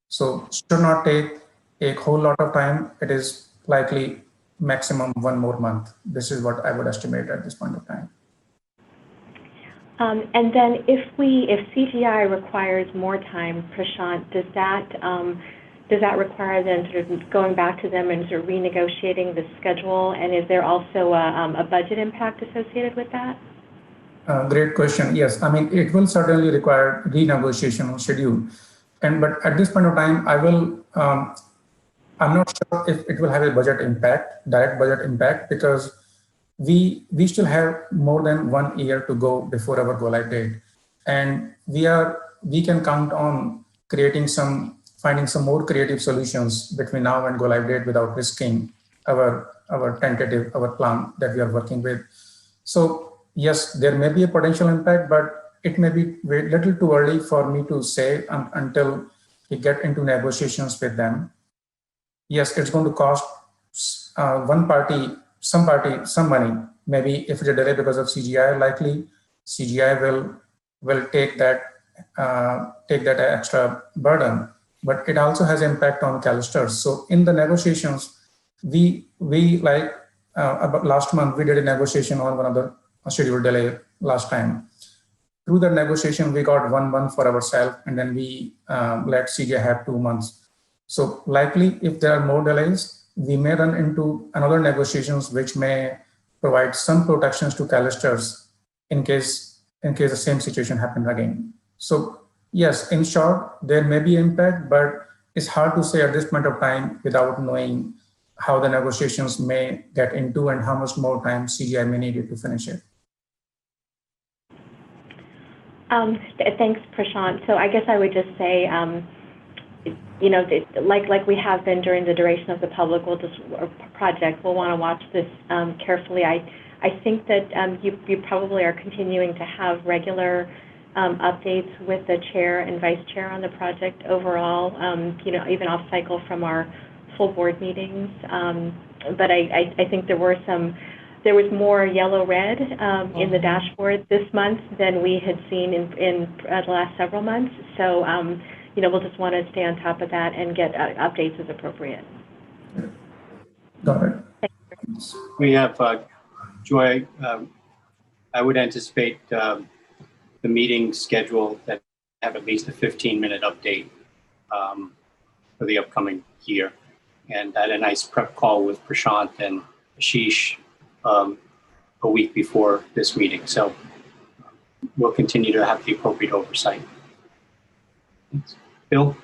So should not take a whole lot of time. It is likely maximum 1 more month. This is what I would estimate at this point of time. And then if CGI requires more time, Prashant, does that require then sort of going back to them and sort of renegotiating the schedule? And is there also a budget impact associated with that? Great question. Yes, I mean, it will certainly require renegotiation of schedule. But at this point of time, I'm not sure if it will have a budget impact, direct budget impact, because we still have more than 1 year to go before our go live date, and we can count on finding some more creative solutions between now and go live date without risking our plan that we are working with. So yes, there may be a potential impact, but it may be a little too early for me to say until we get into negotiations with them. Yes, it's going to cost some money. Maybe if it's a delay because of CGI, likely CGI will take that extra burden, but it also has impact on CalSTRS. So in the negotiations, we like about last month we did a negotiation on one of the schedule delay last time. Through the negotiation, we got 1 month for ourselves, and then we let CGI have 2 months. So likely, if there are more delays, we may run into another negotiations which may provide some protections to CalSTRS in case the same situation happens again. So yes, in short, there may be impact, but it's hard to say at this point of time without knowing how the negotiations may get into and how much more time CGI may need to finish it. Thanks, Prashant. So I guess I would just say, you know, like we have been during the duration of the public project, we'll want to watch this carefully. I think that you probably are continuing to have regular updates with the chair and vice chair on the project overall, you know, even off cycle from our full board meetings. But I think there was more yellow-red in the dashboard this month than we had seen in the last several months. So, you know, we'll just want to stay on top of that and get updates as appropriate. Got it. We have, Joy, I would anticipate the meeting schedule that have at least a 15-minute update for the upcoming year. And I had a nice prep call with Prashant and Ashish a week before this meeting. So we'll continue to have the appropriate oversight. Thanks. Bill?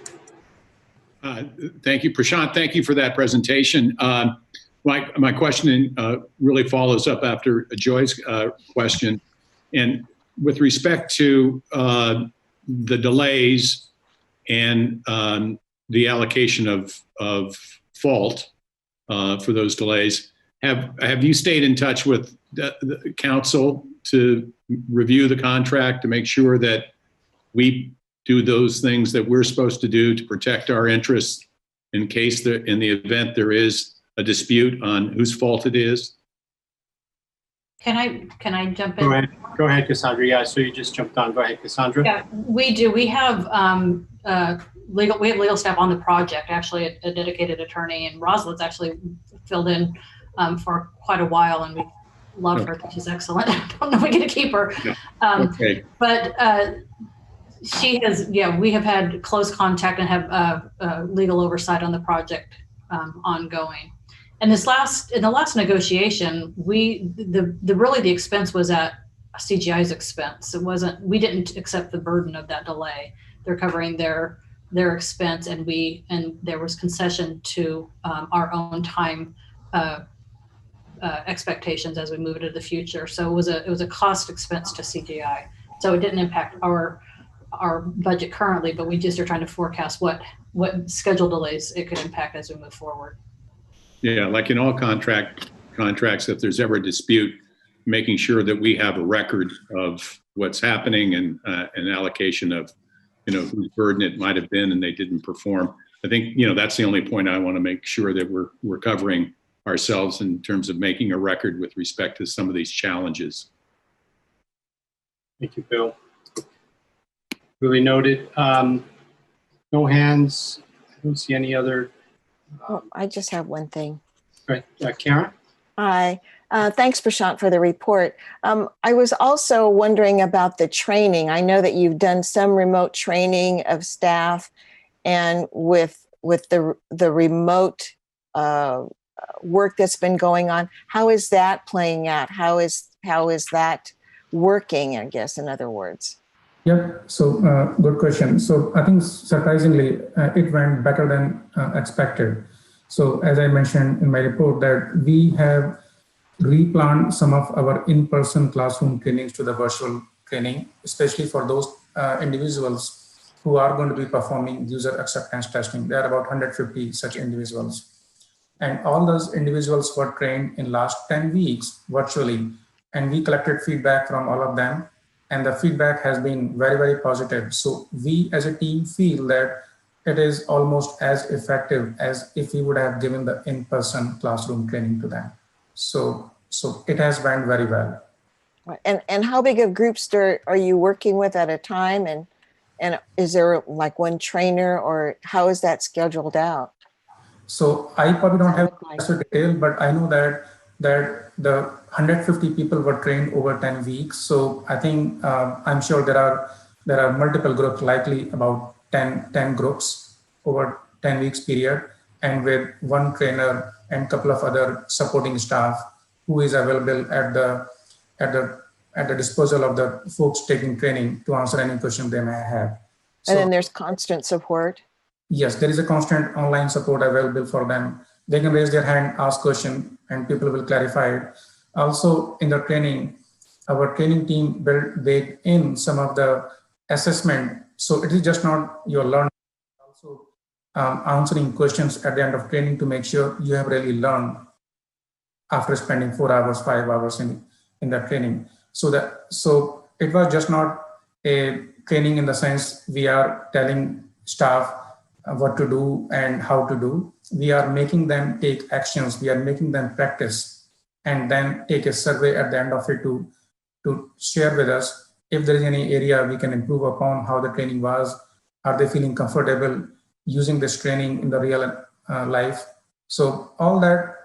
Thank you, Prashant. Thank you for that presentation. My question really follows up after Joy's question. And with respect to the delays and the allocation of fault for those delays, have you stayed in touch with the council to review the contract to make sure that we do those things that we're supposed to do to protect our interests in case in the event there is a dispute on whose fault it is? Can I jump in? Go ahead, Cassandra. Yeah, so you just jumped on. Go ahead, Cassandra. Yeah, we do. We have legal staff on the project, actually a dedicated attorney, and Rosalind's actually filled in for quite a while, and we love her. She's excellent. I don't know if we get to keep her. Okay. But she has, we have had close contact and have legal oversight on the project ongoing. And in the last negotiation, the expense was at CGI's expense. It wasn't, we didn't accept the burden of that delay. They're covering their expense, and there was concession to our own time expectations as we move into the future. So it was a cost expense to CGI. So it didn't impact our budget currently, but we just are trying to forecast what schedule delays it could impact as we move forward. Yeah, like in all contracts, if there's ever a dispute, making sure that we have a record of what's happening and an allocation of, whose burden it might have been and they didn't perform. I think, that's the only point I want to make sure that we're covering ourselves in terms of making a record with respect to some of these challenges. Thank you, Bill. Really noted. No hands. I don't see any other. I just have one thing. Right, Karen? Hi. Thanks, Prashant, for the report. I was also wondering about the training. I know that you've done some remote training of staff, and with the remote work that's been going on, how is that playing out? How is that working, I guess, in other words? Yeah, so good question. So I think surprisingly, it went better than expected. So as I mentioned in my report, that we have replanned some of our in-person classroom trainings to the virtual training, especially for those individuals who are going to be performing user acceptance testing. There are about 150 such individuals. And all those individuals were trained in last 10 weeks virtually. And we collected feedback from all of them. And the feedback has been very, very positive. So we as a team feel that it is almost as effective as if we would have given the in-person classroom training to them. So it has went very well. And how big of groups are you working with at a time? And is there like one trainer, or how is that scheduled out? So I probably don't have specific detail, but I know that the 150 people were trained over 10 weeks. So I think I'm sure there are multiple groups, likely about 10 groups over 10 weeks period, and with one trainer and a couple of other supporting staff who is available at the disposal of the folks taking training to answer any question they may have. And then there's constant support. Yes, there is a constant online support available for them. They can raise their hand, ask question, and people will clarify it. Also, in the training, our training team baked in some of the assessment. So it is just not your learning, also answering questions at the end of training to make sure you have really learned after spending 4 hours, 5 hours in the training. So it was just not a training in the sense we are telling staff what to do and how to do. We are making them take actions. We are making them practice, and then take a survey at the end of it to share with us if there is any area we can improve upon, how the training was, are they feeling comfortable using this training in the real life. So all that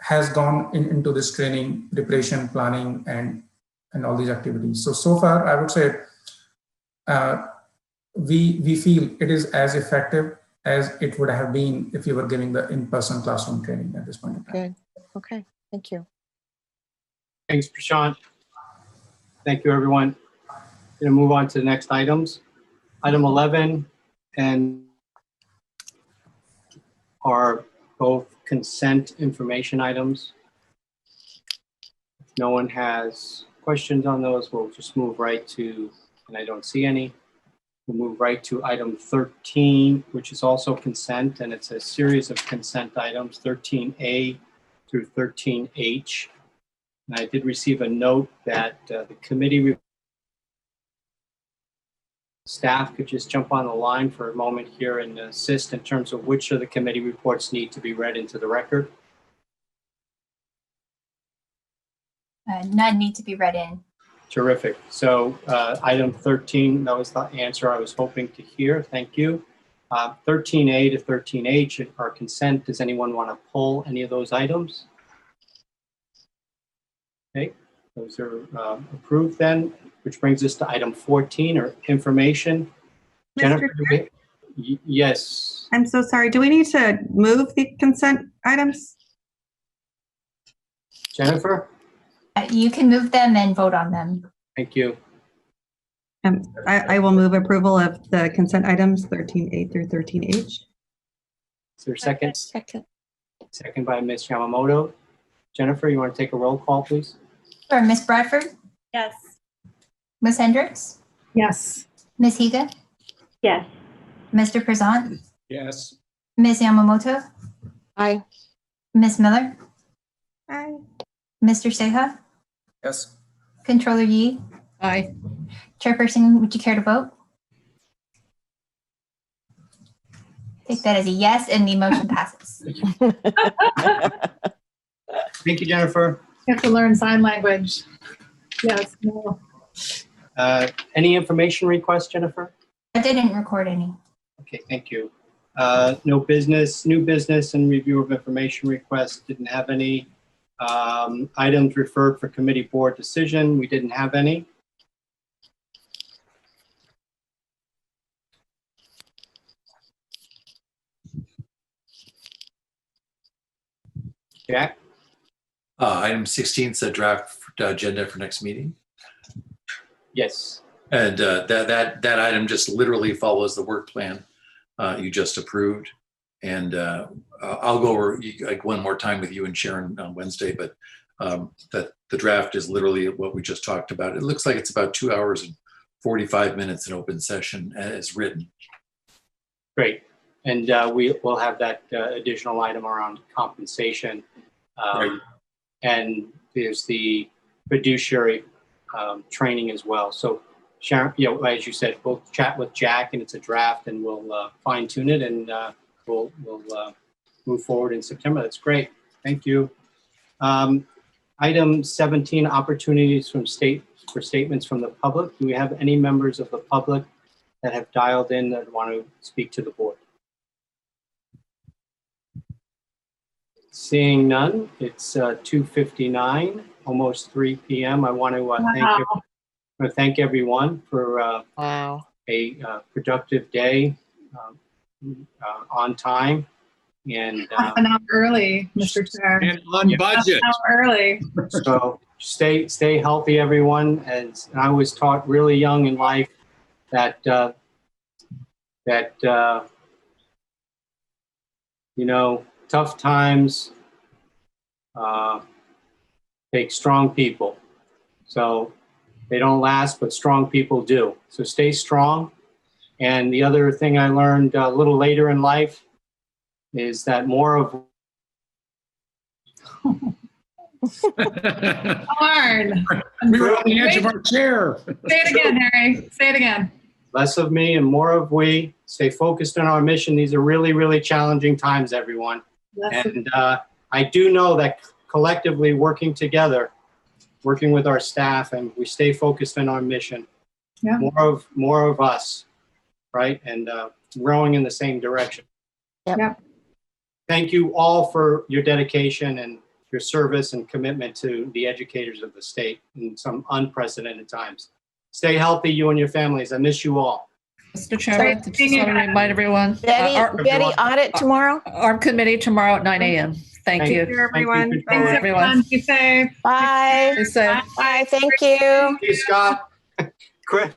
has gone into this training, preparation, planning, and all these activities. So far, I would say we feel it is as effective as it would have been if you were giving the in-person classroom training at this point in time. Good. Okay. Thank you. Thanks, Prashant. Thank you, everyone. Going to move on to the next items. Item 11 and are both consent information items. If no one has questions on those, we'll just move right to, and I don't see any. We'll move right to item 13, which is also consent, and it's a series of consent items, 13A through 13H. And I did receive a note that the committee staff could just jump on the line for a moment here and assist in terms of which of the committee reports need to be read into the record. None need to be read in. Terrific. So item 13, that was the answer I was hoping to hear. Thank you. 13A to 13H are consent. Does anyone want to pull any of those items? Okay, those are approved then, which brings us to item 14, or information. Jennifer, yes. I'm so sorry. Do we need to move the consent items? Jennifer? You can move them and vote on them. Thank you. I will move approval of the consent items 13A through 13H. Is there a second? Second. Second by Ms. Yamamoto. Jennifer, you want to take a roll call, please? Sure. Ms. Bradford? Yes. Ms. Hendricks? Yes. Ms. Higa? Yes. Mr. Prezant? Yes. Ms. Yamamoto? Aye. Ms. Miller? Aye. Mr. Seha? Yes. Controller Yi? Aye. Chairperson, would you care to vote? Take that as a yes, and the motion passes. Thank you, Jennifer. You have to learn sign language. Yes. No. Any information requests, Jennifer? I didn't record any. Okay, thank you. No business, new business, and review of information requests. Didn't have any. Items referred for committee board decision. We didn't have any. Jack? Item 16 is a draft agenda for next meeting. Yes. And that item just literally follows the work plan you just approved. And I'll go over like one more time with you and Sharon on Wednesday, but that the draft is literally what we just talked about. It looks like it's about 2 hours and 45 minutes in open session as written. Great. And we will have that additional item around compensation. Right. And there's the fiduciary training as well. So Sharon, as you said, we'll chat with Jack, and it's a draft, and we'll fine tune it, and we'll move forward in September. That's great. Thank you. Item 17, opportunities for statements from the public. Do we have any members of the public that have dialed in that want to speak to the board? Seeing none, it's 2:59, almost 3 p.m. I want to thank everyone for a productive day, on time, and Half an hour early, Mr. Chair. And on budget. Half an hour early. So stay healthy, everyone. As I was taught really young in life that tough times take strong people. So they don't last, but strong people do. So stay strong. And the other thing I learned a little later in life is that more of Darn. We were on the edge of our chair. Say it again, Harry. Say it again. less of me and more of we. Stay focused on our mission. These are really, really challenging times, everyone. And I do know that collectively working together, working with our staff, and we stay focused on our mission. Yeah. More of us, right? And rowing in the same direction. Yep. Thank you all for your dedication and your service and commitment to the educators of the state in some unprecedented times. Stay healthy, you and your families. I miss you all. Mr. Chairman, just want to remind everyone. Betty, audit tomorrow? ARM committee tomorrow at 9 a.m. Thank you. Thank you, everyone. Thanks, Bye. everyone. Be safe. Bye. Be safe. Bye. Thank you. Hey, Scott. Chris.